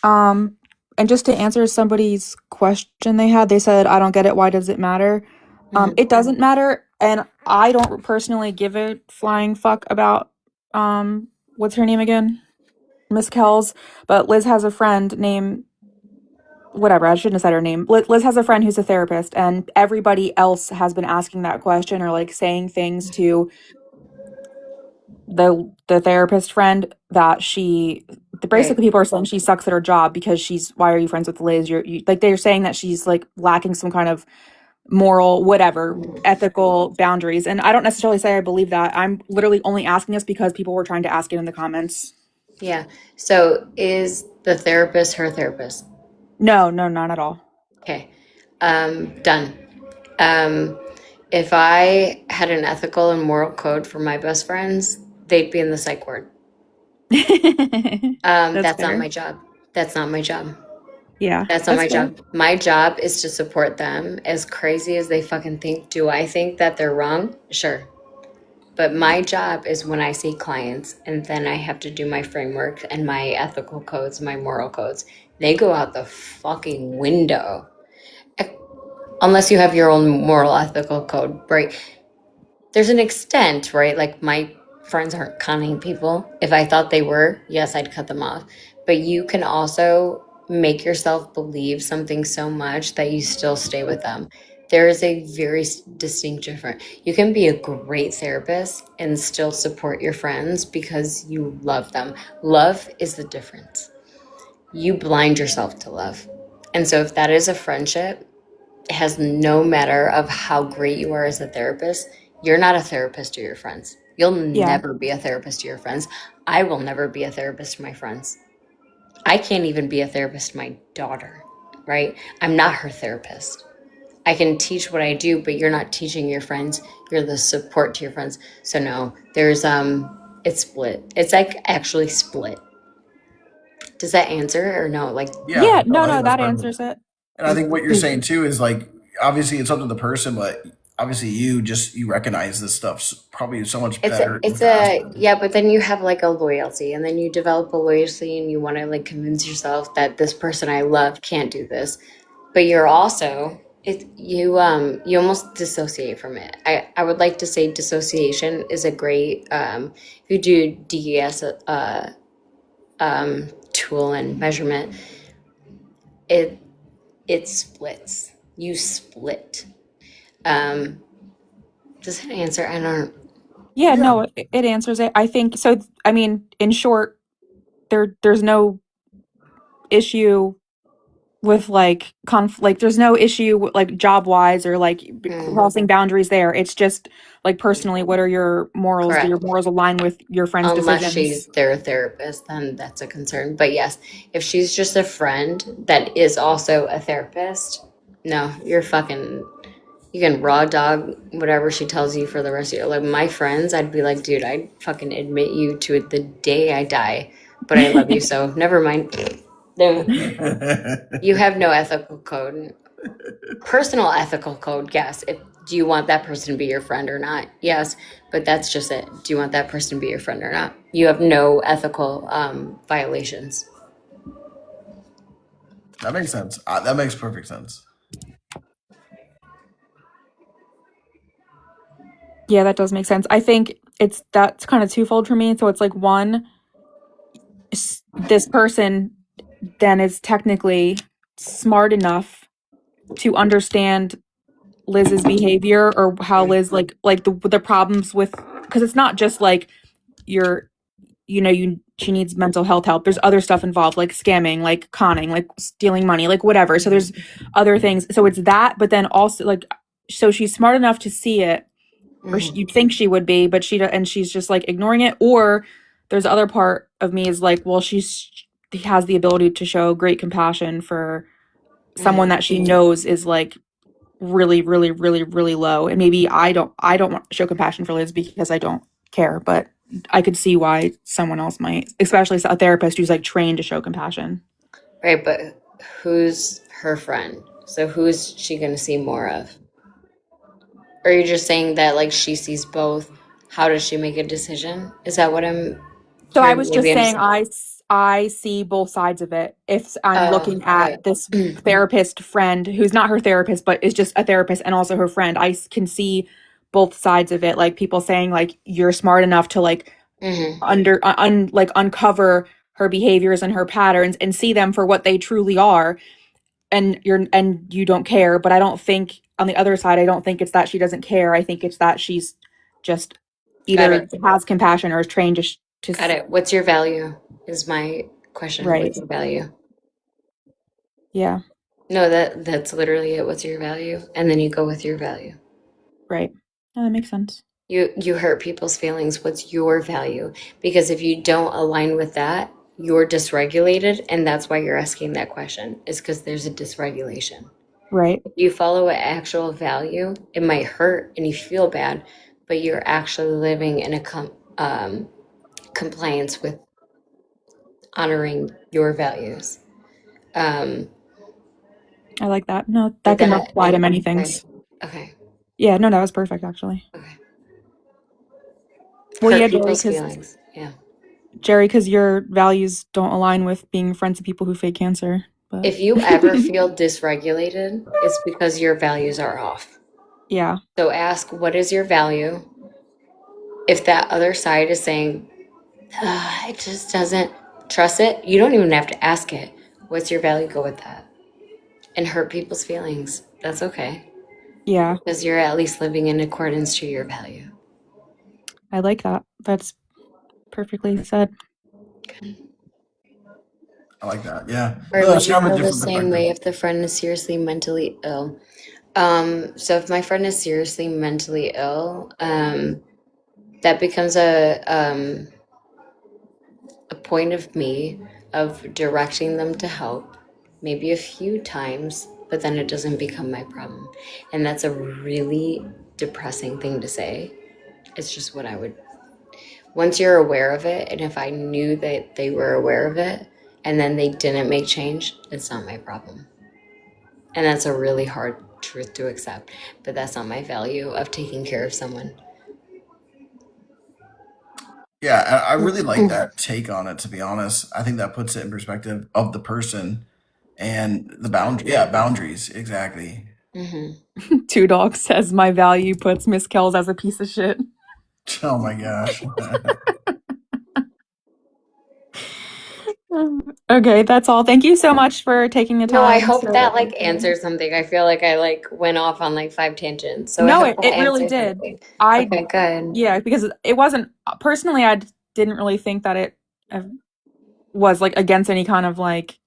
Um, and just to answer somebody's question they had, they said, I don't get it. Why does it matter? Mhm. It doesn't matter. And I don't personally give a flying fuck about, what's her name again? Miss Kells. But Liz has a friend named, whatever, I shouldn't have said her name. Liz has a friend who's a therapist, and everybody else has been asking that question or like saying things to the therapist friend that she Right. basically people are saying she sucks at her job because she's why are you friends with Liz like they're saying that she's like lacking some kind of moral whatever ethical boundaries, and I don't necessarily say I believe that. I'm literally only asking this because people were trying to ask it in the comments. Yeah. So is the therapist her therapist? No, no, not at all. Okay. Done. Um, if I had an ethical and moral code for my best friends, they'd be in the psych ward. That's That's not fair. my job. That's not my job. Yeah, That's not that's my fair. job. My job is to support them. As crazy as they fucking think, do I think that they're wrong? Sure. But my job is when I see clients and then I have to do my framework and my ethical codes, my moral codes. They go out the fucking window. Unless you have your own moral ethical code, right? There's an extent, right? Like my friends aren't conning people. If I thought they were, yes, I'd cut them off. But you can also make yourself believe something so much that you still stay with them. There is a very distinct difference. You can be a great therapist and still support your friends because you love them. Love is the difference. You blind yourself to love. And so if that is a friendship, it has no matter of how great you are as a therapist, you're not a therapist to your friends. You'll Yeah, never be a therapist to your friends. I will never be a therapist to my friends. I can't even be a therapist to my daughter, right? I'm not her therapist. I can teach what I do, but you're not teaching your friends. You're the support to your friends. So no, there's it's split. It's like actually split. Does that answer or no? Like Yeah, yeah, no, no, I think no, that's that perfect. answers it. And I think what you're saying too is like, obviously it's up to the person, but obviously you recognize this stuff probably so much better and it's a faster. yeah, but then you have like a loyalty, and then you develop a loyalty, and you want to like convince yourself that this person I love can't do this, but you're also you almost dissociate from it. I would like to say dissociation is a great if you do DES tool and measurement, it it splits. You split. Does it answer? I don't. Yeah, Yeah. no, it answers it. I think so. I mean, in short, there's no issue with like like there's no issue like job wise or like crossing boundaries there. It's just like personally, what are your morals? Do your Correct. morals align with your friend's Unless she's decisions? their therapist, then that's a concern. But yes, if she's just a friend that is also a therapist, no, you're fucking. You can raw dog whatever she tells you for the rest of your life. Like my friends, I'd be like, dude, I'd fucking admit you to it the day I die, but I love you, so never mind. No, you have no ethical code. Personal ethical code, yes. If do you want that person to be your friend or not? Yes, but that's just it. Do you want that person to be your friend or not? You have no ethical violations. That makes sense. That makes perfect sense. Yeah, that does make sense. I think that's kind of twofold for me. So it's like one, this person then is technically smart enough to understand Liz's behavior or how Liz like the problems with, because it's not just like you're she needs mental health help. There's other stuff involved like scamming, like conning, like stealing money, like whatever. So there's other things. So it's that, but then also like, so she's smart enough to see it, or you'd think she would be, but she's just like ignoring it. Or there's the other part of me is like, well, she has the ability to show great compassion for someone that she knows is like really, really, really, really low. And maybe I don't want to show compassion for Liz because I don't care, but I could see why someone else might, especially a therapist who's like trained to show compassion. Right, but who's her friend? So who's she going to see more of? Or are you just saying that like she sees both? How does she make a decision? Is that what I'm So I hearing? was Maybe just I'm saying just. I see both sides of it. If I'm Oh, looking okay. at this therapist friend who's not her therapist but is just a therapist and also her friend, I can see both sides of it. Like people saying like you're smart enough to like like uncover her behaviors and her patterns and see them for what they truly are, and you don't care. But I don't think on the other side, I don't think it's that she doesn't care. I think it's that she's just Got either it. has compassion or is trained to Got it. What's your value? Is my question. right. What's your value? Yeah, No, that's literally it. What's your value? And then you go with your value. right. No, that makes sense. You hurt people's feelings. What's your value? Because if you don't align with that, you're dysregulated, and that's why you're asking that question. Is because there's a dysregulation. Right. If you follow an actual value, it might hurt and you feel bad, but you're actually living in a compliance with honoring your values. Um, I like that. No, but that can that, apply to many right? things. Okay, Yeah, no, that was perfect actually. okay. Well, Hurt yeah, people's feelings. Yeah. Jerry, because your values don't align with being friends with people who fake cancer. But If you ever feel dysregulated, it's because your values are off. yeah, So ask, what is your value? If that other side is saying, it just doesn't trust it, you don't even have to ask it. What's your value? Go with that. And hurt people's feelings. That's okay. yeah, Because you're at least living in accordance to your value. I like that. That's perfectly said. I like that. Yeah. Or No, would she you have a feel the different same perspective. way if the friend is seriously mentally ill? So if my friend is seriously mentally ill, that becomes a point of me of directing them to help, maybe a few times, but then it doesn't become my problem. And that's a really depressing thing to say. It's just what I would, once you're aware of it, and if I knew that they were aware of it and then they didn't make change, it's not my problem. And that's a really hard truth to accept, but that's not my value of taking care of someone. Yeah, I really like that take on it. To be honest, I think that puts it in perspective of the person and the boundary. Yeah, boundaries exactly. Mm-hmm. Two Dogs says my value puts Miss Kells as a piece of shit. Oh my gosh. Okay, that's all. Thank you so much for taking the No, I time hope to that like answers something. I feel like I like went off on like 5 tangents. So I No, hope it that really answers did. something. I Okay, good. Yeah, because it wasn't personally didn't really think that it uh, was like against any kind of like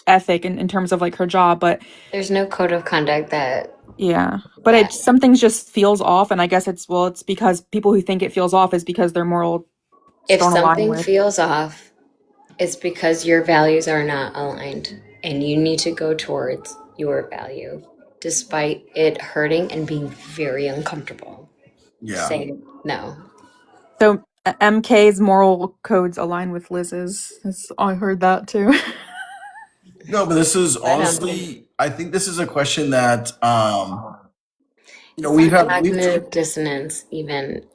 ethic in terms of like her job, but There's no code of conduct that yeah. But that some things just feels off, and I guess it's because people who think it feels off is because their morals if don't align something with. feels off, it's because your values are not aligned and you need to go towards your value despite it hurting and being very uncomfortable. Yeah. Say no. So MK's moral codes align with Liz's. I heard that too. No, but this is But honestly, I think this is a question that it's we like have we've cognitive dissonance even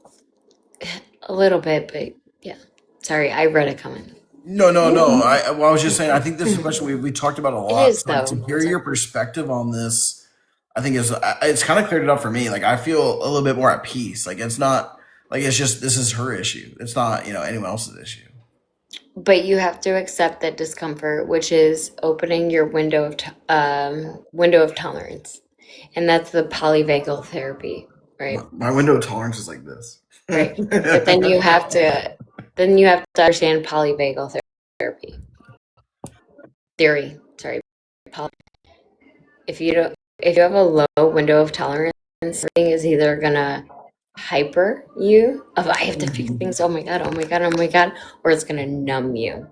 a little bit, but yeah. Sorry, I read a comment. no. I was just saying. I think this is a question we talked about a It lot. is So, like, to though. hear your perspective on this, I think it's kind of cleared it up for me. Like I feel a little bit more at peace. Like it's not like it's just this is her issue. It's not anyone else's issue. But you have to accept that discomfort, which is opening your window of tolerance, and that's the polyvagal therapy, right? My window of tolerance is like this. Right. But then you have to understand polyvagal therapy theory. Sorry, if you don't, if you have a low window of tolerance, something is either gonna hyper you of I have to fix things. Oh my god! Oh my god! Oh my god! Or it's gonna numb you.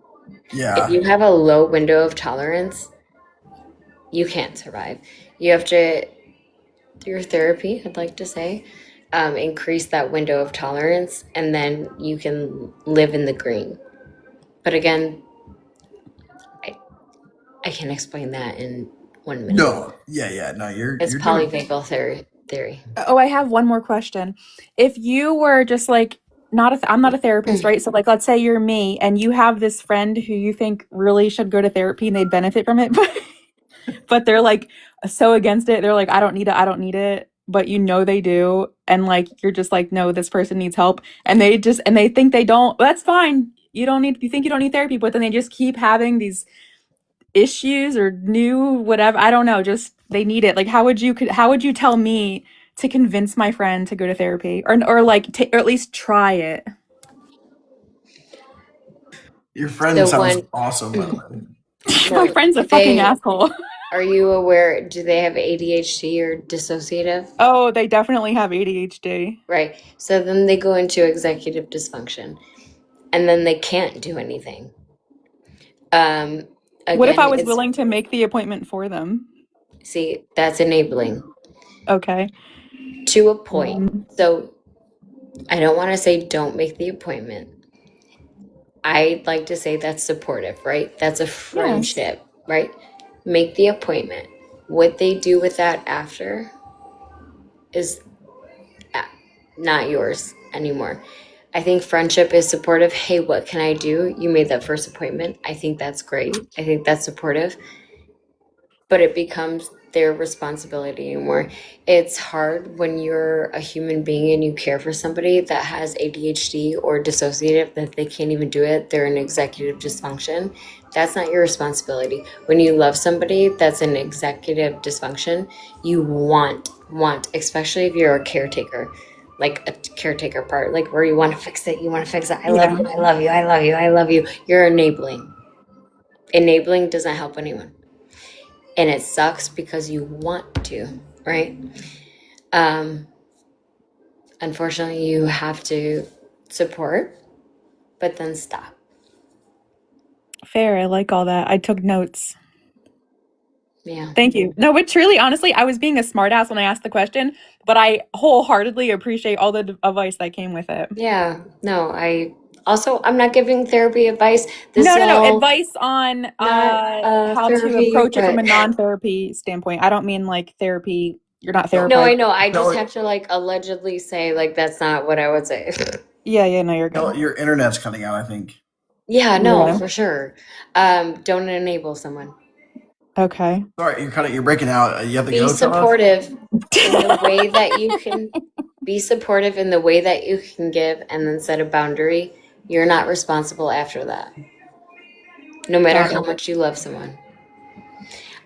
If Yeah. you have a low window of tolerance, you can't survive. You have to, through your therapy, I'd like to say, increase that window of tolerance, and then you can live in the green. But again, I, I can't explain that in 1 minute. No. Yeah. No, It's you're doing. polyvagal theory. Oh, I have one more question. If you were just like I'm not a therapist, right? So like let's say you're me and you have this friend who you think really should go to therapy and they'd benefit from it, but they're like so against it. They're like I don't need it. I don't need it. But they do, and like you're just like no, this person needs help, and they think they don't. That's fine. You think you don't need therapy, but then they just keep having these issues or new whatever. I don't know, just they need it. Like how would you tell me to convince my friend to go to therapy or like or at least try it? Your friend So sounds when awesome, by the way. My no, friend's a fucking they asshole. are you aware? Do they have ADHD or dissociative? Oh, they definitely have ADHD. Right. So then they go into executive dysfunction, and then they can't do anything. Um, What if I again, was it's willing to make the appointment for them? see that's enabling Okay. to a point. Mm, So I don't want to say don't make the appointment. I'd like to say that's supportive, right? That's a yes. friendship, right? Make the appointment. What they do with that after is not yours anymore. I think friendship is supportive. Hey, what can I do? You made that first appointment. I think that's great. I think that's supportive. But it becomes their responsibility anymore. It's hard when you're a human being and you care for somebody that has ADHD or dissociative that they can't even do it. They're in executive dysfunction. That's not your responsibility. When you love somebody that's in executive dysfunction, you want, especially if you're a caretaker, like a caretaker part, like where you want to fix it, you want to fix it. I love Yeah. you, I love you, I love you, I love you. You're enabling. Enabling doesn't help anyone, and it sucks because you want to, right? um Unfortunately you have to support, but then stop. Fair. I like all that. I took notes. Yeah. Thank you. No, but truly, honestly, I was being a smartass when I asked the question, but I wholeheartedly appreciate all the advice that came with it. Yeah, no, I'm not giving therapy advice. This No, is no, no. all Advice on not how to therapy, approach it from but a non-therapy standpoint. I don't mean like therapy. You're not No, no, I therapized. know, I just Kelly, have to like allegedly say like that's not what I would say. Yeah, no, you're good. Kelly, your internet's cutting out. I think. Yeah, no, Yeah. for sure. Don't enable someone. Okay. Sorry, you're breaking out. You have to Be go. Tell us. supportive in the way that you can be supportive in the way that you can give, and then set a boundary. You're not responsible after that. No matter Got how it. much you love someone.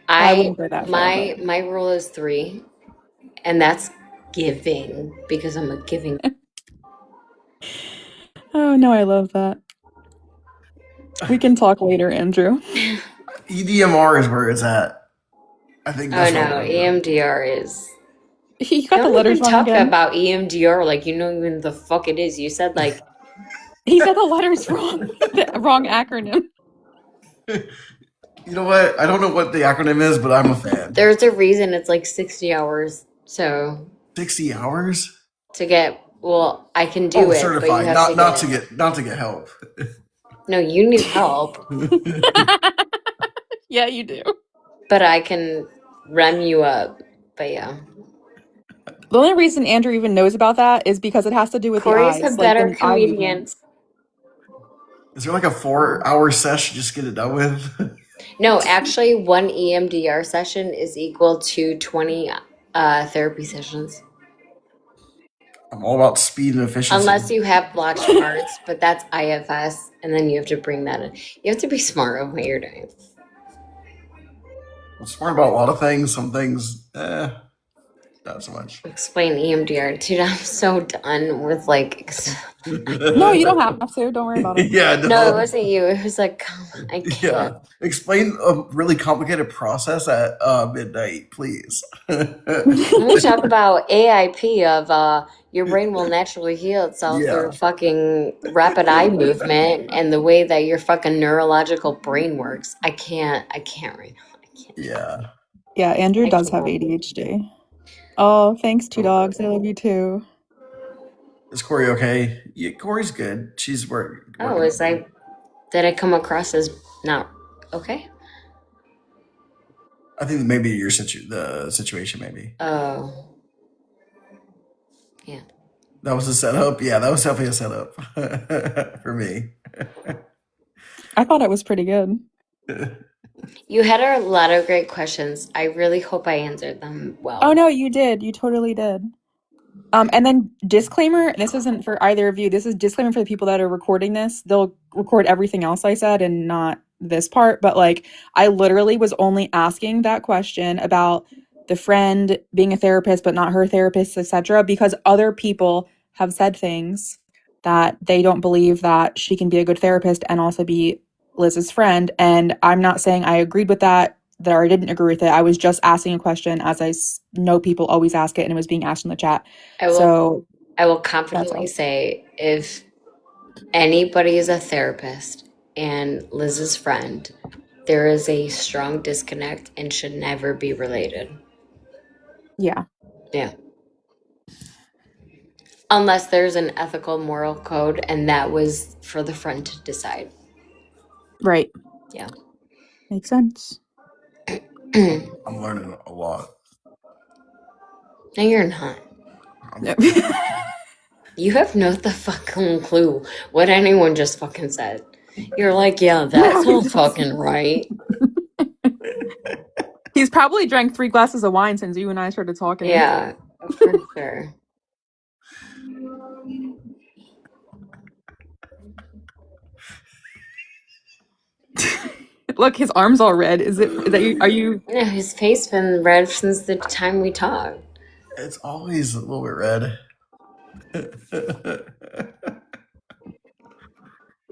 I wouldn't go that far, but My rule is 3, and that's giving because I'm a giving. oh no, I love that. We can talk later, Andrew. EDMR is where it's at. I think Oh that's where I'm no, gonna go. EMDR is. You got the Don't letters even wrong talk again. about EMDR like you know even the fuck it is. You said like He said the letters wrong. The wrong acronym. You know what? I don't know what the acronym is, but I'm a fan. there's a reason it's like 60 hours. So 60 hours? to get well, I can Oh, do it, but you certified. have to Not to get help. no, you need help, Yeah, you do. but I can rem you up. But yeah. The only reason Andrew even knows about that is because it has to do with the Corey's a eyes, like better the eye comedian. movements. Is there like a 4-hour session just get it done with? No, actually, one EMDR session is equal to 20 therapy sessions. I'm all about speed and efficiency. Unless you have blocked parts, but that's IFS, and then you have to bring that in. You have to be smart of what you're doing. I'm smart about a lot of things. Some things, not so much. Explain EMDR. Dude, I'm so done with like. No, you don't have to. Don't worry about it. Yeah, No, it no. wasn't you. It was like, come on, I can't. Yeah. Explain a really complicated process at midnight, please. Let me talk about AIP of your brain will naturally heal itself Yeah. through fucking rapid eye movement and the way that your fucking neurological brain works. I can't right now. I can't. Yeah. Yeah, Andrew I does have can't. ADHD. Oh, thanks, two dogs. I love you too. Is Corey okay? Yeah, Corey's good. She's Oh, working. is I did I come across as not okay? I think maybe the situation maybe. Oh, yeah. That was a setup. Yeah, that was definitely a setup for me. I thought it was pretty good. You had a lot of great questions. I really hope I answered them well. Oh no, you did. You totally did. And then disclaimer, this isn't for either of you. This is disclaimer for the people that are recording this. They'll record everything else I said and not this part, but like I literally was only asking that question about the friend being a therapist but not her therapist, etc., because other people have said things that they don't believe that she can be a good therapist and also be Liz's friend, and I'm not saying I agreed with that or I didn't agree with it. I was just asking a question as I know people always ask it, and it was being asked in the chat. I will So that's confidently all. say if anybody is a therapist and Liz's friend, there is a strong disconnect and should never be related. Yeah. Yeah. Unless there's an ethical moral code and that was for the friend to decide. Right. Yeah. Makes sense. I'm learning a lot. No, you're not. You have no the fucking clue what anyone just fucking said. You're like, yeah, that's No, not fucking right. He's probably drank 3 glasses of wine since you and I started talking. Yeah, for sure. Look, his arm's all red. Is that you? Are you? Yeah, his face been red since the time we talked. It's always a little bit red.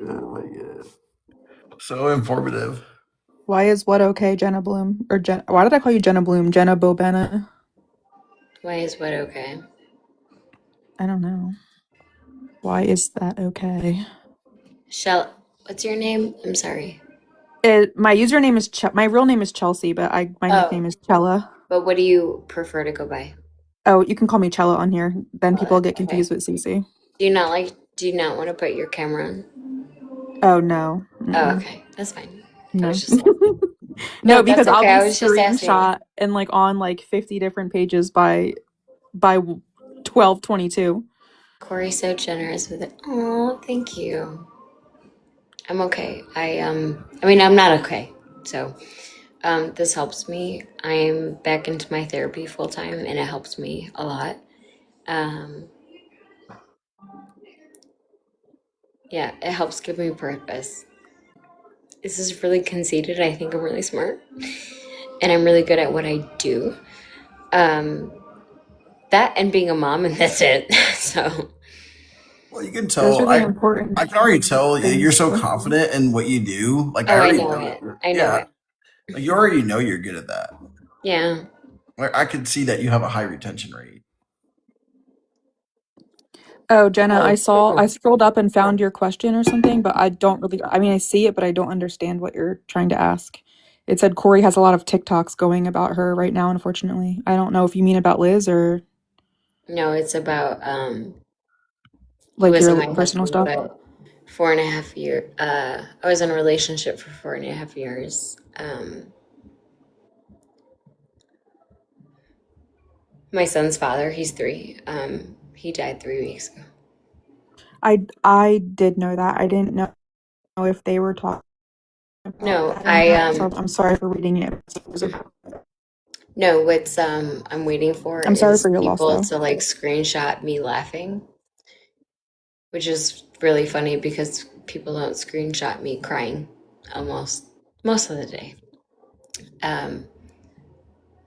Oh my God. So informative. Why is what okay, Jenna Bloom? Or why did I call you Jenna Bloom? Jenna Bobena? Why is what okay? I don't know. Why is that okay? Shell, what's your name? I'm sorry. My username is my real name is Chelsea, but my nickname is Chella. But what do you prefer to go by? Oh, you can call me Chella on here. Then people get Okay. confused with Cece. Do you not want to put your camera on? Oh no. Oh, okay. That's fine. I No. was just No, that's because I'll okay. be I was just asking. screenshot and like on like 50 different pages by 12:22. Corey's so generous with it. Oh, thank you. I'm okay. I mean I'm not okay. So this helps me. I'm back into my therapy full time and it helps me a lot. Yeah, it helps give me purpose. this is really conceited. I think I'm really smart and I'm really good at what I do. Um, that and being a mom, and that's it. So, Well, you can Those tell. are the important I can already tell you're things. so confident in what you do. Like I oh, I already know know it. that. I know Yeah, it. like you already know you're good at that. Yeah. Like I could see that you have a high retention rate. Oh, Jenna, Oh, I cool. scrolled up and found your question or something, but I don't really, I mean, I see it, but I don't understand what you're trying to ask. It said Corey has a lot of TikToks going about her right now, unfortunately. I don't know if you mean about Liz or No, it's about he like wasn't your my personal husband, stuff. but 4.5 year. I was in a relationship for 4.5 years. My son's father, he's 3. He died 3 weeks ago. I did know that. I didn't know if they were talking about No, that or I not. So I'm sorry for reading it. no. What's I'm waiting for I'm sorry is for your loss people though. to like screenshot me laughing, which is really funny because people don't screenshot me crying almost most of the day. Um,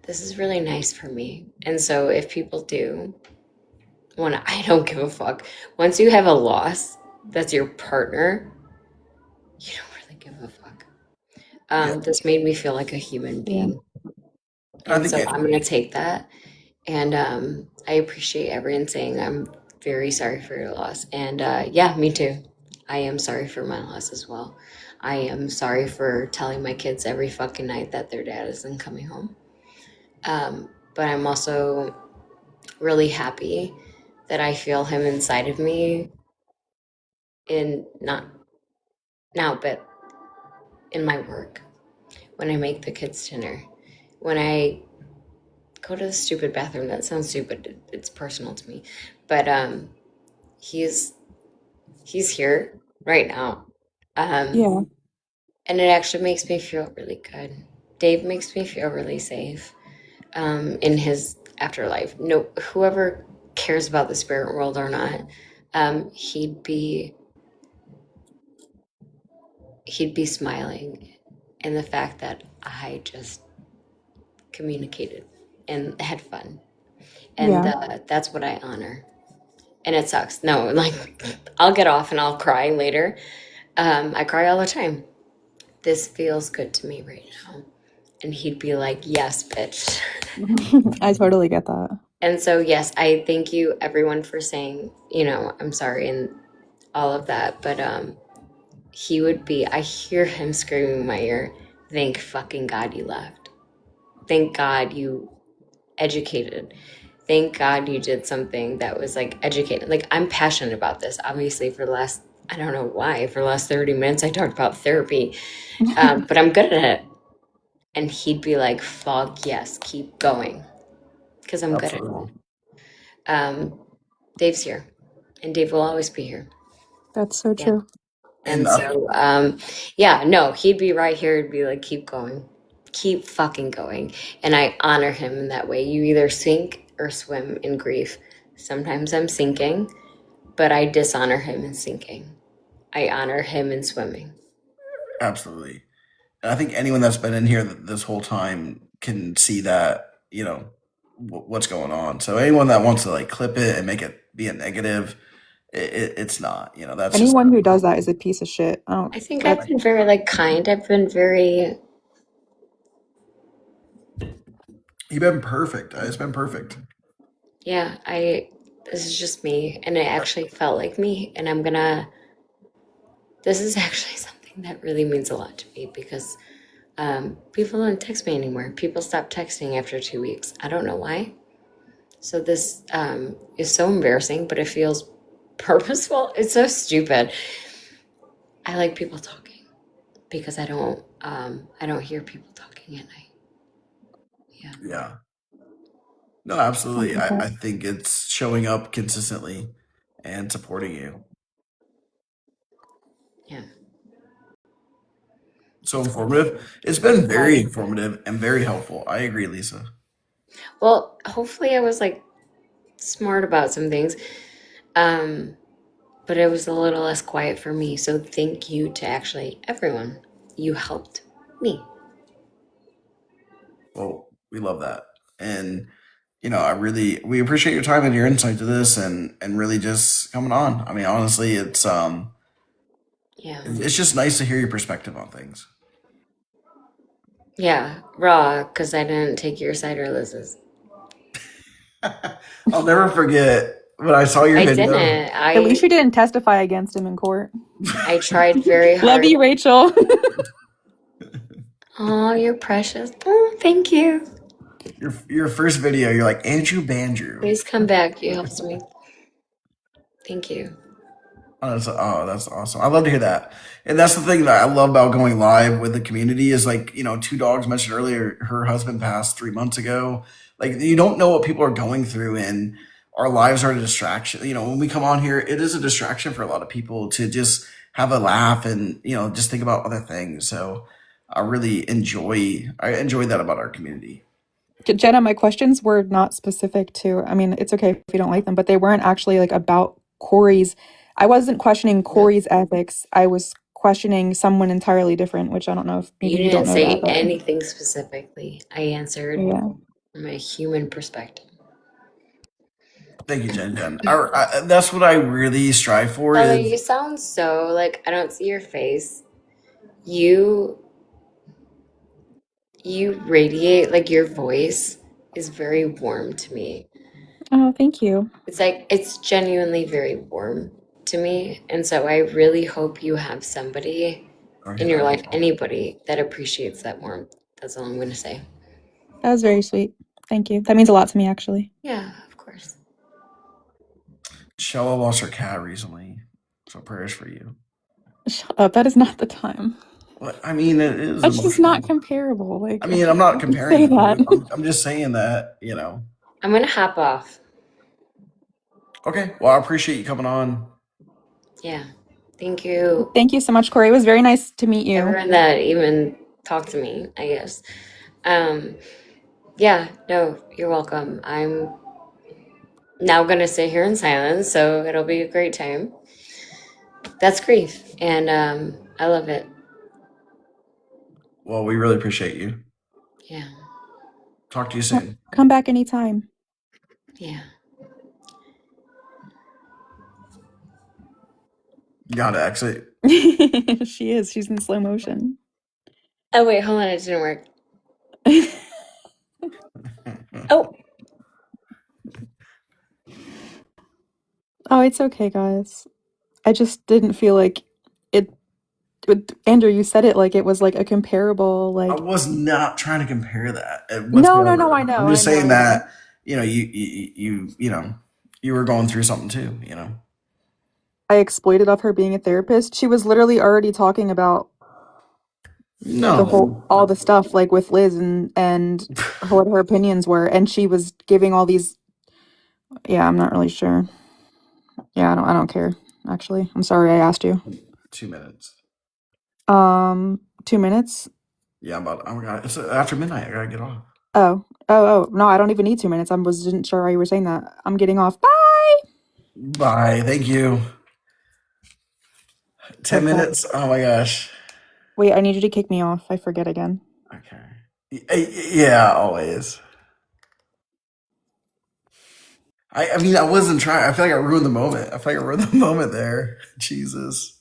this is really nice for me, and so if people do, when I don't give a fuck. Once you have a loss, that's your partner. You don't really give a fuck. Yeah, This made me feel like a human Yeah. being, I and think so it. I'm gonna take that. And I appreciate everyone saying I'm very sorry for your loss. And yeah, me too. I am sorry for my loss as well. I am sorry for telling my kids every fucking night that their dad isn't coming home. But I'm also really happy that I feel him inside of me in not now, but in my work, when I make the kids dinner, when I go to the stupid bathroom. That sounds stupid. It's personal to me, but he's he's here right now. Um, Yeah. and it actually makes me feel really good. Dave makes me feel really safe in his afterlife. No, whoever cares about the spirit world or not, he'd be smiling, and the fact that I just communicated and had fun, and Yeah. that's what I honor. And it sucks. No, like I'll get off and I'll cry later. I cry all the time. This feels good to me right now. And he'd be like, yes, bitch. I totally get that. And so, yes, I thank you everyone for saying, I'm sorry and all of that. But I hear him screaming in my ear, thank fucking God you left. Thank God you educated. Thank God you did something that was like educated. Like, I'm passionate about this. Obviously, I don't know why, for the last 30 minutes, I talked about therapy, but I'm good at it. And he'd be like, fuck yes, keep going. Because I'm good at it. Absolutely. Um, Dave's here, and Dave will always be here. That's so Yeah. true. And And so, yeah, no, he'd be right here. He'd be like, keep going, keep fucking going. And I honor him in that way. You either sink or swim in grief. Sometimes I'm sinking, but I dishonor him in sinking. I honor him in swimming. absolutely. And I think anyone that's been in here this whole time can see that, what's going on. So anyone that wants to like clip it and make it be a negative, it's not. That's just Anyone who does that is a piece of shit. I don't I think I've that been very like kind. I've been very, you've been perfect. It's been perfect. yeah, this is just me. And it actually felt like me. And this is actually something that really means a lot to me because people don't text me anymore. People stop texting after 2 weeks. I don't know why. So this is so embarrassing, but it feels purposeful. It's so stupid. I like people talking because I don't hear people talking at night. Yeah. Yeah. No, I absolutely. get I that. think it's showing up consistently and supporting you. Yeah. So It's informative. It's been very quiet. informative and very helpful. I agree, Lisa. Well, hopefully I was like smart about some things. Um, but it was a little less quiet for me. So thank you to actually everyone. you helped me. Well, we love that. And we appreciate your time and your insight to this, and really just coming on. I mean, honestly, Yeah. it's just nice to hear your perspective on things. Yeah, raw, because I didn't take your side or Liz's. I'll never forget when I saw your I video. didn't. At least you didn't testify against him in court. I tried very hard. Love you, Rachel. Oh, you're precious. Oh, thank you. Your first video, you're like Andrew Bandrew. Please come back. You helped me. Thank you. That's awesome. I love to hear that. And that's the thing that I love about going live with the community is like, Two Dogs mentioned earlier, her husband passed 3 months ago. Like, you don't know what people are going through, and our lives are a distraction. When we come on here, it is a distraction for a lot of people to just have a laugh and, just think about other things. So I enjoy that about our community. Jenna, my questions were not specific to, I mean, it's okay if you don't like them, but they weren't actually like about Corey's. I wasn't questioning Corey's ethics. I was questioning someone entirely different, which I don't know if maybe You you don't didn't know say that. But anything specifically. I answered yeah. from a human perspective. Thank you, Jen. That's what I really strive for. Bella, Is you sound so like I don't see your face. You radiate, like your voice is very warm to me. Oh, thank you. It's like it's genuinely very warm to me. And so I really hope you have somebody in your life, anybody that appreciates that warmth. That's all I'm going to say. That was very sweet. Thank you. That means a lot to me, actually. Yeah, of course. Shella lost her cat recently, so prayers for you. Shut up. That is not the time. Well, I mean, it is. That's just emotional. not comparable. Like, I mean, I'm not comparing. say that. I'm just saying that, I'm going to hop off. Okay. Well, I appreciate you coming on. Yeah. Thank you. Thank you so much, Corey. It was very nice to meet you. Everyone that even talked to me, I guess. Yeah, no, you're welcome. I'm now going to sit here in silence, so it'll be a great time. That's grief, and I love it. Well, we really appreciate you. Yeah. Talk to you soon. Come back anytime. Yeah. Gotta exit. She is. She's in slow motion. Oh, wait, hold on. It didn't work. Oh. Oh, it's okay, guys. I just didn't feel like it. Andrew, you said it like it was like a comparable, like. I was not trying to compare that. No, I know. I'm just I know, saying that you were going through something too. I exploited off her being a therapist. She was literally already talking about all the stuff like with Liz and what her opinions were, and she was giving all these. Yeah, I'm not really sure. Yeah, I don't care. Actually, I'm sorry I asked you. 2 minutes. 2 minutes. Yeah, it's after midnight. I gotta get off. Oh, no, I don't even need 2 minutes. I wasn't sure why you were saying that. I'm getting off. Bye. Thank you. 10 minutes. Oh my gosh. Wait, I need you to kick me off. I forget again. Okay. Yeah, always. I mean, I wasn't trying. I feel like I ruined the moment. There. Jesus.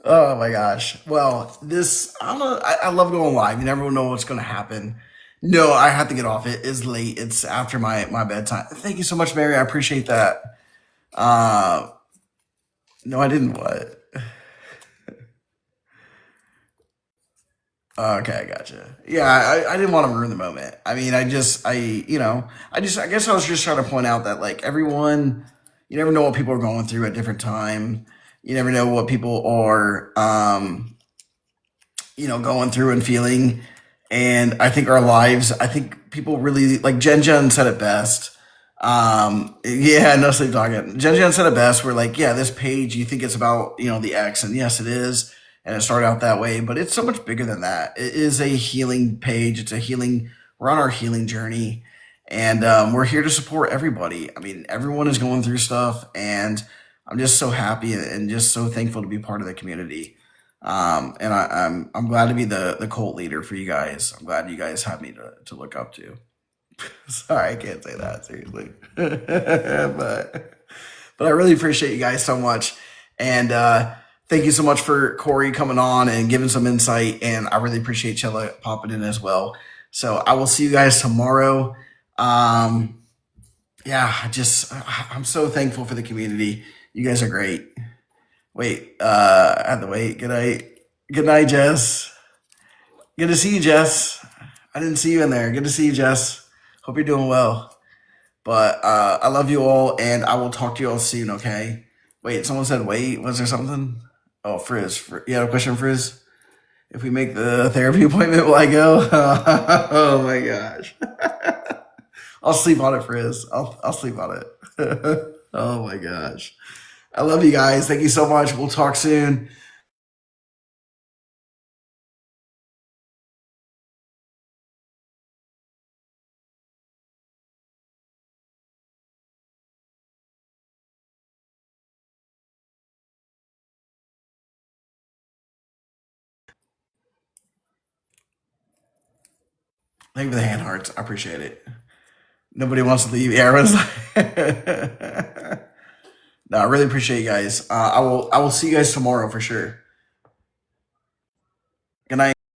Oh my gosh. Well, I don't know. I love going live. You never know what's going to happen. No, I have to get off. It is late. It's after my bedtime. Thank you so much, Mary. I appreciate that. No, I didn't. What? Okay, I gotcha. Yeah, I didn't want to ruin the moment. I mean, I guess I was just trying to point out that like everyone, you never know what people are going through at different time. You never know what people are, going through and feeling. And I think people really, like Jen said it best. Yeah, no sleep talking. Jen said it best. We're like, yeah, this page, you think it's about, the ex, and yes, it is. And it started out that way, but it's so much bigger than that. It is a healing page. We're on our healing journey, and we're here to support everybody. I mean, everyone is going through stuff, and I'm just so happy and just so thankful to be part of the community. And I'm glad to be the cult leader for you guys. I'm glad you guys have me to look up to. Sorry, I can't say that seriously, but I really appreciate you guys so much, and thank you so much for Corey coming on and giving some insight, and I really appreciate Chella popping in as well. So I will see you guys tomorrow. Yeah, I'm so thankful for the community. You guys are great. Wait, I have to wait. Good night, Jess. Good to see you, Jess. I didn't see you in there. Good to see you, Jess. Hope you're doing well. But I love you all, and I will talk to you all soon. Okay. Wait, someone said wait. Was there something? Oh, Frizz. You had a question, Frizz? If we make the therapy appointment, will I go? Oh my gosh. I'll sleep on it, Frizz. I'll sleep on it. Oh my gosh. I love you guys. Thank you so much. We'll talk soon. Thank you for the hand hearts. I appreciate it. Nobody wants to leave. Yeah, everyone's like, no, I really appreciate you guys. I will see you guys tomorrow for sure. Good night.